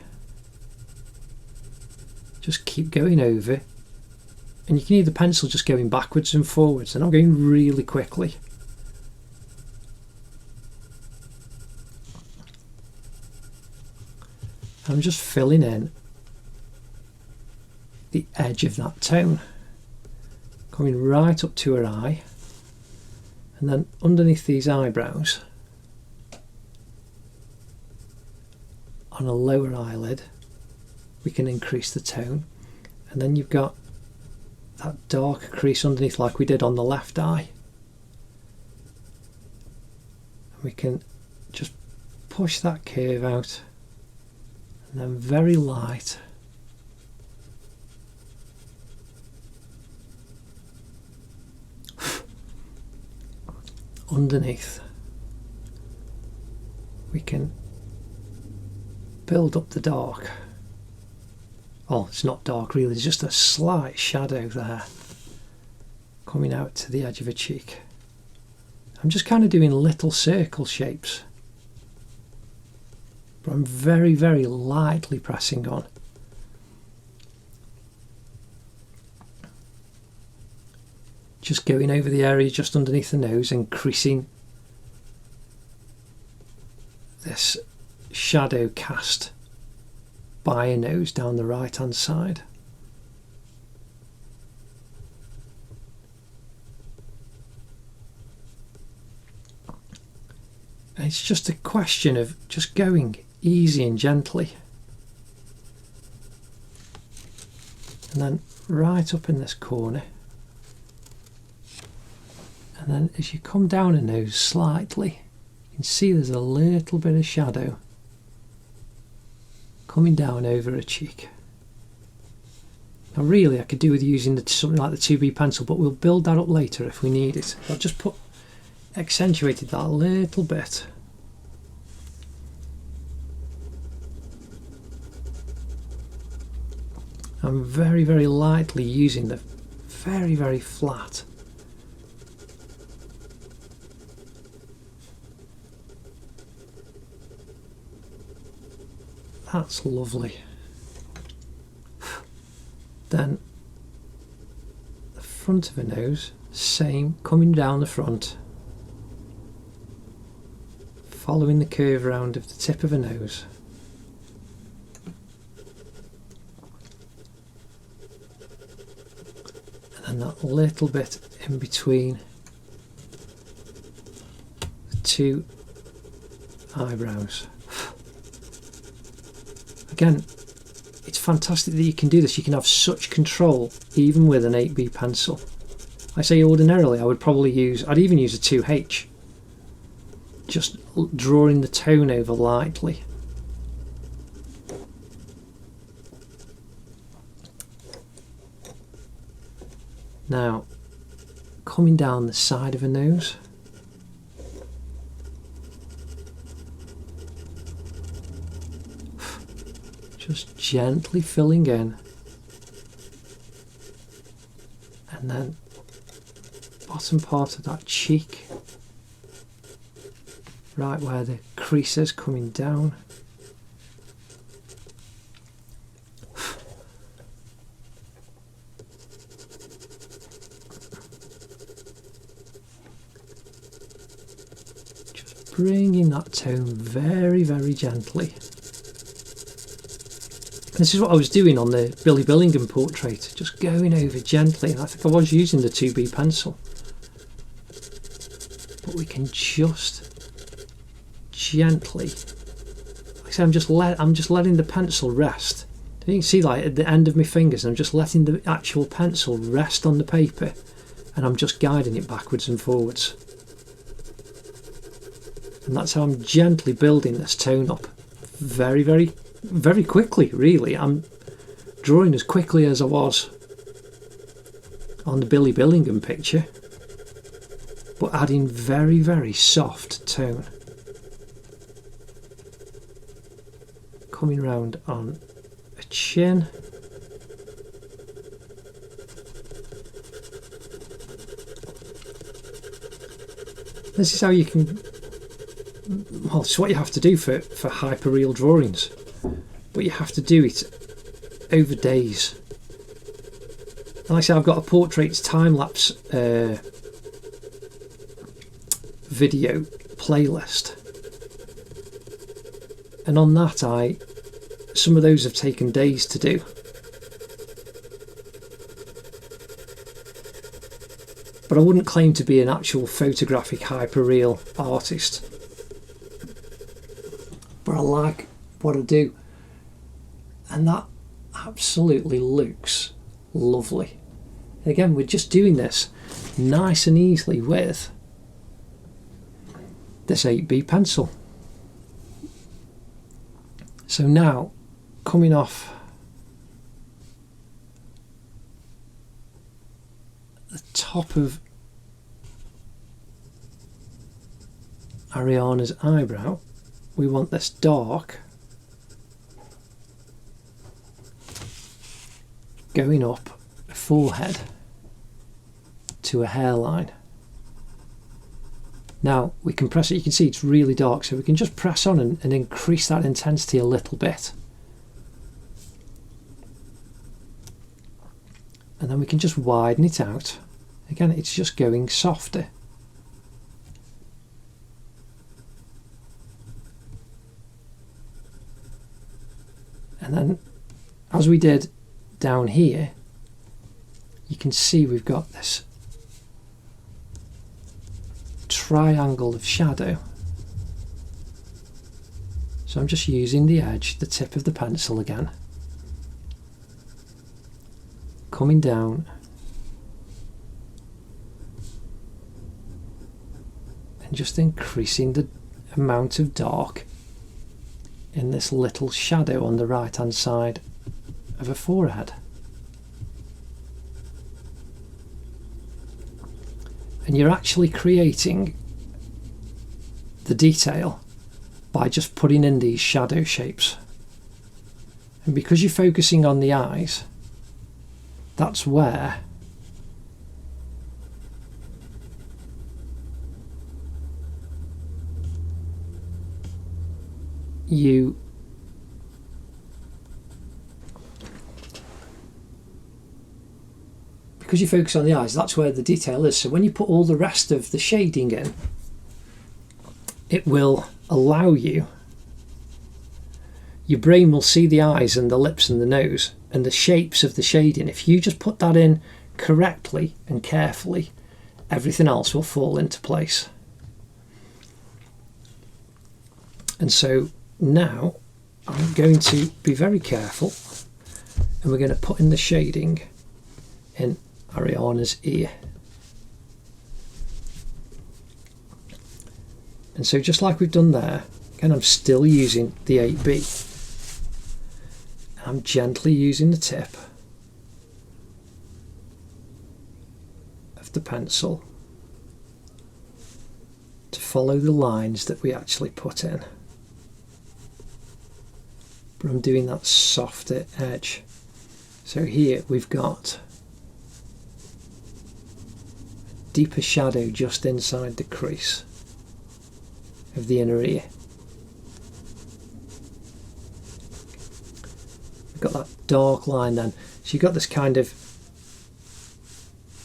just keep going over, and you can hear the pencil just going backwards and forwards, and I'm going really quickly. I'm just filling in the edge of that tone, coming right up to her eye, and then underneath these eyebrows, on a lower eyelid, we can increase the tone, and then you've got that dark crease underneath like we did on the left eye. And we can just push that curve out, and then very light underneath we can build up the dark. Oh, it's not dark really, there's just a slight shadow there coming out to the edge of her cheek. I'm just kind of doing little circle shapes, but I'm very, very lightly pressing on. Just going over the area just underneath the nose and creasing this shadow cast by a nose down the right hand side. And it's just a question of just going easy and gently, and then right up in this corner, and then as you come down a nose slightly, you can see there's a little bit of shadow coming down over her cheek. Now really I could do with using something like the 2B pencil, but we'll build that up later if we need it. I've just accentuated that a little bit. I'm very, very lightly using the very, very flat. That's lovely. Then the front of her nose, same, coming down the front, following the curve round of the tip of her nose. And then that little bit in between the two eyebrows. Again, it's fantastic that you can do this. You can have such control even with an 8B pencil. I say ordinarily I would probably use, I'd even use a 2H, just drawing the tone over lightly. Now, coming down the side of a nose. Just gently filling in. And then bottom part of that cheek, right where the crease is coming down. Just bringing that tone very, very gently. This is what I was doing on the Billy Billingham portrait, just going over gently, and I think I was using the 2B pencil. But we can just gently, like I say, I'm just letting the pencil rest. You can see, like, at the end of my fingers, I'm just letting the actual pencil rest on the paper, and I'm just guiding it backwards and forwards. And that's how I'm gently building this tone up, very, very, very quickly, really. I'm drawing as quickly as I was on the Billy Billingham picture, but adding very, very soft tone. Coming round on a chin. This is how you can, well, it's what you have to do for hyperreal drawings, but you have to do it over days. And like I say, I've got a portraits time-lapse video playlist, and on that some of those have taken days to do. But I wouldn't claim to be an actual photographic hyperreal artist, but I like what I do, and that absolutely looks lovely. Again, we're just doing this nice and easily with this 8B pencil. So now, coming off the top of Ariana's eyebrow, we want this dark going up a forehead to a hairline. Now we can press it, you can see it's really dark, so we can just press on and increase that intensity a little bit. And then we can just widen it out. Again, it's just going softer. And then, as we did down here, you can see we've got this triangle of shadow. So I'm just using the edge, the tip of the pencil again, coming down and just increasing the amount of dark in this little shadow on the right hand side of a forehead. And you're actually creating the detail by just putting in these shadow shapes. And because you're focusing on the eyes, that's where you focus on the eyes, that's where the detail is. So when you put all the rest of the shading in, it will allow you, your brain will see the eyes and the lips and the nose and the shapes of the shading. If you just put that in correctly and carefully, everything else will fall into place. And so now I'm going to be very careful, and we're going to put in the shading in Ariana's ear. And so just like we've done there, again, I'm still using the 8B. I'm gently using the tip of the pencil to follow the lines that we actually put in. But I'm doing that softer edge. So here we've got a deeper shadow just inside the crease of the inner ear. We've got that dark line then. So you've got this kind of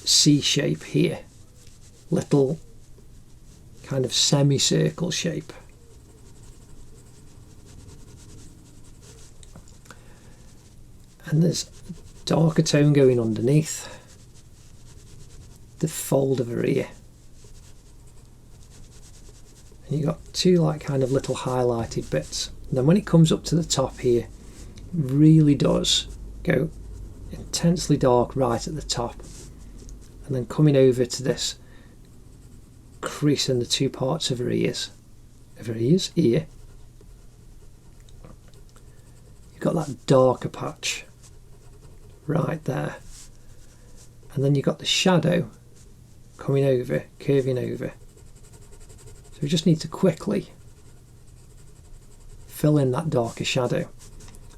C shape here, little kind of semicircle shape. And there's a darker tone going underneath the fold of her ear. And you've got two like kind of little highlighted bits. And then when it comes up to the top here, it really does go intensely dark right at the top. And then coming over to this crease in the two parts of her ears. Ear. You've got that darker patch right there. And then you've got the shadow coming over, curving over. So we just need to quickly fill in that darker shadow.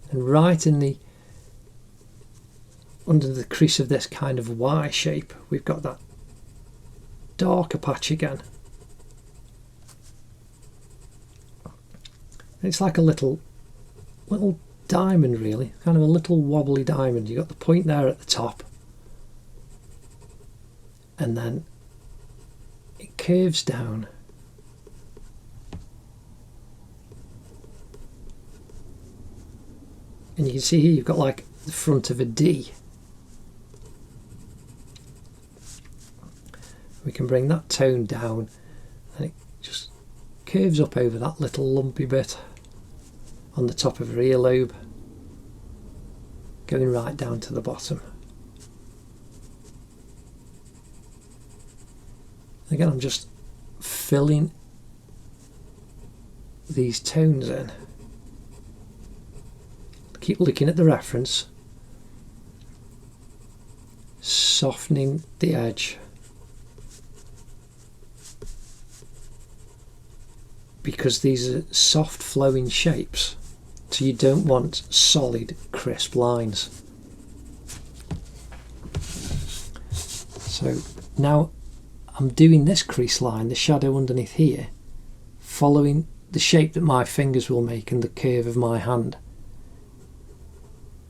And right in the under the crease of this kind of Y shape, we've got that darker patch again. And it's like a little diamond, really, kind of a little wobbly diamond. You've got the point there at the top, and then it curves down. And you can see here you've got like the front of a D. We can bring that tone down and it just curves up over that little lumpy bit on the top of her earlobe, going right down to the bottom. Again, I'm just filling these tones in. Keep looking at the reference, softening the edge, because these are soft flowing shapes, so you don't want solid crisp lines. So now I'm doing this crease line, the shadow underneath here, following the shape that my fingers will make and the curve of my hand.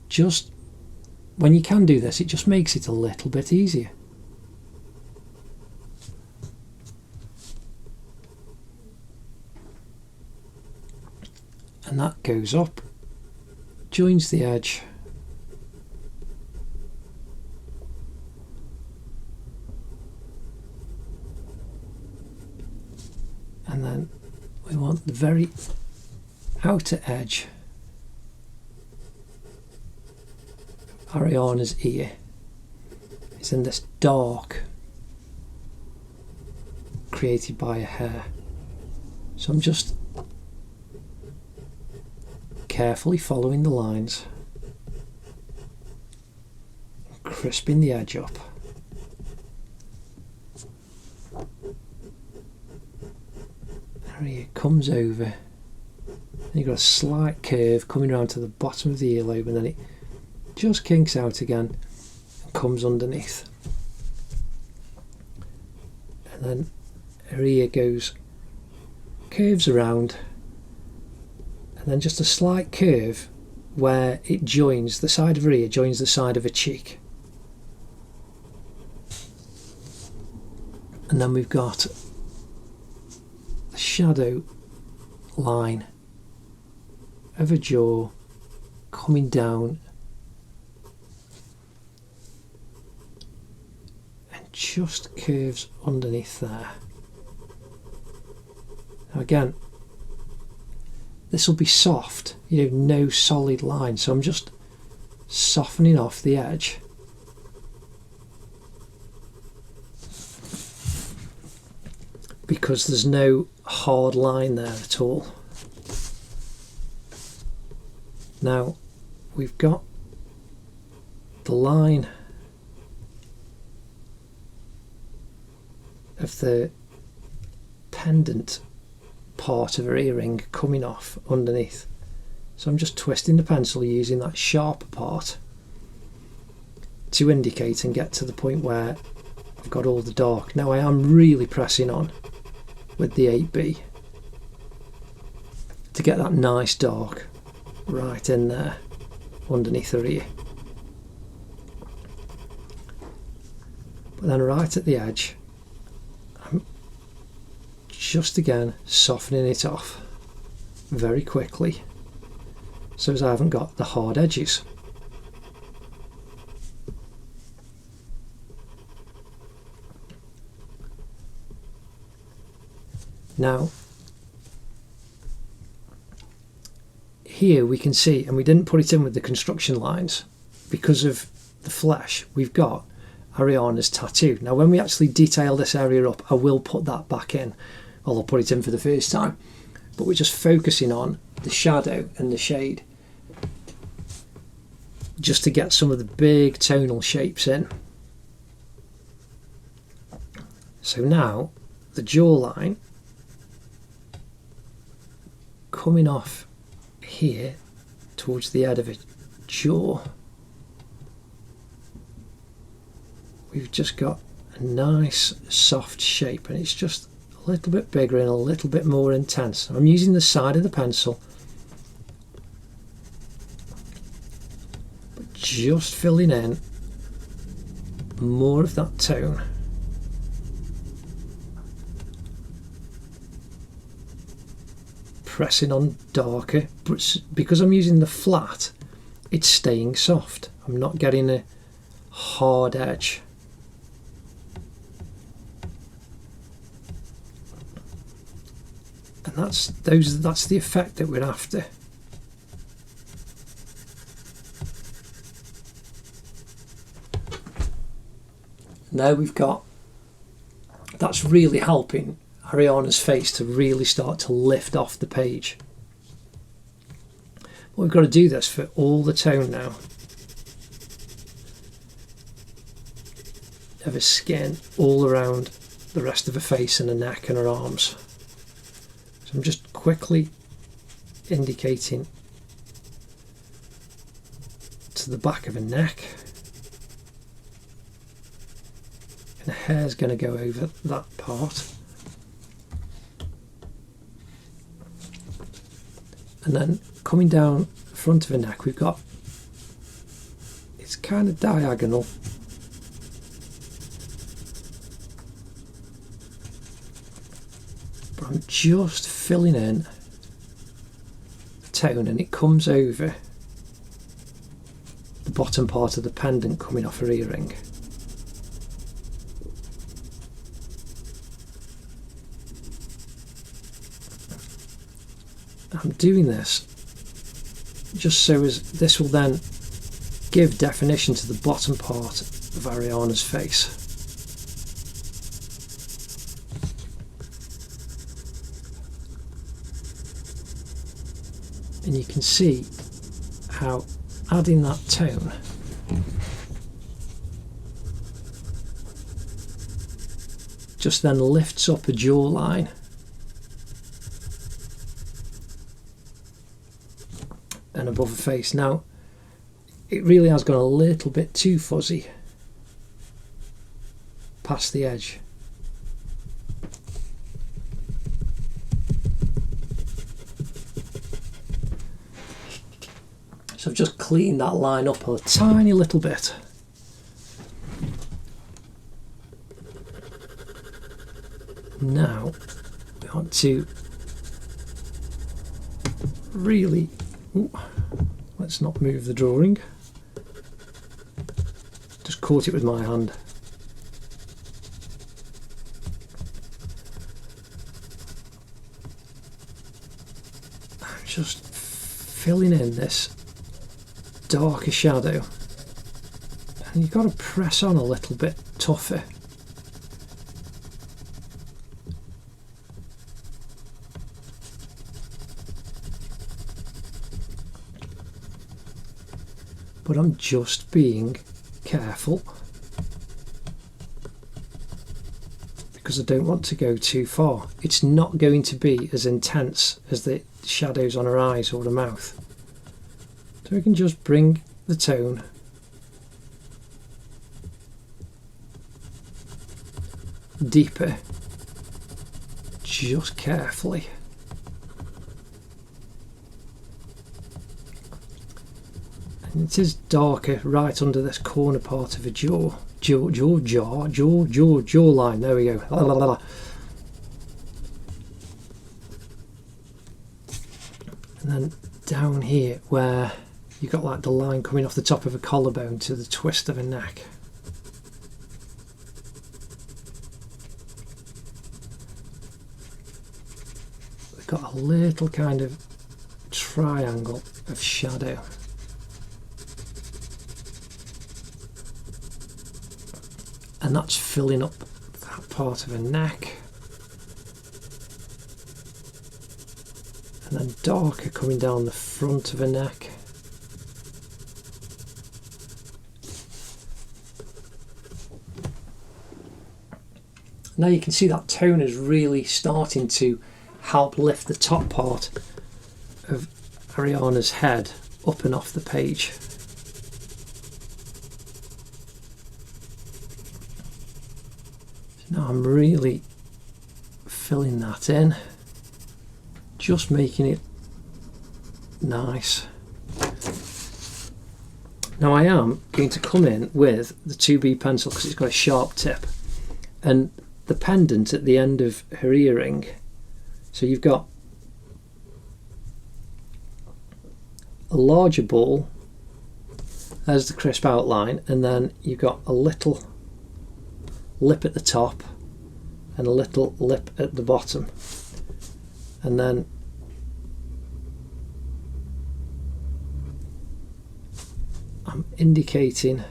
Just when you can do this, it just makes it a little bit easier. And that goes up, joins the edge, and then we want the very outer edge of Ariana's ear. It's in this dark created by her hair. So I'm just carefully following the lines, crisping the edge up. There it comes over, and you've got a slight curve coming around to the bottom of the earlobe, and then it just kinks out again and comes underneath. And then her ear curves around, and then just a slight curve where it joins, the side of her ear joins the side of her cheek. And then we've got the shadow line of her jaw coming down and just curves underneath there. Now again, this will be soft, no solid line, so I'm just softening off the edge. Because there's no hard line there at all. Now we've got the line of the pendant part of her earring coming off underneath. So I'm just twisting the pencil using that sharper part to indicate and get to the point where I've got all the dark. Now I am really pressing on with the 8B to get that nice dark right in there underneath her ear. But then right at the edge, I'm just again softening it off very quickly so as I haven't got the hard edges. Now here we can see, and we didn't put it in with the construction lines because of the flesh, we've got Ariana's tattoo. Now when we actually detail this area up, I will put that back in. Well, I'll put it in for the first time, but we're just focusing on the shadow and the shade just to get some of the big tonal shapes in. So now the jawline coming off here towards the head of its jaw, we've just got a nice soft shape, and it's just a little bit bigger and a little bit more intense. I'm using the side of the pencil, but just filling in more of that tone. Pressing on darker, but because I'm using the flat, it's staying soft. I'm not getting a hard edge. And that's the effect that we're after. Now we've got, that's really helping Ariana's face to really start to lift off the page. But we've got to do this for all the tone now of her skin all around the rest of her face and her neck and her arms. So I'm just quickly indicating to the back of her neck, and her hair's going to go over that part. And then coming down the front of her neck, we've got, it's kind of diagonal. But I'm just filling in the tone, and it comes over the bottom part of the pendant coming off her earring. I'm doing this just so as this will then give definition to the bottom part of Ariana's face. And you can see how adding that tone just then lifts up a jawline and above the face. Now it really has gone a little bit too fuzzy past the edge. So I've just cleaned that line up a tiny little bit. Now we want to really, let's not move the drawing, just caught it with my hand. I'm just filling in this darker shadow, and you've got to press on a little bit tougher. but I'm just being careful because I don't want to go too far. It's not going to be as intense as the shadows on her eyes or the mouth. So we can just bring the tone deeper, just carefully. And it is darker right under this corner part of a jawline. There we go. La, la, la, la. And then down here where you've got like the line coming off the top of a collarbone to the twist of a neck. We've got a little kind of triangle of shadow. And that's filling up that part of her neck. And then darker coming down the front of her neck. Now you can see that tone is really starting to help lift the top part of Ariana's head up and off the page. Now I'm really filling that in, just making it nice. Now I am going to come in with the 2B pencil because it's got a sharp tip, and the pendant at the end of her earring. So you've got a larger ball, there's the crisp outline, and then you've got a little lip at the top and a little lip at the bottom, and then I'm indicating,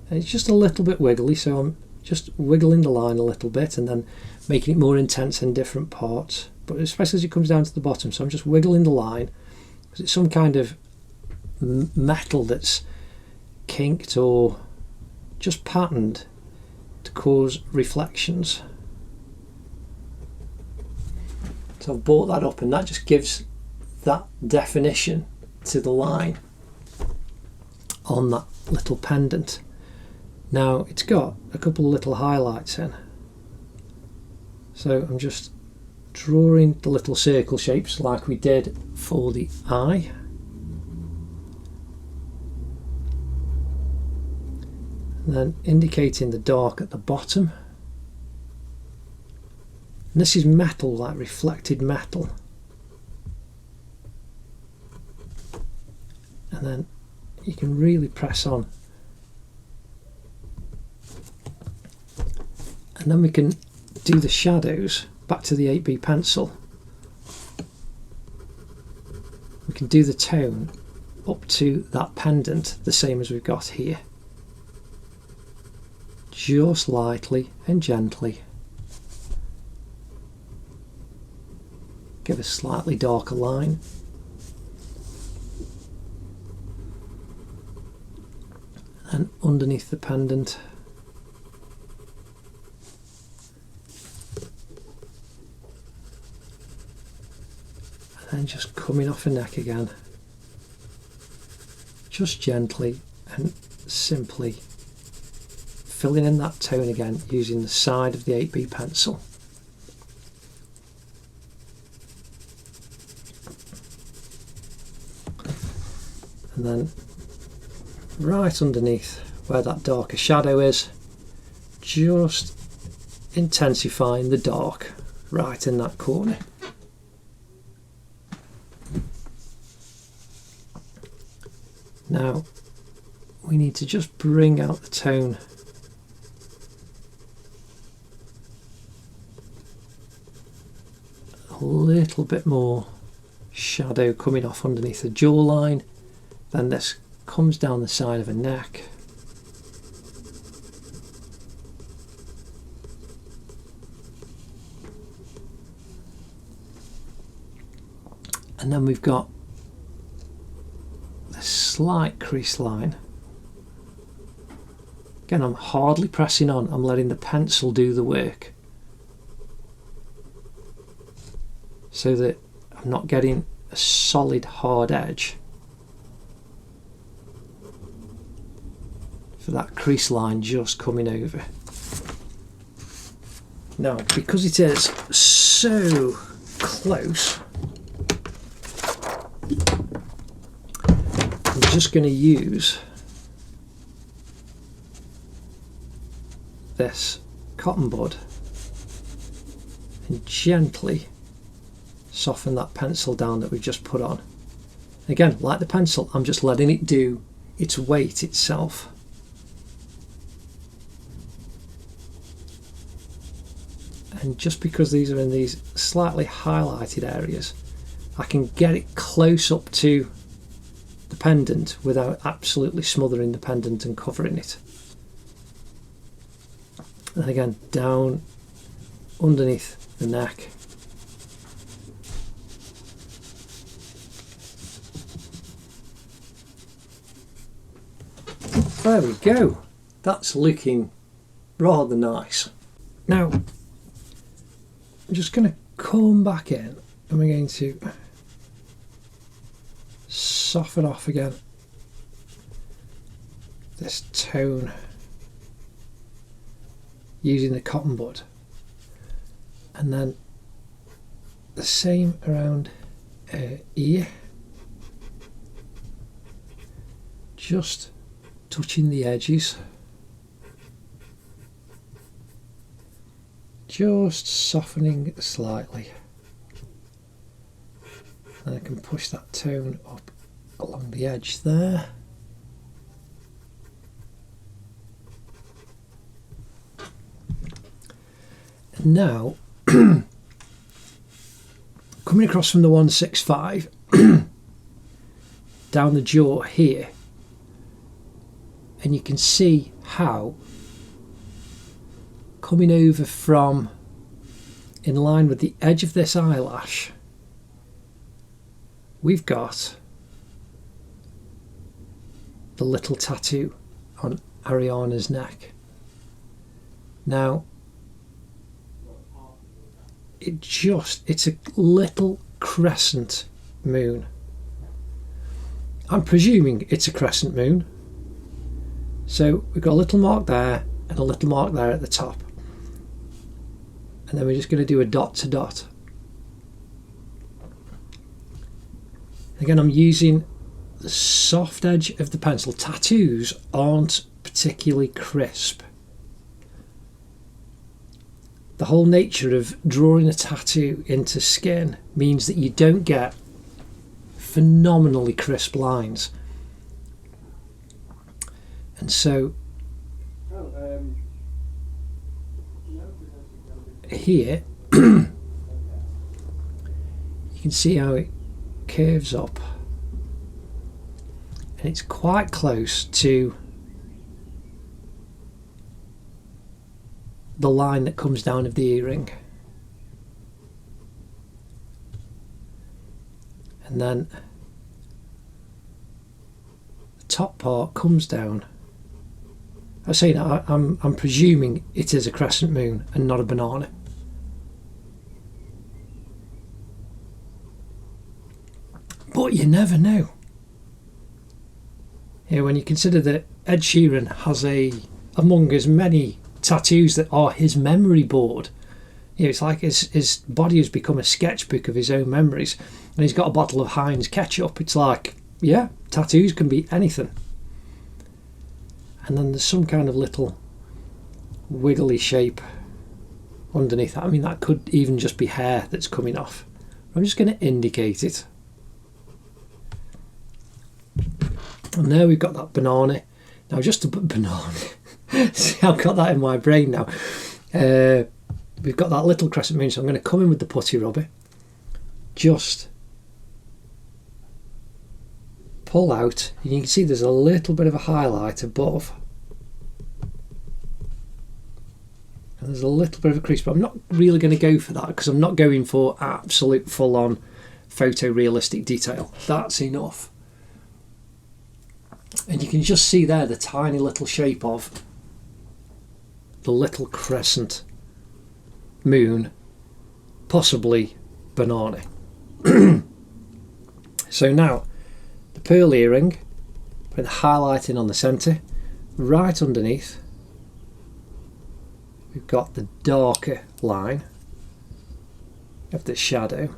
and it's just a little bit wiggly, so I'm just wiggling the line a little bit and then making it more intense in different parts, but especially as it comes down to the bottom. So I'm just wiggling the line because it's some kind of metal that's kinked or just patterned to cause reflections. So I've brought that up, and that just gives that definition to the line on that little pendant. Now it's got a couple of little highlights in, so I'm just drawing the little circle shapes like we did for the eye. And then indicating the dark at the bottom. And this is metal, like reflected metal. And then you can really press on. And then we can do the shadows back to the 8B pencil. We can do the tone up to that pendant the same as we've got here. Just lightly and gently. Give a slightly darker line. And underneath the pendant. And then just coming off her neck again. Just gently and simply filling in that tone again using the side of the 8B pencil. And then right underneath where that darker shadow is, just intensifying the dark right in that corner. Now we need to just bring out the tone a little bit more shadow coming off underneath the jawline. Then this comes down the side of her neck. And then we've got slight crease line. Again, I'm hardly pressing on, I'm letting the pencil do the work, so that I'm not getting a solid hard edge for that crease line just coming over. Now, because it is so close, I'm just going to use this cotton bud and gently soften that pencil down that we've just put on. Again, like the pencil, I'm just letting it do its weight itself. And just because these are in these slightly highlighted areas, I can get it close up to the pendant without absolutely smothering the pendant and covering it. And again, down underneath the neck. There we go. That's looking rather nice. Now, I'm just going to come back in and we're going to soften off again this tone using the cotton bud, and then the same around here, just touching the edges, just softening slightly, and I can push that tone up along the edge there. And now coming across from the 165 down the jaw here, and you can see how coming over from in line with the edge of this eyelash, we've got the little tattoo on Ariana's neck. Now, it's a little crescent moon. I'm presuming it's a crescent moon. So we've got a little mark there and a little mark there at the top. And then we're just going to do a dot to dot. Again, I'm using the soft edge of the pencil. Tattoos aren't particularly crisp. The whole nature of drawing a tattoo into skin means that you don't get phenomenally crisp lines. And so here you can see how it curves up, and it's quite close to the line that comes down of the earring, and then the top part comes down. I say that I'm presuming it is a crescent moon and not a banana. But you never know. Here, when you consider that Ed Sheeran has among as many tattoos that are his memory board, you know, it's like his body has become a sketchbook of his own memories, and he's got a bottle of Heinz ketchup. It's like, yeah, tattoos can be anything. And then there's some kind of little wiggly shape underneath that. I mean, that could even just be hair that's coming off. I'm just going to indicate it. And there we've got that banana. Now, just to put banana, see, I've got that in my brain now. We've got that little crescent moon, so I'm going to come in with the putty rubber, just pull out, and you can see there's a little bit of a highlight above, and there's a little bit of a crease, but I'm not really going to go for that because I'm not going for absolute full-on photorealistic detail. That's enough. And you can just see there the tiny little shape of the little crescent moon, possibly banana. So now the pearl earring, put the highlighting on the centre. Right underneath we've got the darker line of the shadow,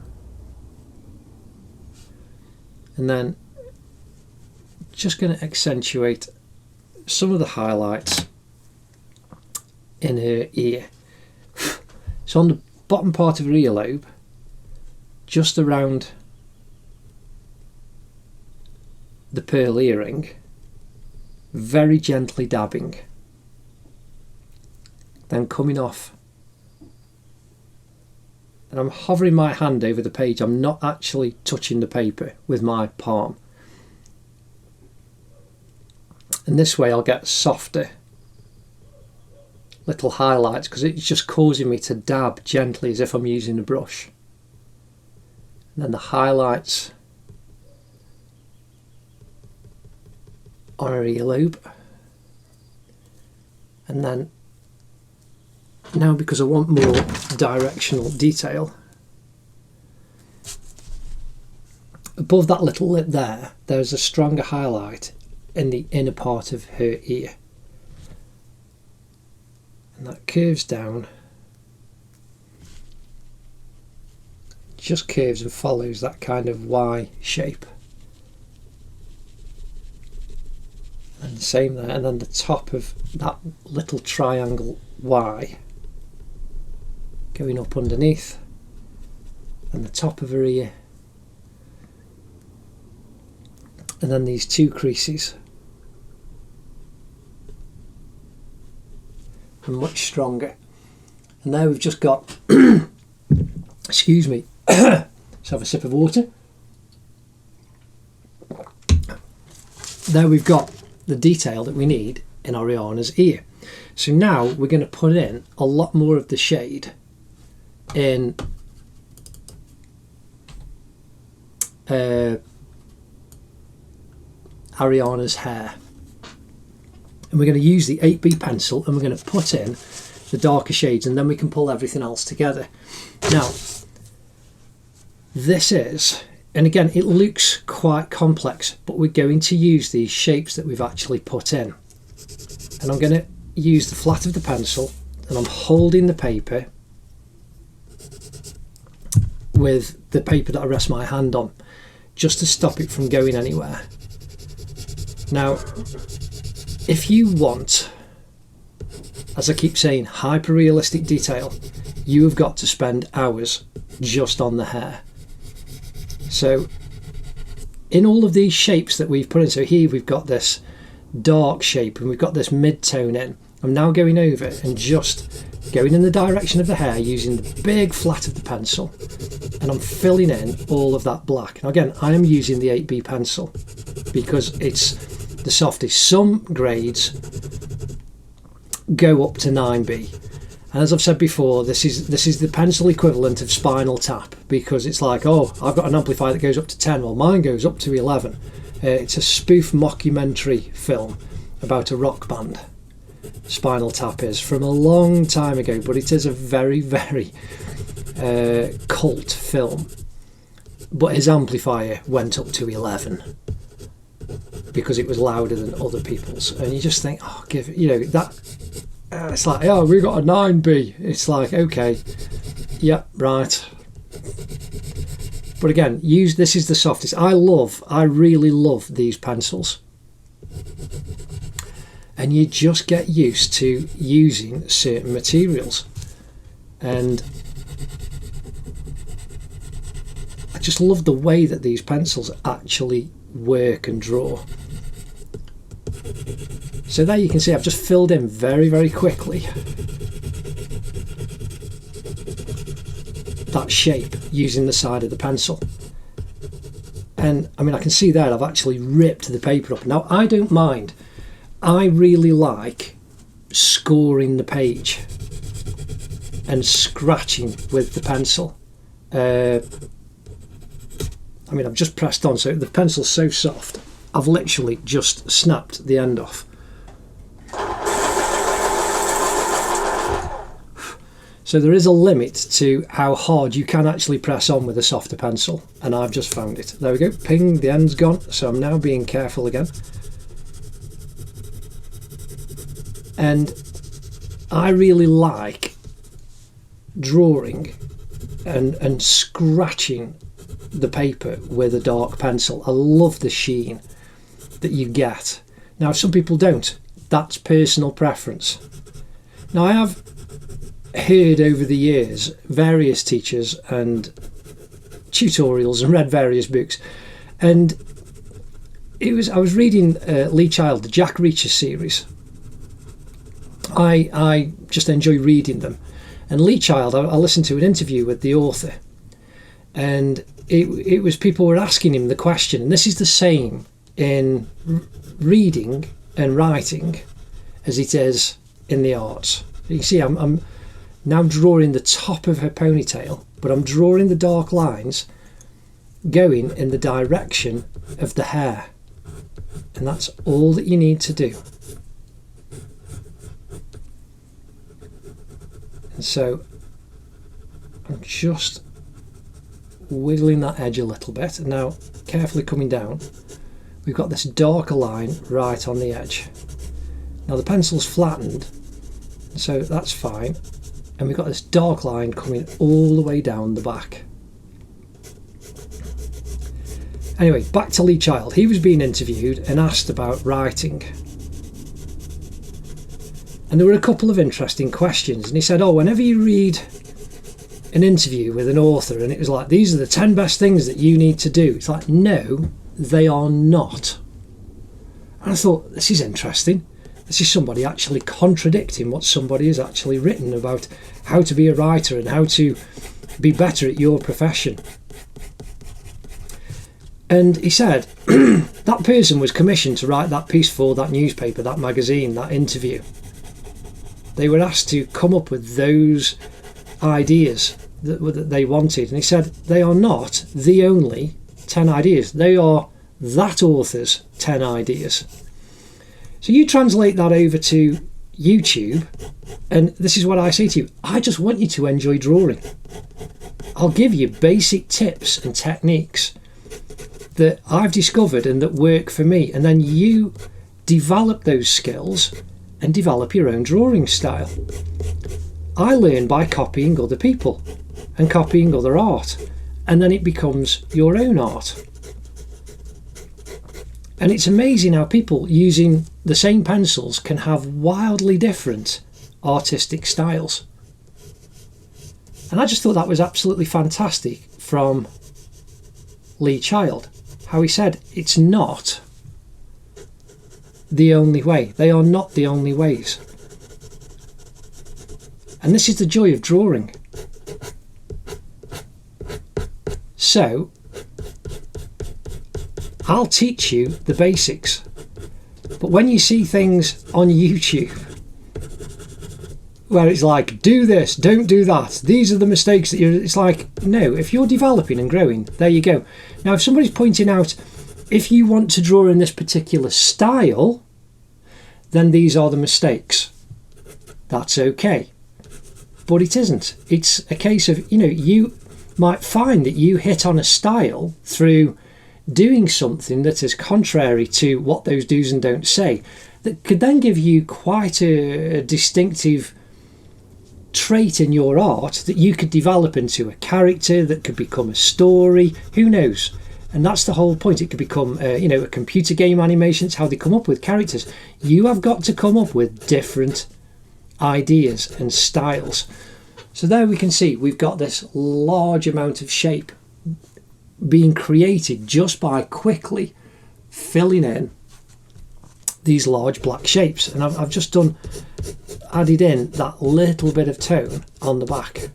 and then just going to accentuate some of the highlights in her ear. So on the bottom part of her earlobe, just around the pearl earring, very gently dabbing, then coming off, and I'm hovering my hand over the page. I'm not actually touching the paper with my palm, and this way I'll get softer little highlights because it's just causing me to dab gently as if I'm using a brush. And then the highlights on her earlobe, and then now, because I want more directional detail, above that little lip there's a stronger highlight in the inner part of her ear, and that curves down, just curves and follows that kind of Y shape. And the same there, and then the top of that little triangle Y going up underneath, and the top of her ear, and then these two creases are much stronger. And now we've just got excuse me, let's have a sip of water. There we've got the detail that we need in Ariana's ear. So now we're going to put in a lot more of the shade in Ariana's hair, and we're going to use the 8B pencil, and we're going to put in the darker shades, and then we can pull everything else together. Now this is, and again it looks quite complex, but we're going to use these shapes that we've actually put in, and I'm going to use the flat of the pencil, and I'm holding the paper with the paper that I rest my hand on, just to stop it from going anywhere. Now if you want, as I keep saying, hyper realistic detail, you have got to spend hours just on the hair. So in all of these shapes that we've put in, so here we've got this dark shape and we've got this mid-tone in, I'm now going over and just going in the direction of the hair using the big flat of the pencil, and I'm filling in all of that black. Now again, I am using the 8B pencil because it's the softest. Some grades go up to 9B, and as I've said before, this is the pencil equivalent of Spinal Tap, because it's like, oh, I've got an amplifier that goes up to 10, well mine goes up to 11. It's a spoof mockumentary film about a rock band, Spinal Tap is, from a long time ago, but it is a very, very cult film. But his amplifier went up to 11 because it was louder than other people's, and you just think, oh, give it, you know, that it's like, oh, we got a 9B. It's like, okay, yeah, right. But again, this is the softest. I really love these pencils, and you just get used to using certain materials, and I just love the way that these pencils actually work and draw. So there you can see I've just filled in very, very quickly that shape using the side of the pencil. And I mean, I can see there I've actually ripped the paper up. Now I don't mind. I really like scoring the page and scratching with the pencil. I mean, I've just pressed on, so the pencil's so soft I've literally just snapped the end off. So there is a limit to how hard you can actually press on with a softer pencil, and I've just found it. There we go, ping, the end's gone, so I'm now being careful again. And I really like drawing and scratching the paper with a dark pencil. I love the sheen that you get. Now, some people don't. That's personal preference. Now, I have heard over the years various teachers and tutorials and read various books, and I was reading Lee Child, the Jack Reacher series. I just enjoy reading them, and Lee Child, I listened to an interview with the author, and it was people were asking him the question, and this is the same in reading and writing as it is in the arts. You see, I'm now drawing the top of her ponytail, but I'm drawing the dark lines going in the direction of the hair, and that's all that you need to do. And so I'm just wiggling that edge a little bit, and now carefully coming down, we've got this darker line right on the edge. Now the pencil's flattened, so that's fine, and we've got this dark line coming all the way down the back. Anyway, back to Lee Child. He was being interviewed and asked about writing, and there were a couple of interesting questions, and he said, whenever you read an interview with an author and it was like, these are the 10 best things that you need to do, it's like, no, they are not. And I thought, this is interesting. This is somebody actually contradicting what somebody has actually written about how to be a writer and how to be better at your profession. And he said that person was commissioned to write that piece for that newspaper, that magazine, that interview. They were asked to come up with those ideas that they wanted, and he said they are not the only 10 ideas, they are that author's 10 ideas. So you translate that over to YouTube, and this is what I say to you: I just want you to enjoy drawing. I'll give you basic tips and techniques that I've discovered and that work for me, and then you develop those skills and develop your own drawing style. I learn by copying other people and copying other art, and then it becomes your own art. And it's amazing how people using the same pencils can have wildly different artistic styles. And I just thought that was absolutely fantastic from Lee Child, how he said it's not the only way. They are not the only ways. And this is the joy of drawing. So I'll teach you the basics, but when you see things on YouTube where it's like, do this, don't do that, these are the mistakes that it's like, no, if you're developing and growing, there you go. Now if somebody's pointing out, if you want to draw in this particular style, then these are the mistakes, that's okay. But it isn't. It's a case of, you might find that you hit on a style through doing something that is contrary to what those do's and don'ts say, that could then give you quite a distinctive trait in your art that you could develop into a character, that could become a story, who knows. And that's the whole point. It could become a computer game animation. It's how they come up with characters. You have got to come up with different ideas and styles. So there we can see we've got this large amount of shape being created just by quickly filling in these large black shapes. And I've just added in that little bit of tone on the back.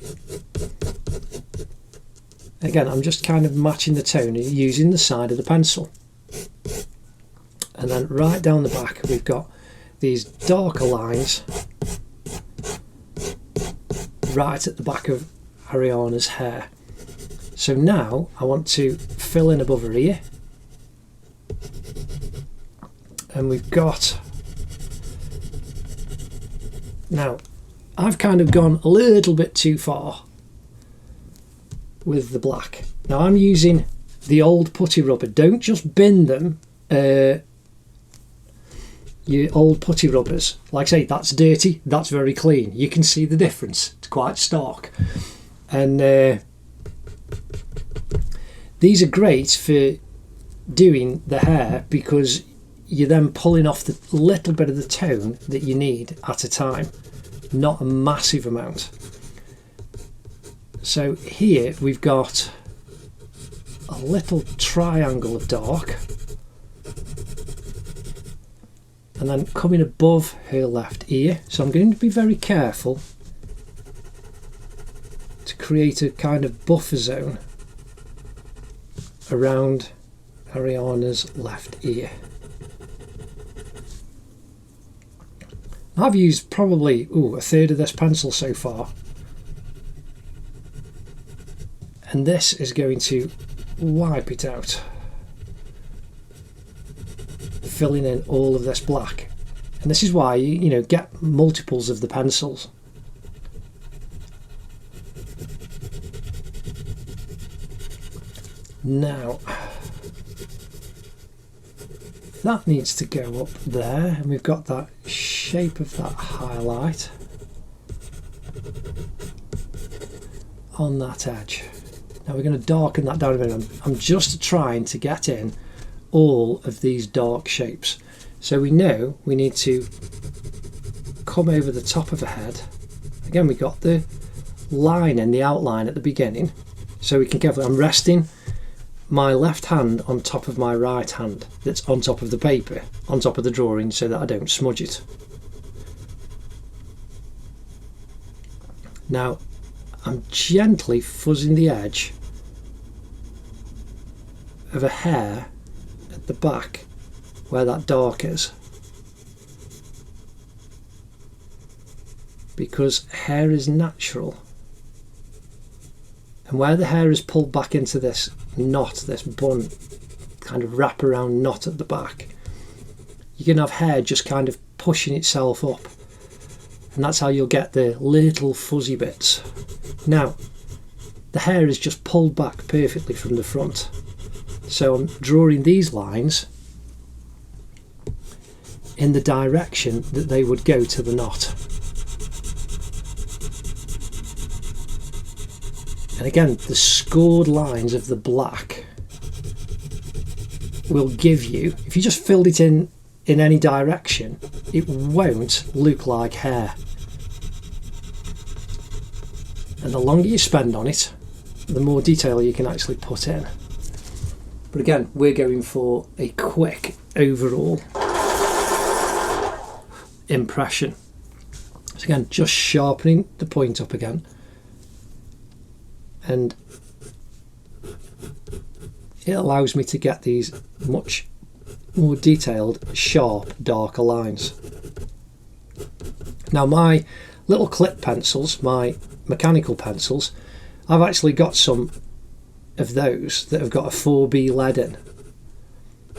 Again, I'm just kind of matching the tone using the side of the pencil. And then right down the back we've got these darker lines right at the back of Ariana's hair. So now I want to fill in above her ear. And we've got, now I've kind of gone a little bit too far with the black. Now I'm using the old putty rubber. Don't just bin them, your old putty rubbers. Like I say, that's dirty, that's very clean. You can see the difference, it's quite stark. And these are great for doing the hair because you're then pulling off the little bit of the tone that you need at a time, not a massive amount. So here we've got a little triangle of dark, and then coming above her left ear. So I'm going to be very careful to create a kind of buffer zone around Ariana's left ear. I've used probably a third of this pencil so far, and this is going to wipe it out, filling in all of this black. And this is why you get multiples of the pencils. Now that needs to go up there, and we've got that shape of that highlight on that edge. Now we're going to darken that down a bit. I'm just trying to get in all of these dark shapes. So we know we need to come over the top of the head. Again, we got the line in the outline at the beginning, so we can carefully, I'm resting my left hand on top of my right hand that's on top of the paper, on top of the drawing, so that I don't smudge it. Now I'm gently fuzzing the edge of a hair at the back where that dark is, because hair is natural, and where the hair is pulled back into this knot, this bun, kind of wraparound knot at the back, you can have hair just kind of pushing itself up, and that's how you'll get the little fuzzy bits. Now the hair is just pulled back perfectly from the front, so I'm drawing these lines in the direction that they would go to the knot. And again, the scored lines of the black will give you, if you just filled it in any direction, it won't look like hair. And the longer you spend on it, the more detail you can actually put in. But again, we're going for a quick overall impression. So again, just sharpening the point up again, and it allows me to get these much more detailed, sharp, darker lines. Now my little clip pencils, my mechanical pencils, I've actually got some of those that have got a 4B lead in,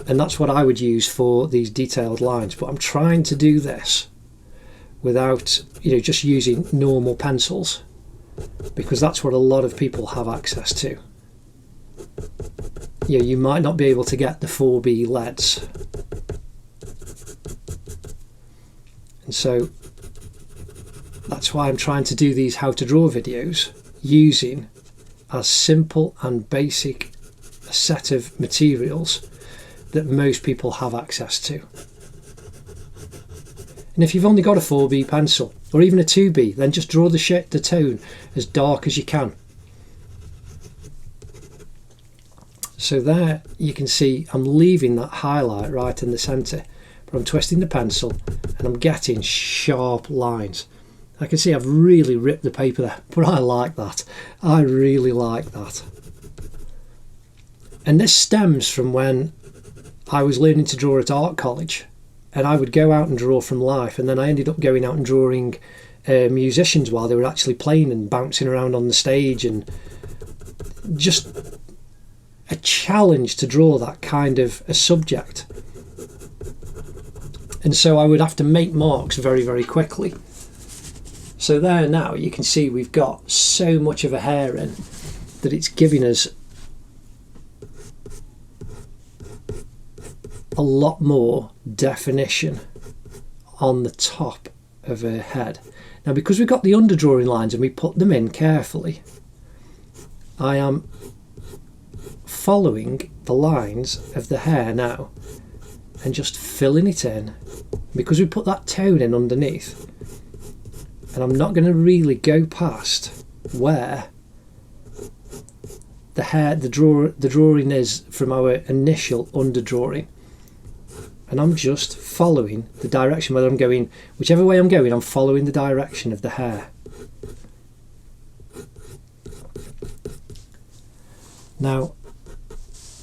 and that's what I would use for these detailed lines. But I'm trying to do this without just using normal pencils, because that's what a lot of people have access to. You might not be able to get the 4B leads, and so that's why I'm trying to do these how to draw videos using as simple and basic a set of materials that most people have access to. And if you've only got a 4B pencil or even a 2B, then just draw the tone as dark as you can. So there you can see I'm leaving that highlight right in the centre, but I'm twisting the pencil and I'm getting sharp lines. I can see I've really ripped the paper there, but I like that. I really like that. And this stems from when I was learning to draw at art college, and I would go out and draw from life, and then I ended up going out and drawing musicians while they were actually playing and bouncing around on the stage, and just a challenge to draw that kind of a subject. and so I would have to make marks very, very quickly. So there now you can see we've got so much of a hair in that it's giving us a lot more definition on the top of her head. Now, because we've got the underdrawing lines and we put them in carefully, I am following the lines of the hair now and just filling it in, because we put that tone in underneath, and I'm not going to really go past where the hair, the drawing is from our initial underdrawing, and I'm just following the direction. Whether I'm going whichever way I'm going, I'm following the direction of the hair. Now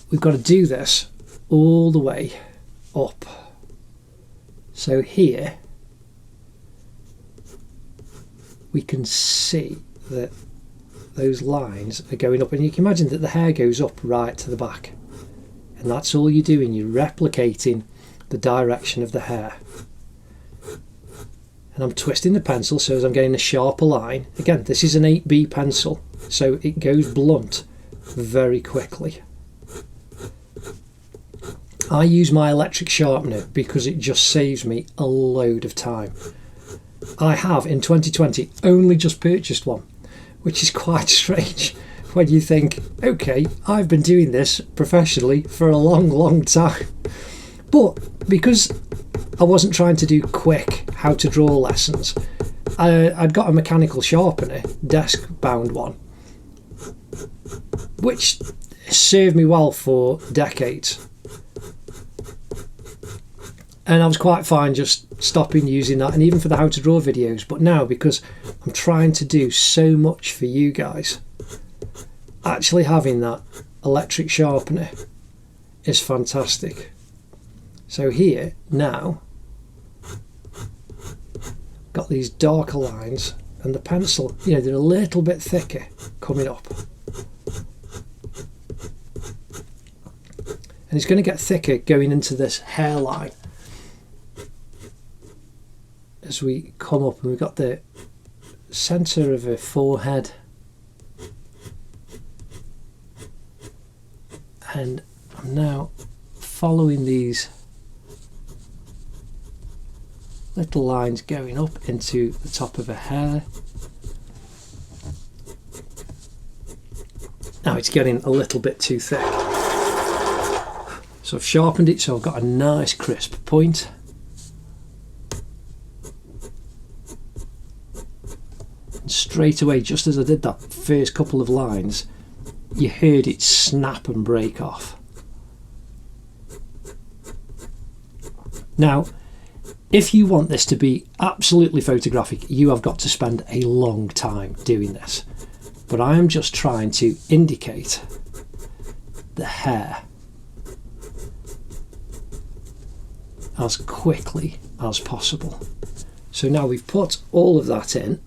we've got to do this all the way up. So here we can see that those lines are going up, and you can imagine that the hair goes up right to the back, and that's all you're doing. You're replicating the direction of the hair, and I'm twisting the pencil so as I'm getting a sharper line. Again, this is an 8B pencil, so it goes blunt very quickly. I use my electric sharpener because it just saves me a load of time. I have in 2020 only just purchased one, which is quite strange when you think, okay, I've been doing this professionally for a long time. But because I wasn't trying to do quick how to draw lessons, I'd got a mechanical sharpener, desk bound one, which served me well for decades. And I was quite fine just stopping using that, and even for the how to draw videos. But now, because I'm trying to do so much for you guys, actually having that electric sharpener is fantastic. So here now, got these darker lines, and the pencil, you know, they're a little bit thicker coming up. And it's going to get thicker going into this hairline as we come up, and we've got the centre of her forehead, and I'm now following these little lines going up into the top of her hair. Now it's getting a little bit too thick, so I've sharpened it so I've got a nice crisp point. And straight away, just as I did that first couple of lines, you heard it snap and break off. Now, if you want this to be absolutely photographic, you have got to spend a long time doing this. But I am just trying to indicate the hair as quickly as possible. So now we've put all of that in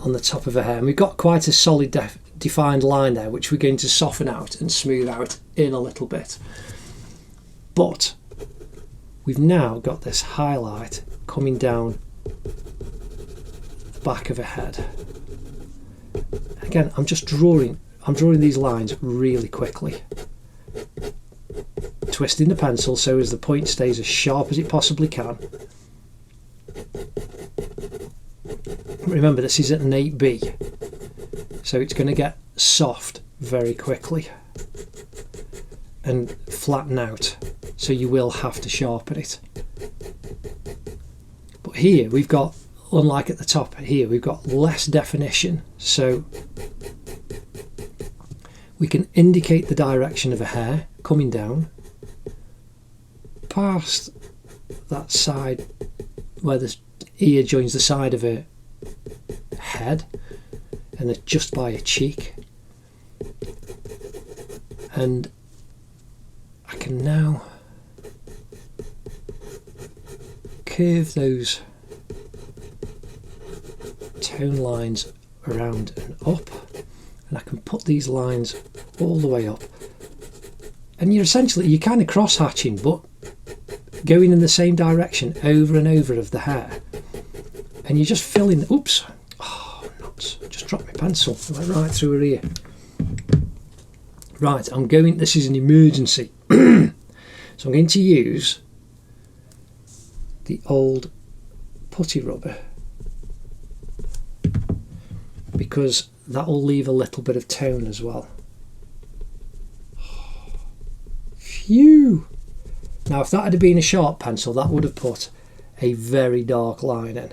on the top of her hair, and we've got quite a solid defined line there, which we're going to soften out and smooth out in a little bit. But we've now got this highlight coming down the back of her head. Again, I'm drawing these lines really quickly, twisting the pencil so as the point stays as sharp as it possibly can. Remember, this is at an 8B, so it's going to get soft very quickly and flatten out, so you will have to sharpen it. But here we've got, unlike at the top here, we've got less definition, so we can indicate the direction of a hair coming down past that side where the ear joins the side of her head, and just by a cheek, and I can now curve those tone lines around and up, and I can put these lines all the way up, and you're kind of cross hatching, but going in the same direction over and over of the hair, and you're just filling. Oops, oh nuts! Just dropped my pencil. It went right through her ear. Right, I'm going. This is an emergency, so I'm going to use the old putty rubber because that will leave a little bit of tone as well. Phew! Now if that had been a sharp pencil, that would have put a very dark line in.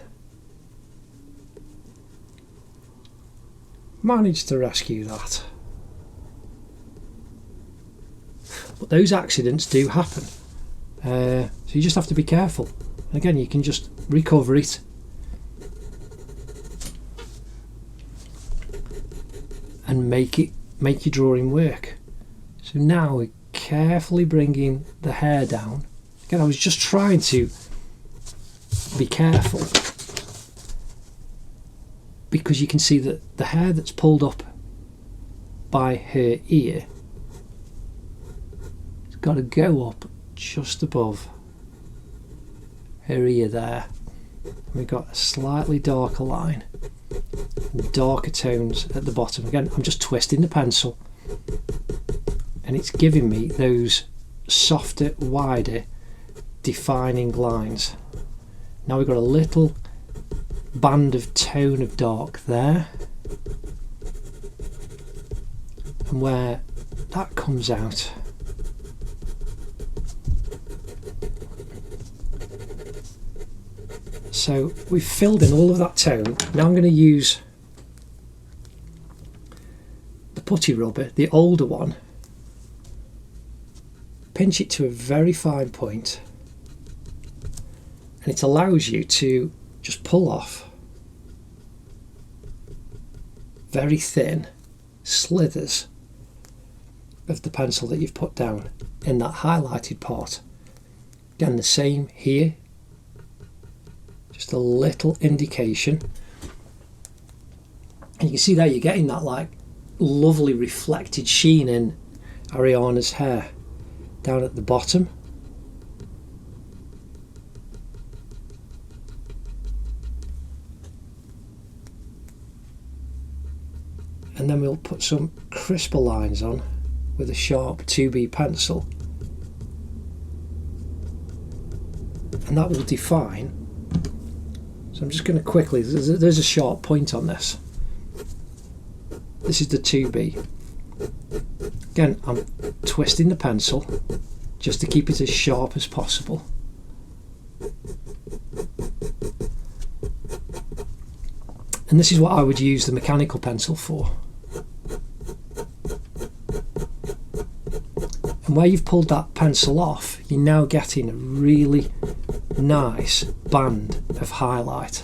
Managed to rescue that. But those accidents do happen. So you just have to be careful. Again, you can just recover it. And make your drawing work. So now we're carefully bringing the hair down. Again, I was just trying to be careful because you can see that the hair that's pulled up by her ear has got to go up just above her ear there. We've got a slightly darker line, darker tones at the bottom. Again, I'm just twisting the pencil and it's giving me those softer, wider, defining lines. Now we've got a little band of tone of dark there, and where that comes out, so we've filled in all of that tone. Now I'm going to use the putty rubber, the older one, pinch it to a very fine point, and it allows you to just pull off very thin slithers of the pencil that you've put down in that highlighted part. Again, the same here, just a little indication, and you can see there you're getting that like lovely reflected sheen in Ariana's hair down at the bottom. And then we'll put some crisper lines on with a sharp 2B pencil, and that will define. So I'm just going to quickly, there's a sharp point on this. This is the 2B. Again, I'm twisting the pencil just to keep it as sharp as possible. And this is what I would use the mechanical pencil for. And where you've pulled that pencil off, you're now getting a really nice band of highlight.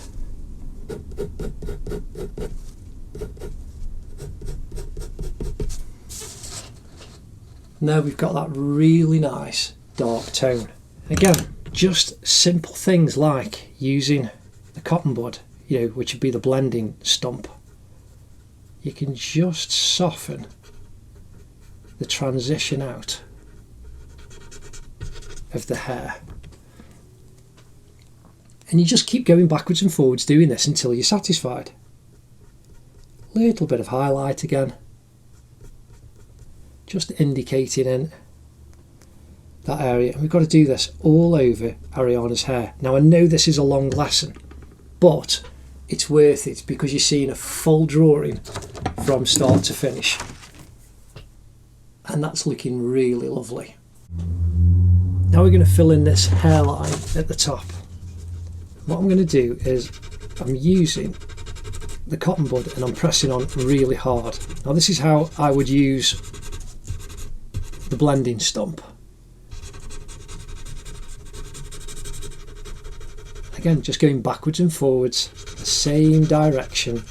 Now we've got that really nice dark tone. Again, just simple things like using the cotton bud, which would be the blending stump. You can just soften the transition out of the hair. And you just keep going backwards and forwards doing this until you're satisfied. Little bit of highlight again, just indicating in that area. And we've got to do this all over Ariana's hair. Now I know this is a long lesson, but it's worth it because you're seeing a full drawing from start to finish, and that's looking really lovely. Now we're going to fill in this hairline at the top. What I'm going to do is I'm using the cotton bud and I'm pressing on really hard. Now this is how I would use the blending stump. Again, just going backwards and forwards, the same direction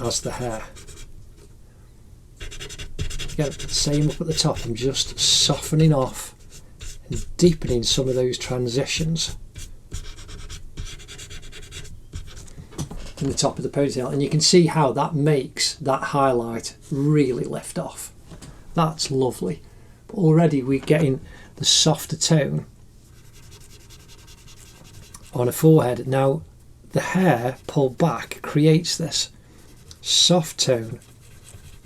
as the hair. Again, same up at the top. I'm just softening off and deepening some of those transitions in the top of the ponytail, and you can see how that makes that highlight really lift off. That's lovely. But already we're getting the softer tone on a forehead. Now the hair pulled back creates this soft tone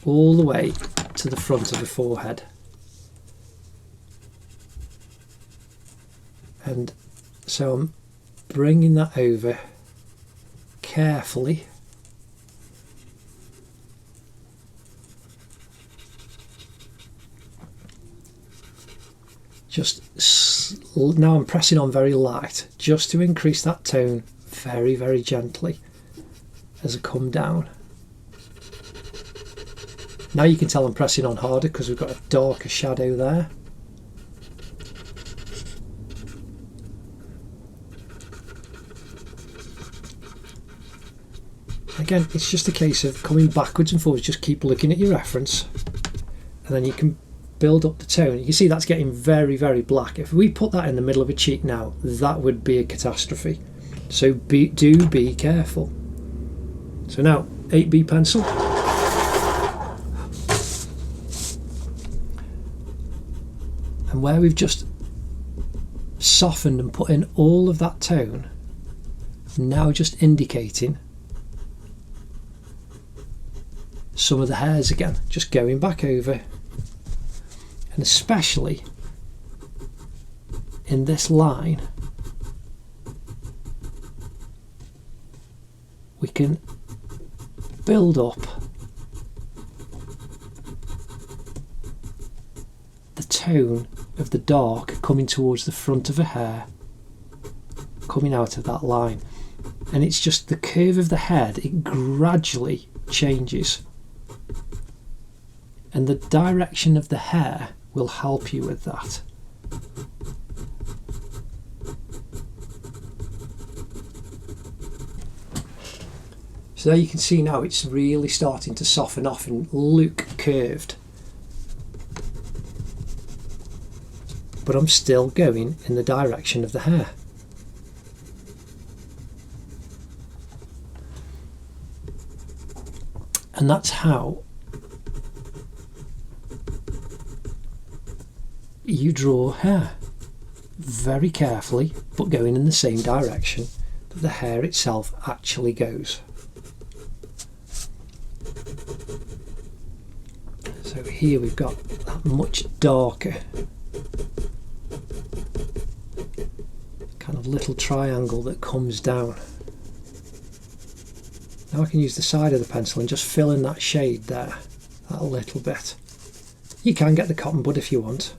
all the way to the front of the forehead. And so I'm bringing that over carefully. Now I'm pressing on very light, just to increase that tone very, very gently as I come down. Now you can tell I'm pressing on harder because we've got a darker shadow there. Again, it's just a case of coming backwards and forwards. Just keep looking at your reference, and then you can build up the tone. You can see that's getting very, very black. If we put that in the middle of a cheek now, that would be a catastrophe. So do be careful. So now 8B pencil. And where we've just softened and put in all of that tone, now just indicating some of the hairs again, just going back over. And especially in this line, we can build up the tone of the dark coming towards the front of a hair, coming out of that line. And it's just the curve of the head, it gradually changes. And the direction of the hair will help you with that. So there you can see now it's really starting to soften off and look curved. But I'm still going in the direction of the hair. And that's how you draw hair, very carefully, but going in the same direction that the hair itself actually goes. So here we've got that much darker kind of little triangle that comes down. Now I can use the side of the pencil and just fill in that shade there, that little bit. You can get the cotton bud if you want,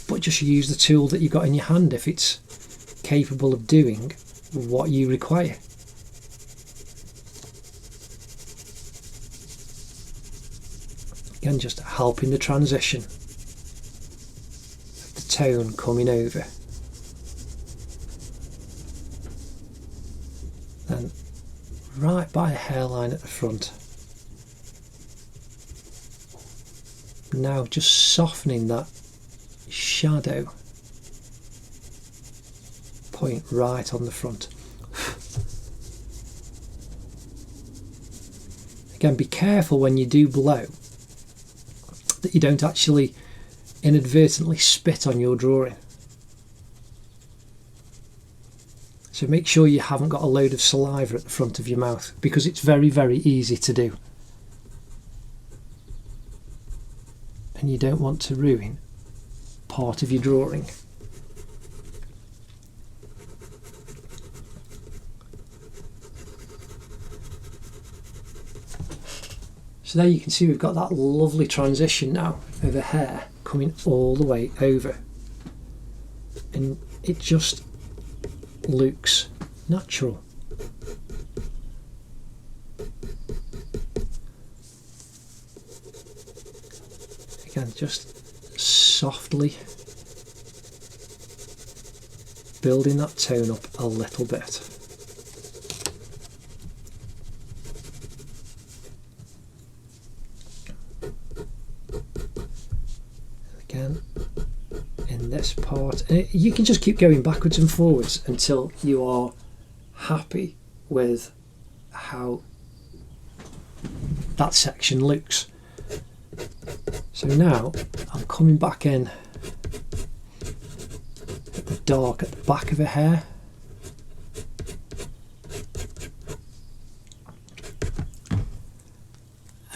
but just use the tool that you've got in your hand if it's capable of doing what you require. Again, just helping the transition, the tone coming over. Then right by a hairline at the front. Now just softening that shadow point right on the front. Again, be careful when you do blow that you don't actually inadvertently spit on your drawing. So make sure you haven't got a load of saliva at the front of your mouth, because it's very, very easy to do. And you don't want to ruin part of your drawing. So there you can see we've got that lovely transition now of the hair coming all the way over. And it just looks natural. Again, just softly building that tone up a little bit. Again, in this part, you can just keep going backwards and forwards until you are happy with how that section looks. So now I'm coming back in at the dark at the back of her hair,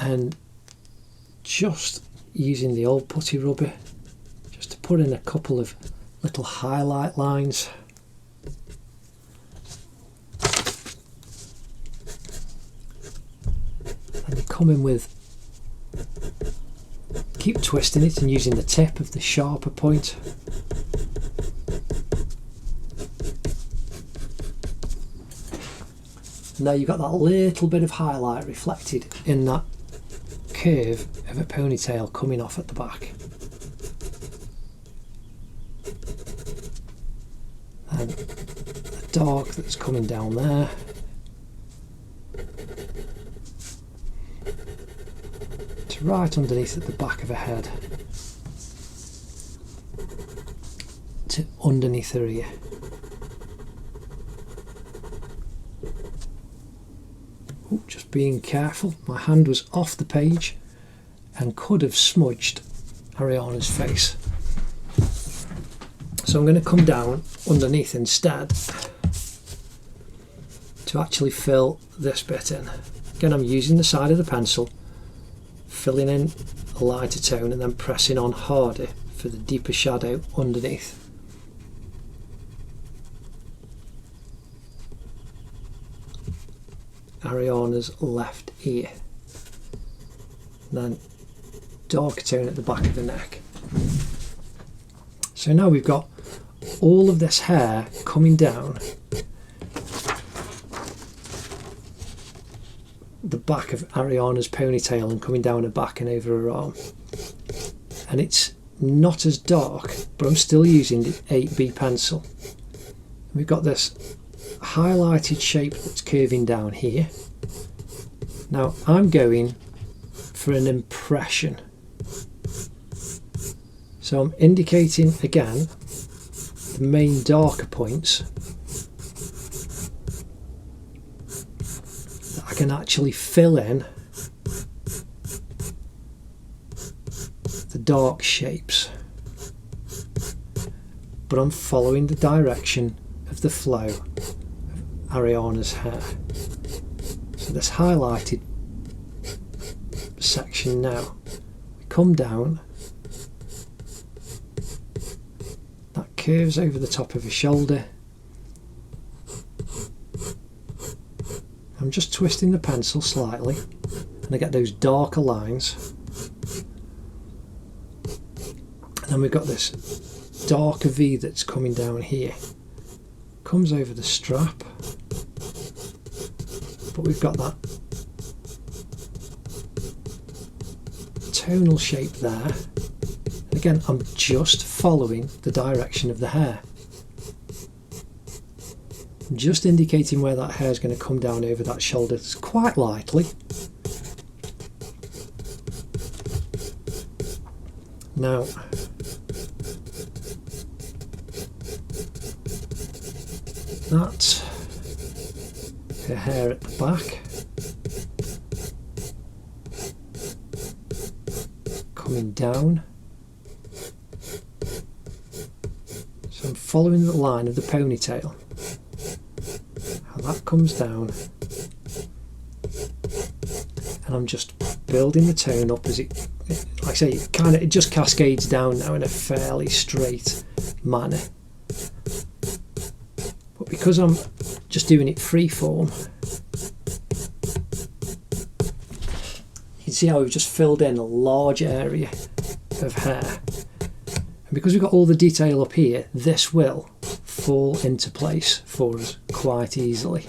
and just using the old putty rubber just to put in a couple of little highlight lines. And you come in with, keep twisting it and using the tip of the sharper point. Now you've got that little bit of highlight reflected in that curve of a ponytail coming off at the back. And the dark that's coming down there. It's right underneath at the back of her head. To underneath her ear. Ooh, just being careful, my hand was off the page and could have smudged Ariana's face. So I'm going to come down underneath instead to actually fill this bit in. Again, I'm using the side of the pencil, filling in a lighter tone and then pressing on harder for the deeper shadow underneath. Ariana's left ear. And then darker tone at the back of the neck. So now we've got all of this hair coming down the back of Ariana's ponytail and coming down her back and over her arm. And it's not as dark, but I'm still using the 8B pencil. And we've got this highlighted shape that's curving down here. Now I'm going for an impression. So I'm indicating again the main darker points that I can actually fill in the dark shapes, but I'm following the direction of the flow of Ariana's hair. So this highlighted section now, we come down, that curves over the top of her shoulder. I'm just twisting the pencil slightly and I get those darker lines. And then we've got this darker V that's coming down here. Comes over the strap, but we've got that tonal shape there. And again, I'm just following the direction of the hair. I'm just indicating where that hair is going to come down over that shoulder quite lightly. Now, that's her hair at the back, coming down. So I'm following the line of the ponytail, how that comes down, and I'm just building the tone up as it, like I say, it just cascades down now in a fairly straight manner. But because I'm just doing it freeform, you can see how we've just filled in a large area of hair. And because we've got all the detail up here, this will fall into place for us quite easily.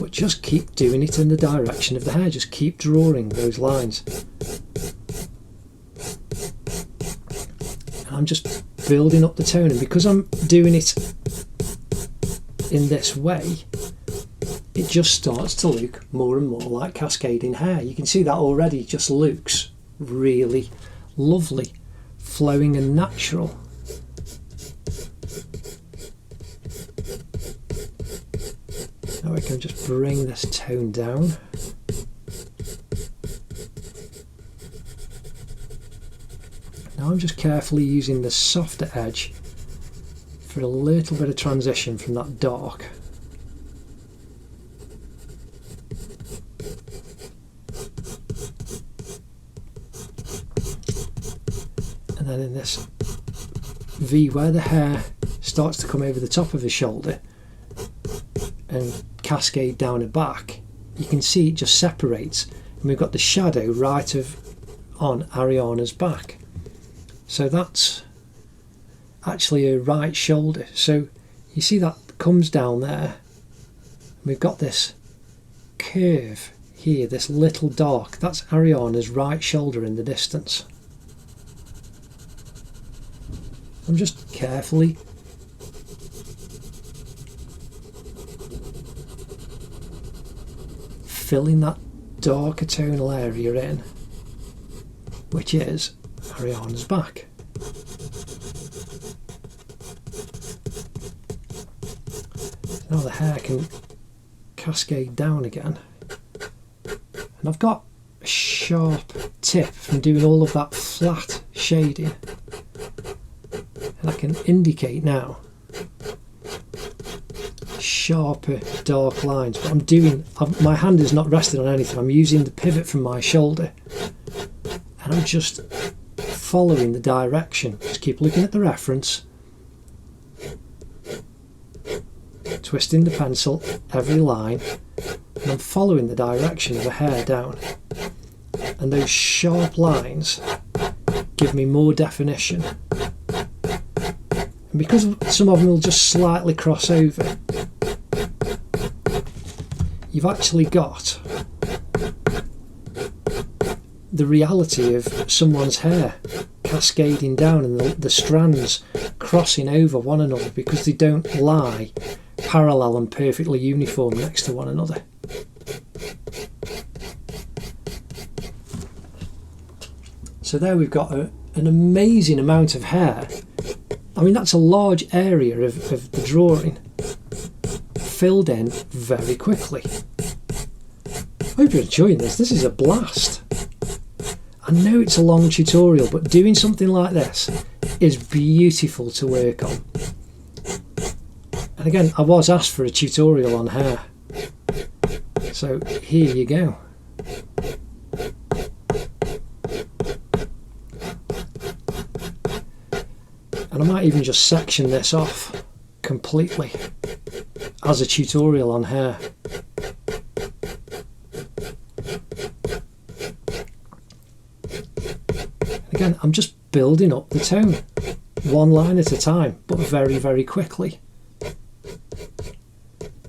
But just keep doing it in the direction of the hair, just keep drawing those lines. And I'm just building up the tone, and because I'm doing it in this way, it just starts to look more and more like cascading hair. You can see that already just looks really lovely, flowing and natural. Now we can just bring this tone down. Now I'm just carefully using the softer edge for a little bit of transition from that dark. And then in this V, where the hair starts to come over the top of his shoulder and cascade down her back, you can see it just separates, and we've got the shadow right on Ariana's back. So that's actually her right shoulder. So you see that comes down there. We've got this curve here, this little dark. That's Ariana's right shoulder in the distance. I'm just carefully filling that darker tonal area in, which is Ariana's back. Now the hair can cascade down again, and I've got a sharp tip from doing all of that flat shading, and I can indicate now sharper dark lines, but my hand is not resting on anything. I'm using the pivot from my shoulder, and I'm just following the direction. Just keep looking at the reference, twisting the pencil every line, and I'm following the direction of the hair down, and those sharp lines give me more definition. And because some of them will just slightly cross over, you've actually got the reality of someone's hair cascading down, and the strands crossing over one another because they don't lie parallel and perfectly uniform next to one another. So there we've got an amazing amount of hair. I mean, that's a large area of the drawing filled in very quickly. I hope you're enjoying this. This is a blast. I know it's a long tutorial, but doing something like this is beautiful to work on. And again, I was asked for a tutorial on hair, so here you go. And I might even just section this off completely as a tutorial on hair. Again, I'm just building up the tone, one line at a time, but very, very quickly.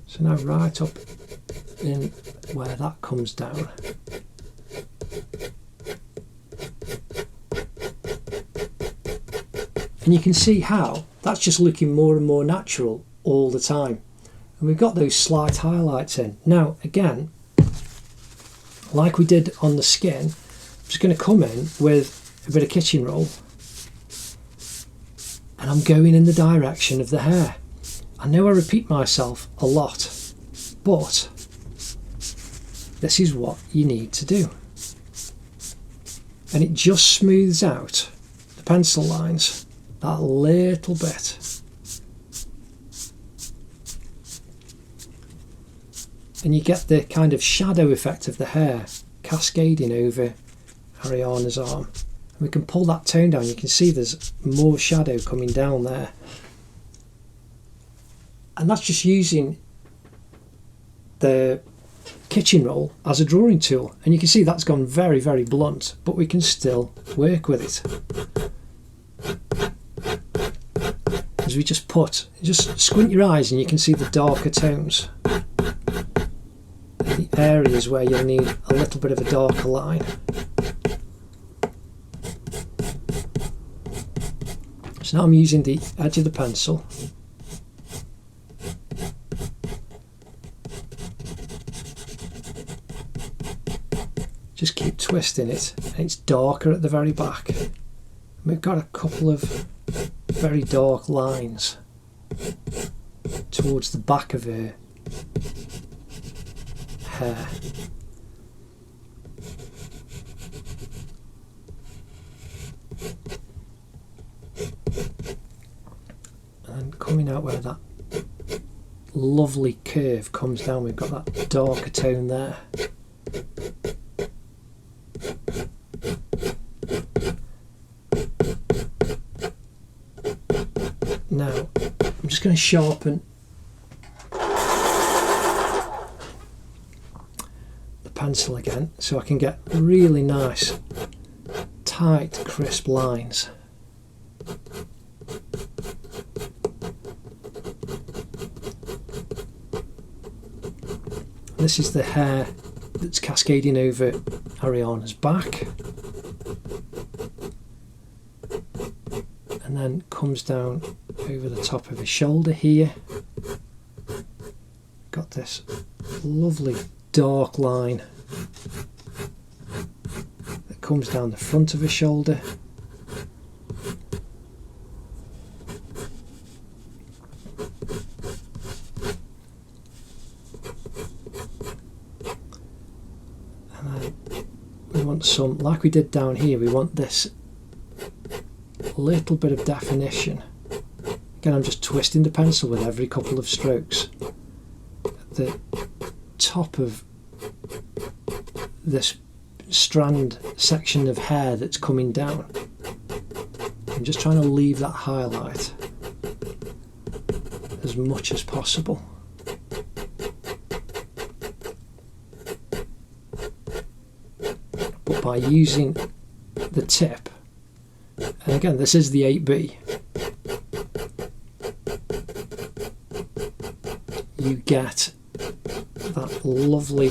So now right up in where that comes down. And you can see how that's just looking more and more natural all the time. And we've got those slight highlights in. Now, again, like we did on the skin, I'm just going to come in with a bit of kitchen roll, and I'm going in the direction of the hair. I know I repeat myself a lot, but this is what you need to do. And it just smooths out the pencil lines that little bit. And you get the kind of shadow effect of the hair cascading over Ariana's arm. And we can pull that tone down. You can see there's more shadow coming down there. And that's just using the kitchen roll as a drawing tool. And you can see that's gone very, very blunt, but we can still work with it. As we just squint your eyes and you can see the darker tones. The areas where you'll need a little bit of a darker line. So now I'm using the edge of the pencil. Just keep twisting it, and it's darker at the very back. And we've got a couple of very dark lines towards the back of her hair. And coming out where that lovely curve comes down, we've got that darker tone there. Now I'm just going to sharpen the pencil again so I can get really nice tight crisp lines. This is the hair that's cascading over Ariana's back and then comes down over the top of his shoulder here. Got this lovely dark line that comes down the front of his shoulder. Some, like we did down here, we want this little bit of definition. Again, I'm just twisting the pencil with every couple of strokes. At the top of this strand section of hair that's coming down, I'm just trying to leave that highlight as much as possible. By using the tip, and again this is the 8B, you get that lovely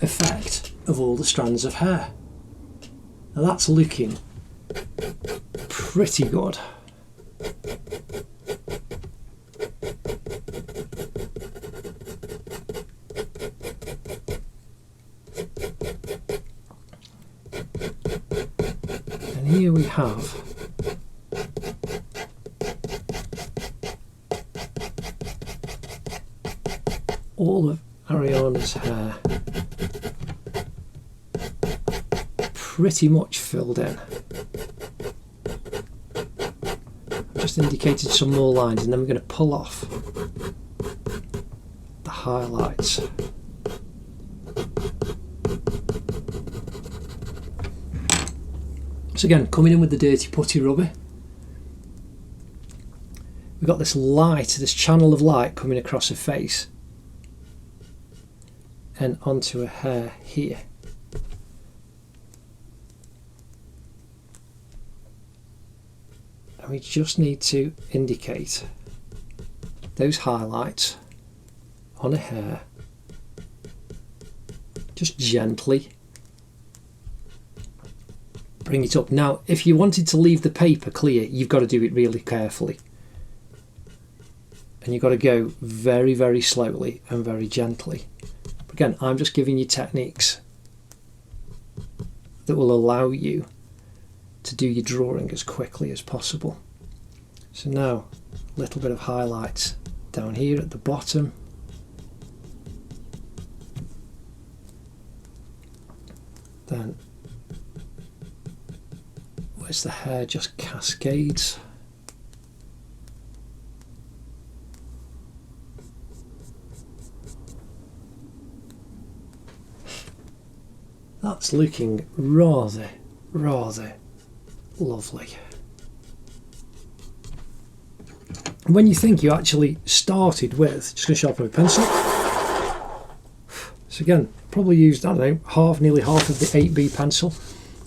effect of all the strands of hair. Now that's looking pretty good. Here we have all of Ariana's hair pretty much filled in. I've just indicated some more lines and then we're going to pull off the highlights. So again, coming in with the dirty putty rubber, we've got this light, this channel of light coming across her face and onto her hair here. And we just need to indicate those highlights on her hair, just gently. Bring it up. Now, if you wanted to leave the paper clear, you've got to do it really carefully. And you've got to go very, very slowly and very gently. But again, I'm just giving you techniques that will allow you to do your drawing as quickly as possible. So now, a little bit of highlights down here at the bottom. Then where's the hair just cascades. That's looking rather lovely. And when you think you actually started with, just going to sharpen my pencil. So again, probably used, I don't know, nearly half of the 8B pencil.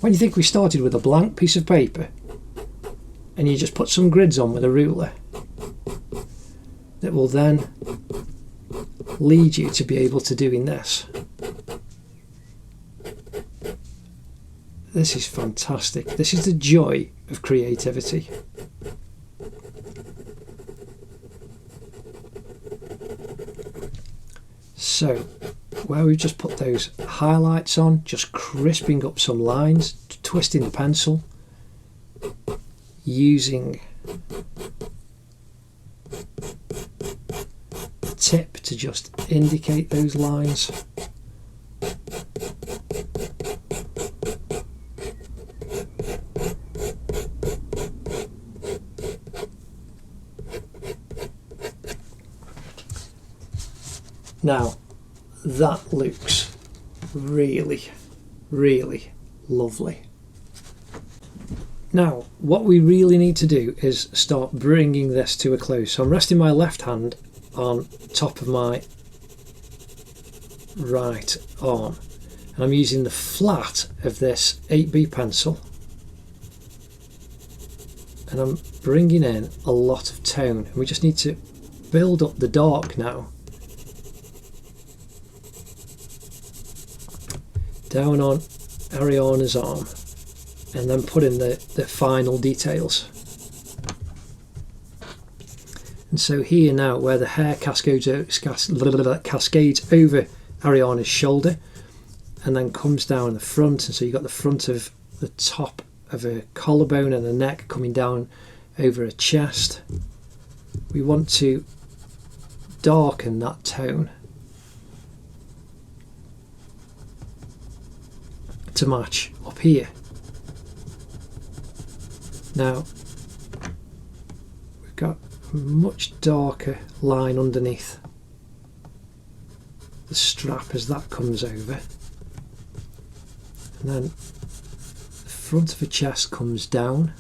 When you think we started with a blank piece of paper and you just put some grids on with a ruler, that will then lead you to be able to doing this. This is fantastic. This is the joy of creativity. So, where we've just put those highlights on, just crisping up some lines, twisting the pencil, using the tip to just indicate those lines. Now, that looks really, really lovely. Now, what we really need to do is start bringing this to a close. So I'm resting my left hand on top of my right arm, and I'm using the flat of this 8B pencil, and I'm bringing in a lot of tone, and we just need to build up the dark now. Down on Ariana's arm, and then put in the final details. And so here now, where the hair cascades over Ariana's shoulder and then comes down the front, and so you've got the front of the top of a collarbone and the neck coming down over a chest. We want to darken that tone to match up here. Now we've got a much darker line underneath the strap as that comes over, and then the front of the chest comes down,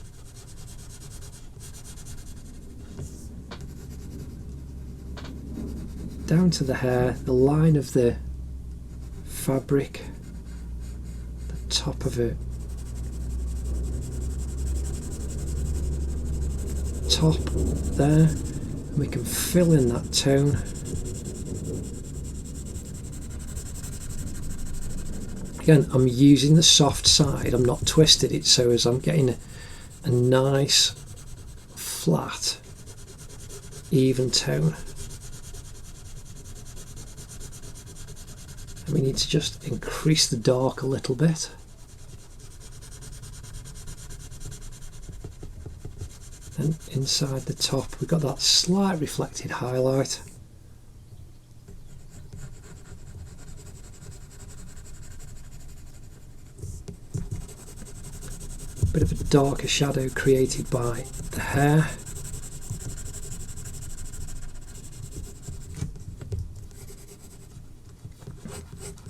down to the hair, the line of the fabric, the top of it, top there, and we can fill in that tone. Again, I'm using the soft side, I'm not twisted it, so as I'm getting a nice flat even tone. And we need to just increase the dark a little bit. And inside the top we've got that slight reflected highlight. Bit of a darker shadow created by the hair.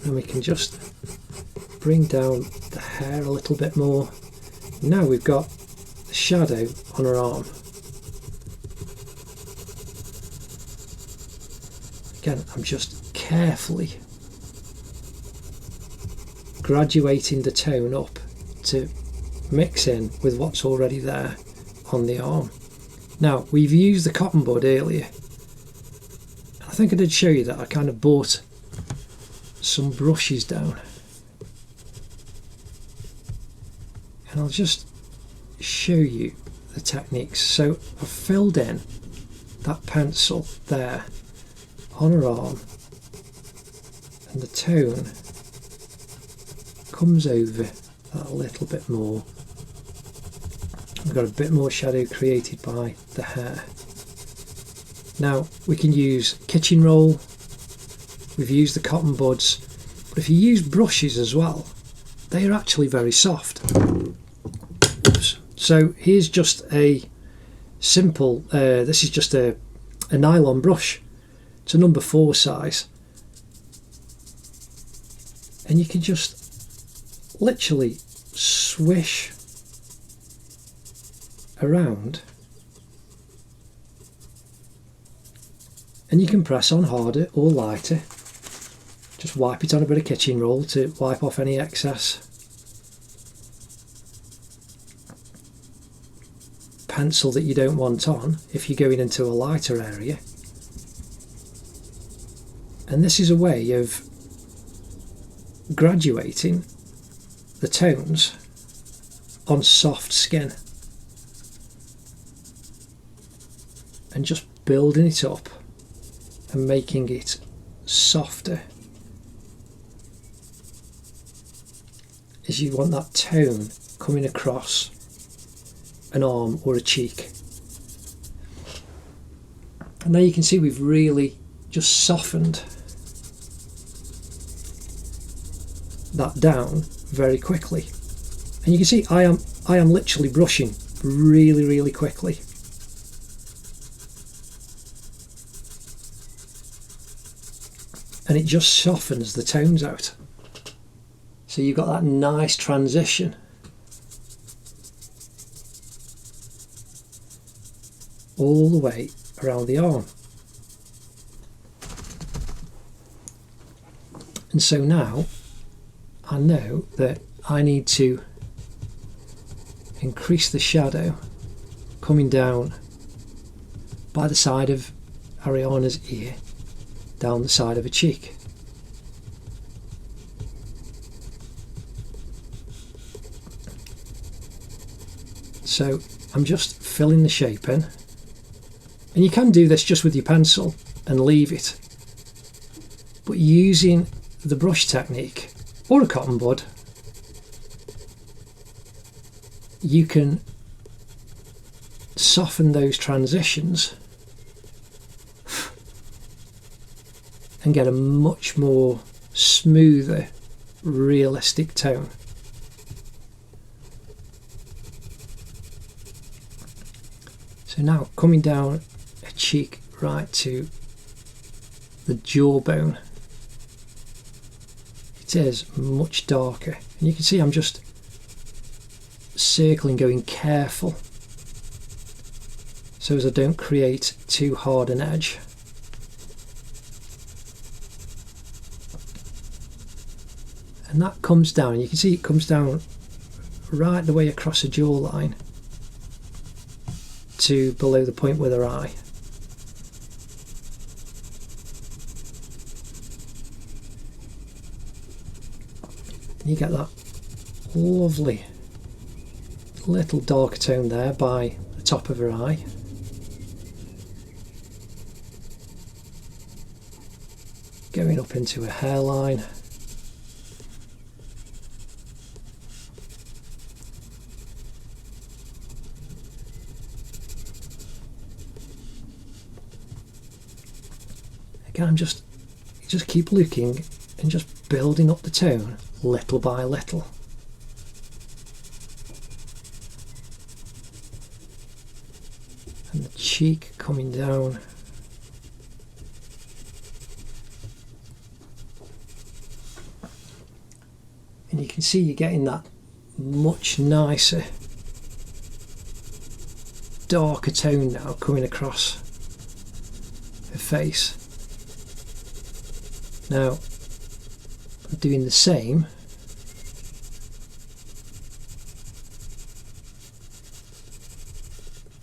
And we can just bring down the hair a little bit more. Now we've got the shadow on her arm. Again, I'm just carefully graduating the tone up to mix in with what's already there on the arm. Now, we've used the cotton bud earlier. I think I did show you that I kind of brought some brushes down. And I'll just show you the techniques. So I've filled in that pencil there on her arm, and the tone comes over that a little bit more. We've got a bit more shadow created by the hair. Now we can use kitchen roll, we've used the cotton buds, but if you use brushes as well, they are actually very soft. Oops. So here's just a simple, this is just a nylon brush. It's a number 4 size. And you can just literally swish around, and you can press on harder or lighter. Just wipe it on a bit of kitchen roll to wipe off any excess. Pencil that you don't want on if you're going into a lighter area. And this is a way of graduating the tones on soft skin and just building it up and making it softer as you want that tone coming across an arm or a cheek. And now you can see we've really just softened that down very quickly, and you can see I am literally brushing really quickly. And it just softens the tones out. So you've got that nice transition all the way around the arm. And so now I know that I need to increase the shadow coming down by the side of Ariana's ear, down the side of her cheek. So I'm just filling the shape in, and you can do this just with your pencil and leave it, but using the brush technique or a cotton bud, you can soften those transitions and get a much more smoother, realistic tone. So now coming down a cheek right to the jawbone, it is much darker, and you can see I'm just circling, going careful so as I don't create too hard an edge. And that comes down, you can see it comes down right the way across the jawline to below the point with her eye. You get that lovely little darker tone there by the top of her eye. Going up into her hairline. Again, I'm just keep looking and just building up the tone little by little. And the cheek coming down. And you can see you're getting that much nicer, darker tone now coming across her face. Now, I'm doing the same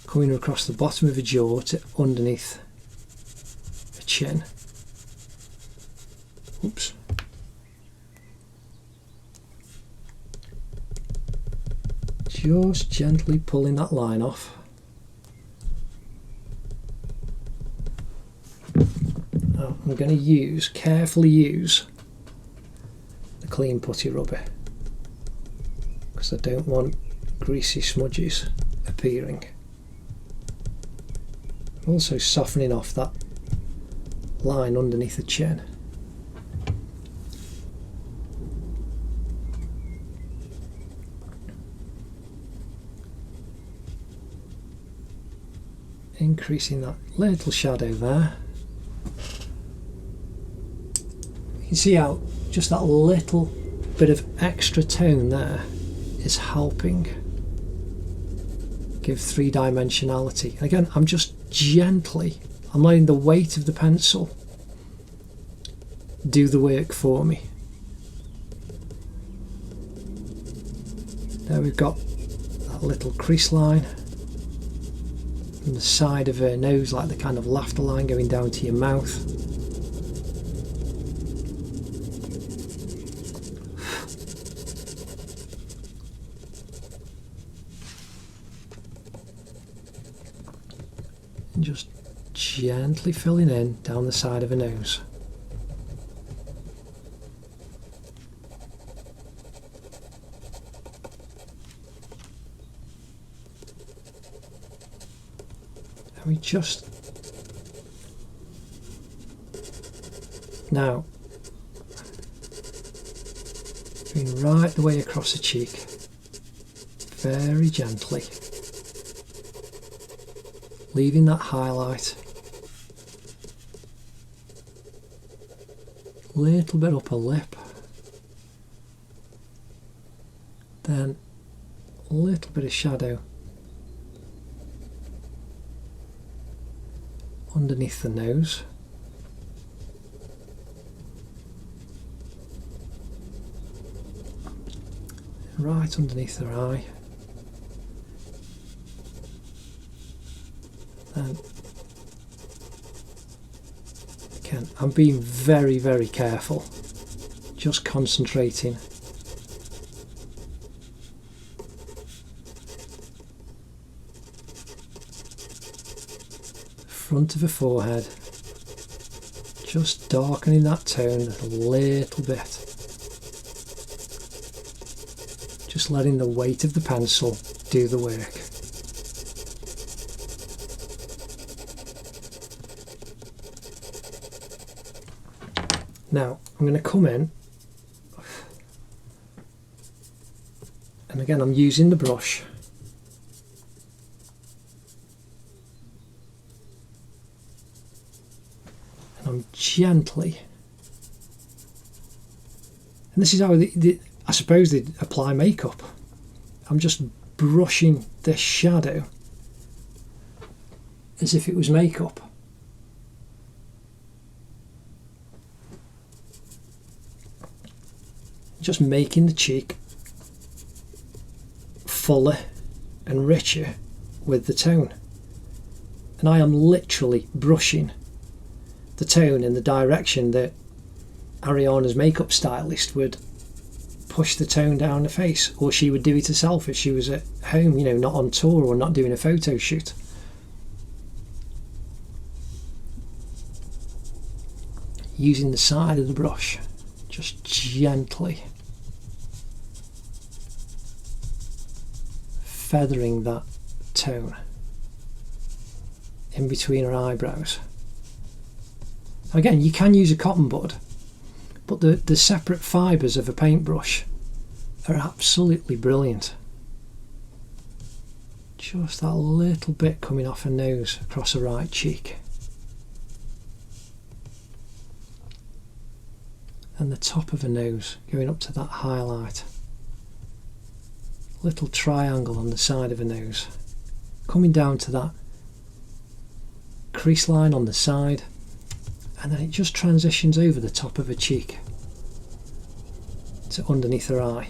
coming across the bottom of the jaw to underneath the chin. Oops. Just gently pulling that line off. Now I'm going to carefully use the clean putty rubber because I don't want greasy smudges appearing. Also softening off that line underneath the chin. Increasing that little shadow there. You can see how just that little bit of extra tone there is helping give three-dimensionality. And again, I'm just I'm letting the weight of the pencil do the work for me. There we've got that little crease line from the side of her nose, like the kind of laughter line going down to your mouth. And just gently filling in down the side of her nose. And we just now going right the way across the cheek, very gently, leaving that highlight, little bit upper lip, then a little bit of shadow underneath the nose. Right underneath their eye. And again, I'm being very, very careful, just concentrating. Front of the forehead, just darkening that tone a little bit. Just letting the weight of the pencil do the work. Now I'm going to come in, and again I'm using the brush, and I'm gently, and this is how I suppose they apply makeup. I'm just brushing this shadow as if it was makeup. Just making the cheek fuller and richer with the tone. And I am literally brushing the tone in the direction that Ariana's makeup stylist would push the tone down the face, or she would do it herself if she was at home, you know, not on tour or not doing a photo shoot. Using the side of the brush, just gently feathering that tone in between her eyebrows. Again, you can use a cotton bud, but the separate fibres of a paintbrush are absolutely brilliant. Just that little bit coming off her nose across her right cheek. And the top of her nose going up to that highlight. Little triangle on the side of her nose. Coming down to that crease line on the side. And then it just transitions over the top of her cheek to underneath her eye.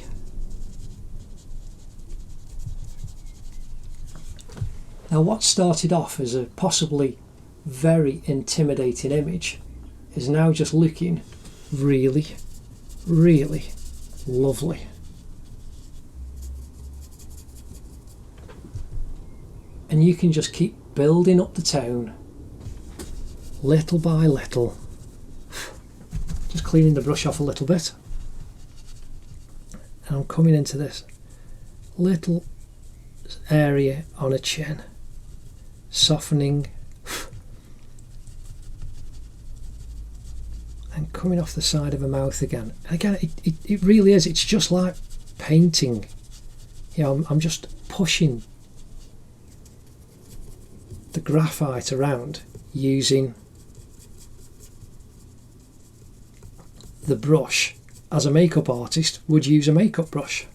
Now what started off as a possibly very intimidating image is now just looking really, really lovely. And you can just keep building up the tone little by little. Just cleaning the brush off a little bit. And I'm coming into this little area on her chin, softening and coming off the side of her mouth again. And again, it really is, it's just like painting. You know, I'm just pushing the graphite around using the brush as a makeup artist would use a makeup brush.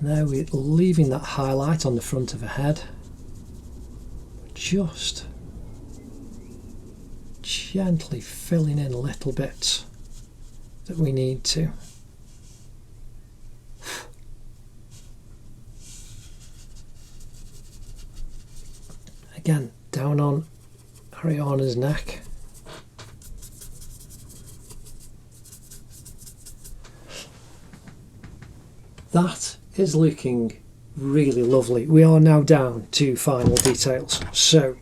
And there we're leaving that highlight on the front of her head, just gently filling in little bits that we need to. Again, down on Ariana's neck. That is looking really lovely. We are now down to final details, so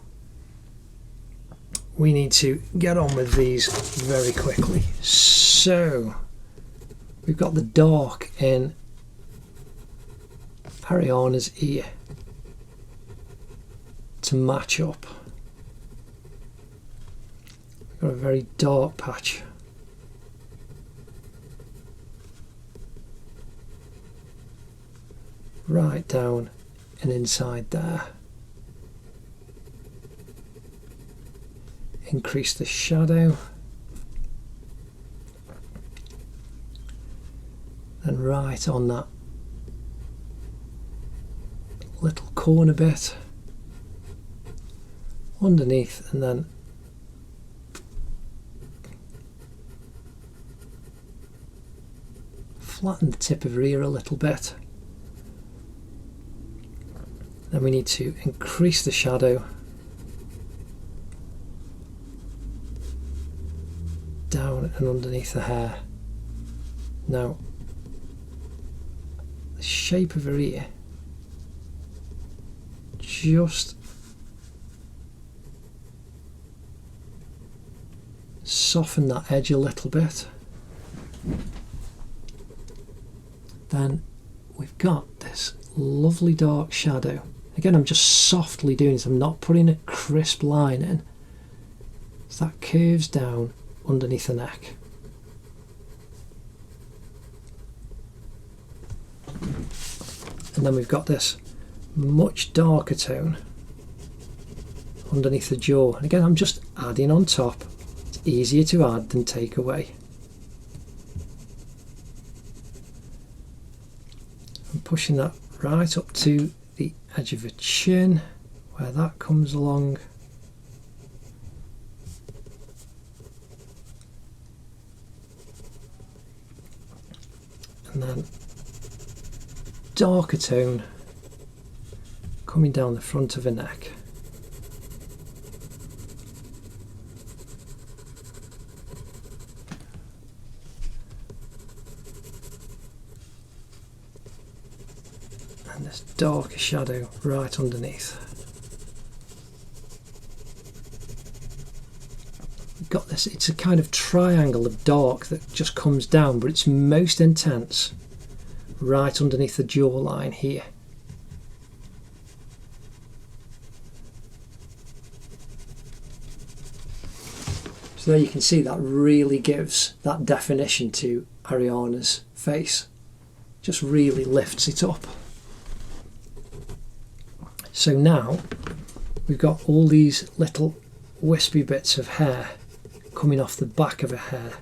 we need to get on with these very quickly. So we've got the dark in Ariana's ear to match up. We've got a very dark patch. Right down and inside there. Increase the shadow. And right on that little corner bit underneath, and then flatten the tip of her ear a little bit. Then we need to increase the shadow down and underneath the hair. Now, the shape of her ear, just soften that edge a little bit. Then we've got this lovely dark shadow. Again, I'm just softly doing this, I'm not putting a crisp line in. So that curves down underneath the neck. And then we've got this much darker tone underneath the jaw. And again, I'm just adding on top. It's easier to add than take away. I'm pushing that right up to the edge of her chin, where that comes along. And then darker tone coming down the front of her neck. And this darker shadow right underneath. We've got this, it's a kind of triangle of dark that just comes down, but it's most intense right underneath the jawline here. So there you can see that really gives that definition to Ariana's face. Just really lifts it up. So now we've got all these little wispy bits of hair coming off the back of her hair.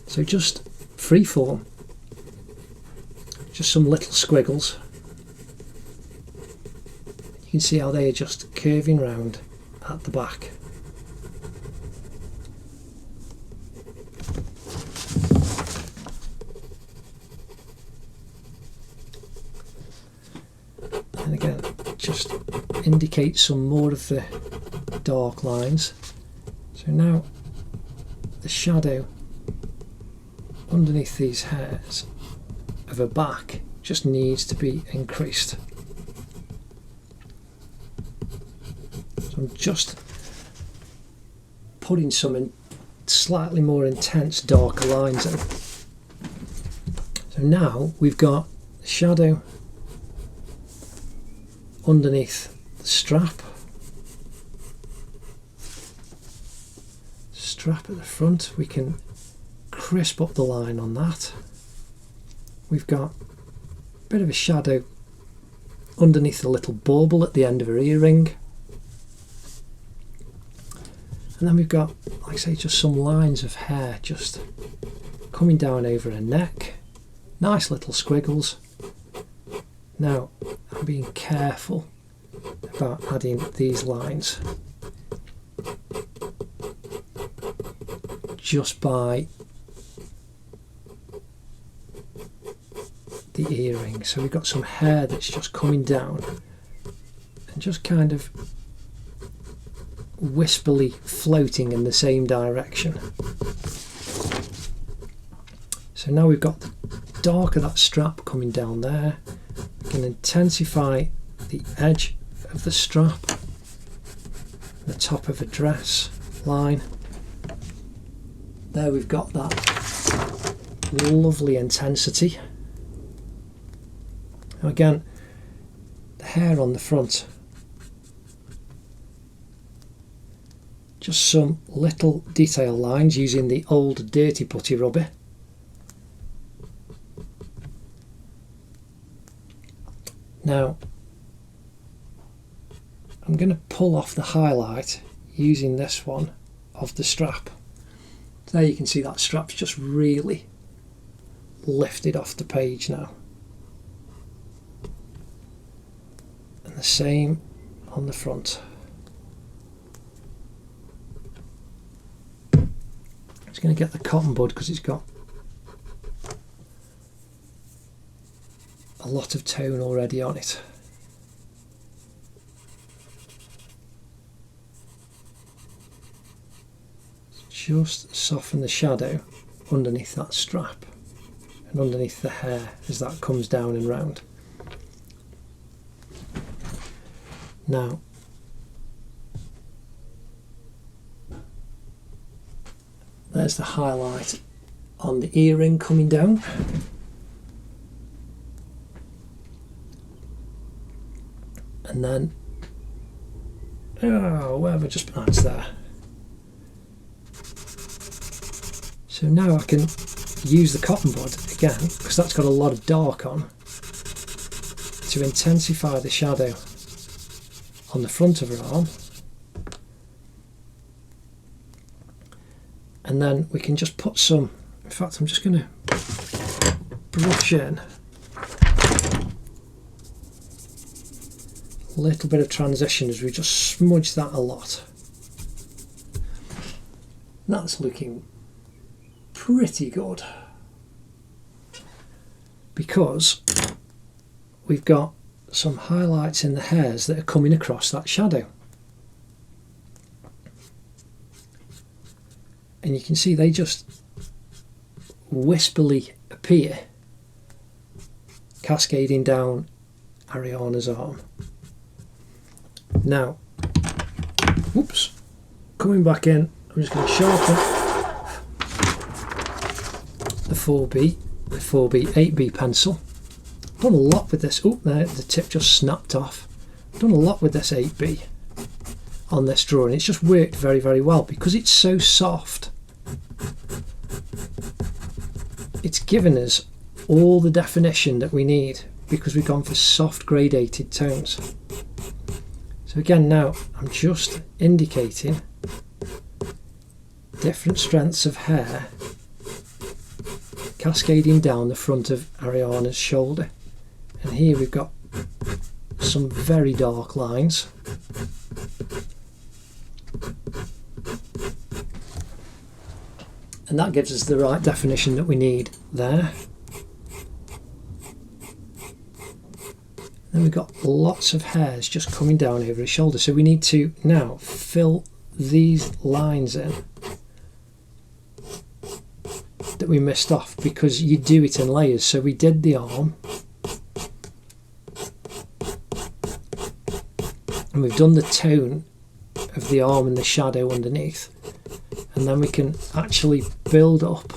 So just freeform, just some little squiggles. You can see how they are just curving round at the back. And again, just indicate some more of the dark lines. So now the shadow underneath these hairs of her back just needs to be increased. So I'm just putting some slightly more intense darker lines in. So now we've got the shadow underneath the strap at the front. We can crisp up the line on that. We've got a bit of a shadow underneath the little bauble at the end of her earring, and then we've got, like I say, just some lines of hair just coming down over her neck. Nice little squiggles. Now I'm being careful about adding these lines just by the earring. So we've got some hair that's just coming down and just kind of wispily floating in the same direction. So now we've got the dark of that strap coming down there. We can intensify the edge of the strap, the top of a dress line. There we've got that lovely intensity. Now again, the hair on the front, just some little detail lines using the old dirty putty rubber. Now I'm going to pull off the highlight using this one of the strap. There you can see that strap's just really lifted off the page now. same on the front. It's going to get the cotton bud because it's got a lot of tone already on it. Just soften the shadow underneath that strap and underneath the hair as that comes down and round. Now, there's the highlight on the earring coming down. And then, where have I just put that? There. So now I can use the cotton bud again, because that's got a lot of dark on, to intensify the shadow on the front of her arm. And then we can just put some, in fact I'm just going to brush in a little bit of transition as we just smudge that a lot. That's looking pretty good because we've got some highlights in the hairs that are coming across that shadow. And you can see they just wispily appear, cascading down Ariana's arm. Now, whoops, coming back in, I'm just going to sharpen the 4B, 8B pencil. Done a lot with this. Oh, there, the tip just snapped off. Done a lot with this 8B on this drawing. It's just worked very, very well because it's so soft. It's given us all the definition that we need because we've gone for soft gradated tones. So again, now I'm just indicating different strengths of hair cascading down the front of Ariana's shoulder. And here we've got some very dark lines. And that gives us the right definition that we need there. Then we've got lots of hairs just coming down over his shoulder. So we need to now fill these lines in that we missed off because you do it in layers. So we did the arm. And we've done the tone of the arm and the shadow underneath. And then we can actually build up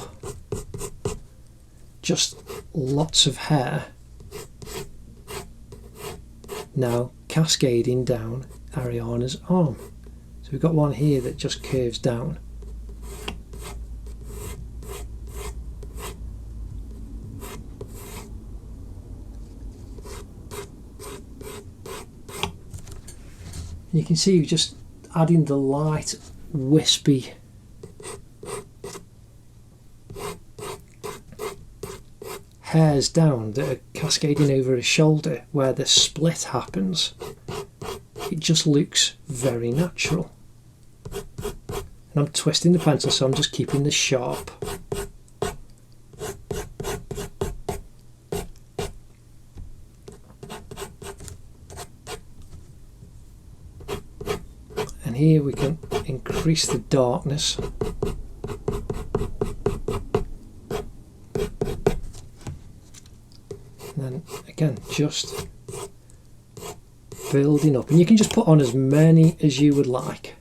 just lots of hair now cascading down Ariana's arm. So we've got one here that just curves down. You can see we're just adding the light, wispy hairs down that are cascading over his shoulder where the split happens. It just looks very natural. And I'm twisting the pencil, so I'm just keeping this sharp. And here we can increase the darkness. And then again, just building up. And you can just put on as many as you would like.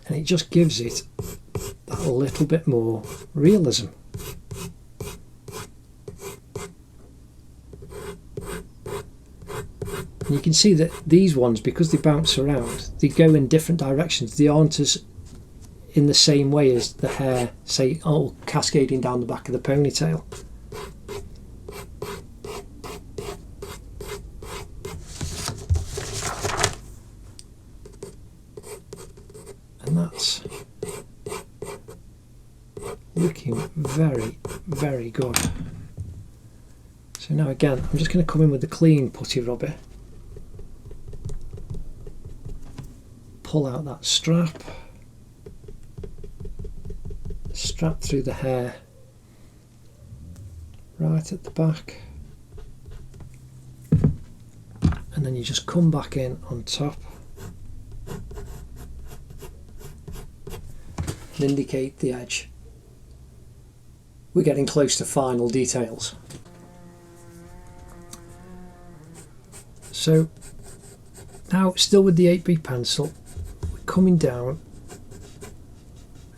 And it just gives it that little bit more realism. And you can see that these ones, because they bounce around, they go in different directions. They aren't as in the same way as the hair, say, cascading down the back of the ponytail. And that's looking very, very good. So now again, I'm just going to come in with the clean putty rubber, pull out that strap through the hair right at the back, and then you just come back in on top and indicate the edge. We're getting close to final details. So now, still with the 8B pencil, we're coming down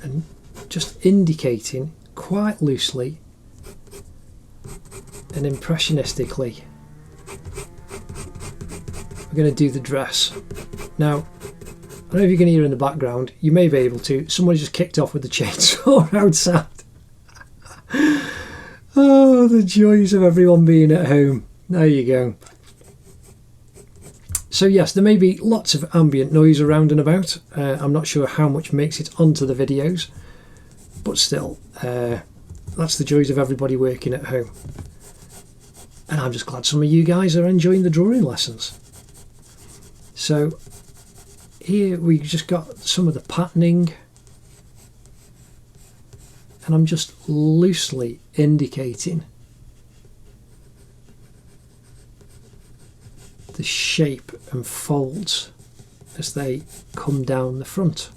and just indicating quite loosely and impressionistically. We're going to do the dress. Now, I don't know if you can hear in the background, you may be able to, someone just kicked off with the chainsaw outside. Oh, the joys of everyone being at home. There you go. So yes, there may be lots of ambient noise around and about. I'm not sure how much makes it onto the videos, but still, that's the joys of everybody working at home. And I'm just glad some of you guys are enjoying the drawing lessons. So here we just got some of the patterning, and I'm just loosely indicating the shape and folds as they come down the front.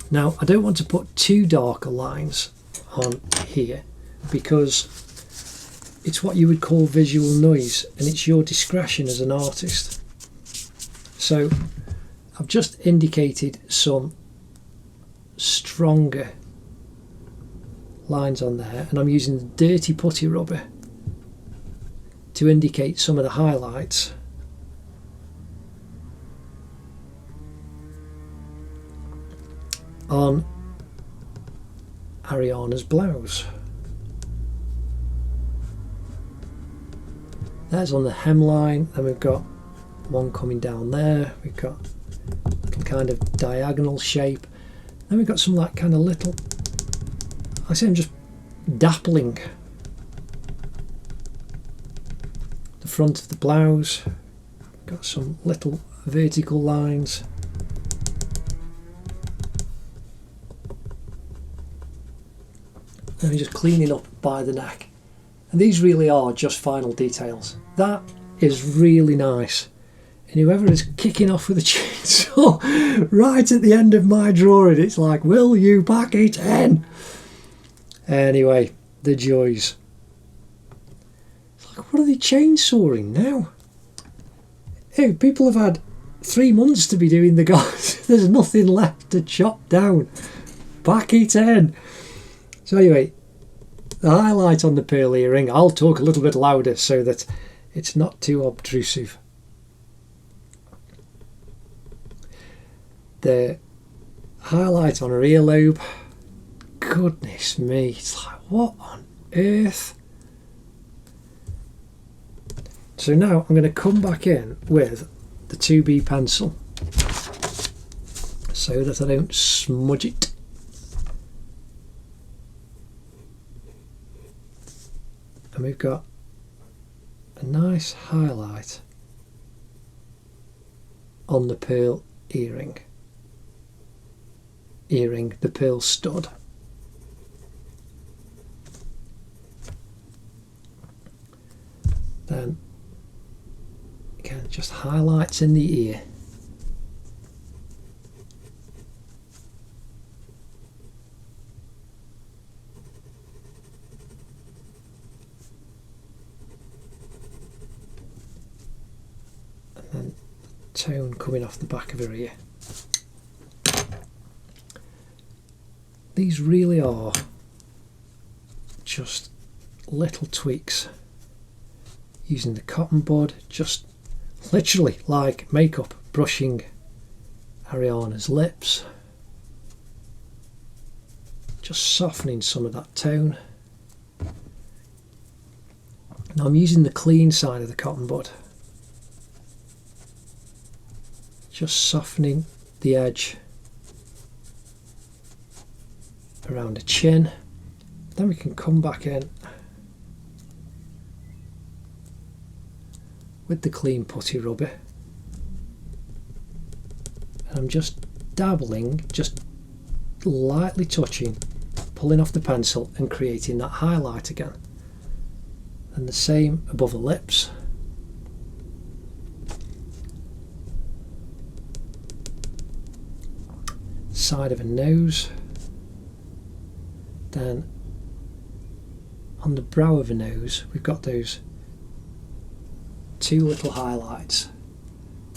Now, I don't want to put too darker lines on here because it's what you would call visual noise, and it's your discretion as an artist. So I've just indicated some stronger lines on there, and I'm using the dirty putty rubber to indicate some of the highlights. On Ariana's blouse. That's on the hemline, and we've got one coming down there. We've got a little kind of diagonal shape. Then we've got some like kind of little, I say I'm just dappling the front of the blouse. Got some little vertical lines. And we're just cleaning up by the neck. And these really are just final details. That is really nice. And whoever is kicking off with a chainsaw right at the end of my drawing, it's like, will you pack it in? Anyway, the joys. It's like, what are they chainsawing now? Hey, people have had 3 months to be doing the guys. There's nothing left to chop down. Pack it in. So anyway, the highlight on the pearl earring, I'll talk a little bit louder so that it's not too obtrusive. The highlight on her earlobe, goodness me, it's like, what on earth? So now I'm going to come back in with the 2B pencil so that I don't smudge it. And we've got a nice highlight on the pearl earring, the pearl stud. Then again, just highlights in the ear. And tone coming off the back of her ear. These really are just little tweaks using the cotton bud, just literally like makeup, brushing Ariana's lips, just softening some of that tone. Now I'm using the clean side of the cotton bud, just softening the edge around the chin. Then we can come back in with the clean putty rubber. And I'm just dabbling, just lightly touching, pulling off the pencil and creating that highlight again. And the same above the lips. Side of a nose. Then on the brow of a nose we've got those two little highlights.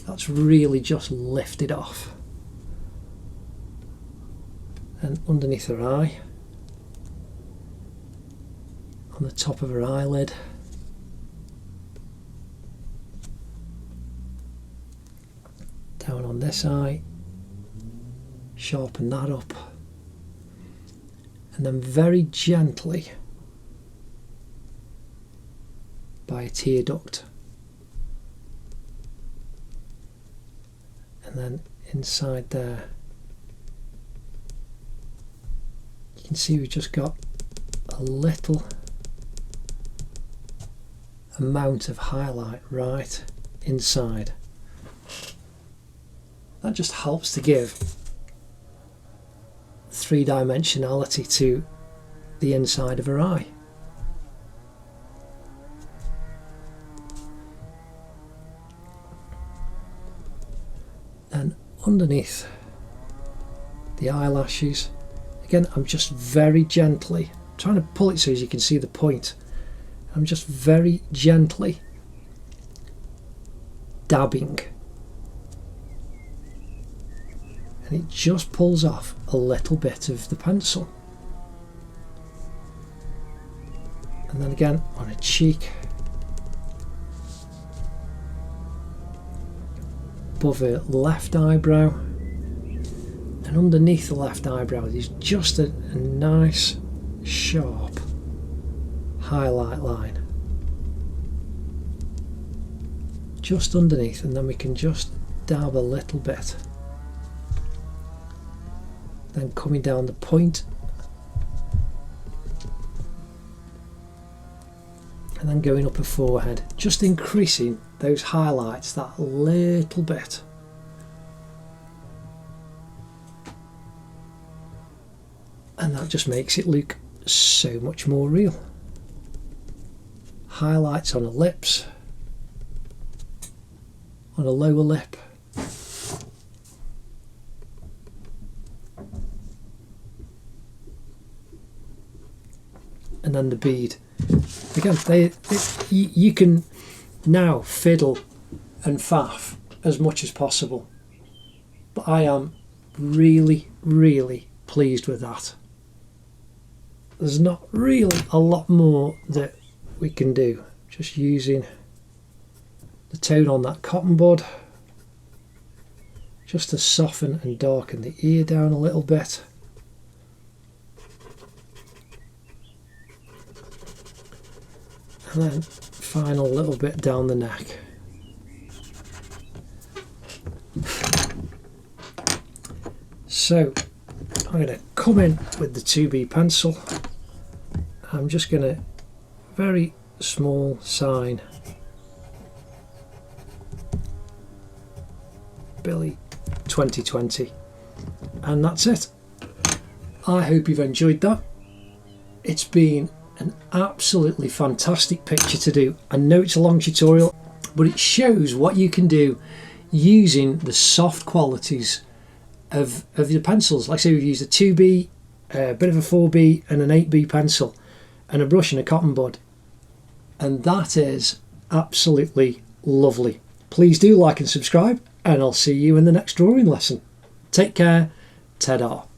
That's really just lifted off. And underneath her eye, on the top of her eyelid, down on this eye, sharpen that up, and then very gently by a tear duct, and then inside there you can see we've just got a little amount of highlight right inside. That just helps to give three-dimensionality to the inside of her eye. And underneath the eyelashes, again, I'm just very gently trying to pull it so as you can see the point. I'm just very gently dabbing, and it just pulls off a little bit of the pencil. And then again on a cheek, above her left eyebrow, and underneath the left eyebrow is just a nice sharp highlight line just underneath, and then we can just dab a little bit, then coming down the point, and then going up her forehead, just increasing those highlights that little bit. And that just makes it look so much more real. Highlights on her lips, on her lower lip, and then the bead. Again, you can now fiddle and faff as much as possible, but I am really, really pleased with that. There's not really a lot more that we can do, just using the tone on that cotton bud just to soften and darken the ear down a little bit. And then final little bit down the neck. So I'm going to come in with the 2B pencil. I'm just going to very small sign Billy 2020, and that's it. I hope you've enjoyed that. It's been an absolutely fantastic picture to do. I know it's a long tutorial, but it shows what you can do using the soft qualities of your pencils. Like I say, we've used a 2B, a bit of a 4B and an 8B pencil, and a brush and a cotton bud, and that is absolutely lovely. Please do like and subscribe, and I'll see you in the next drawing lesson. Take care. Ta-da.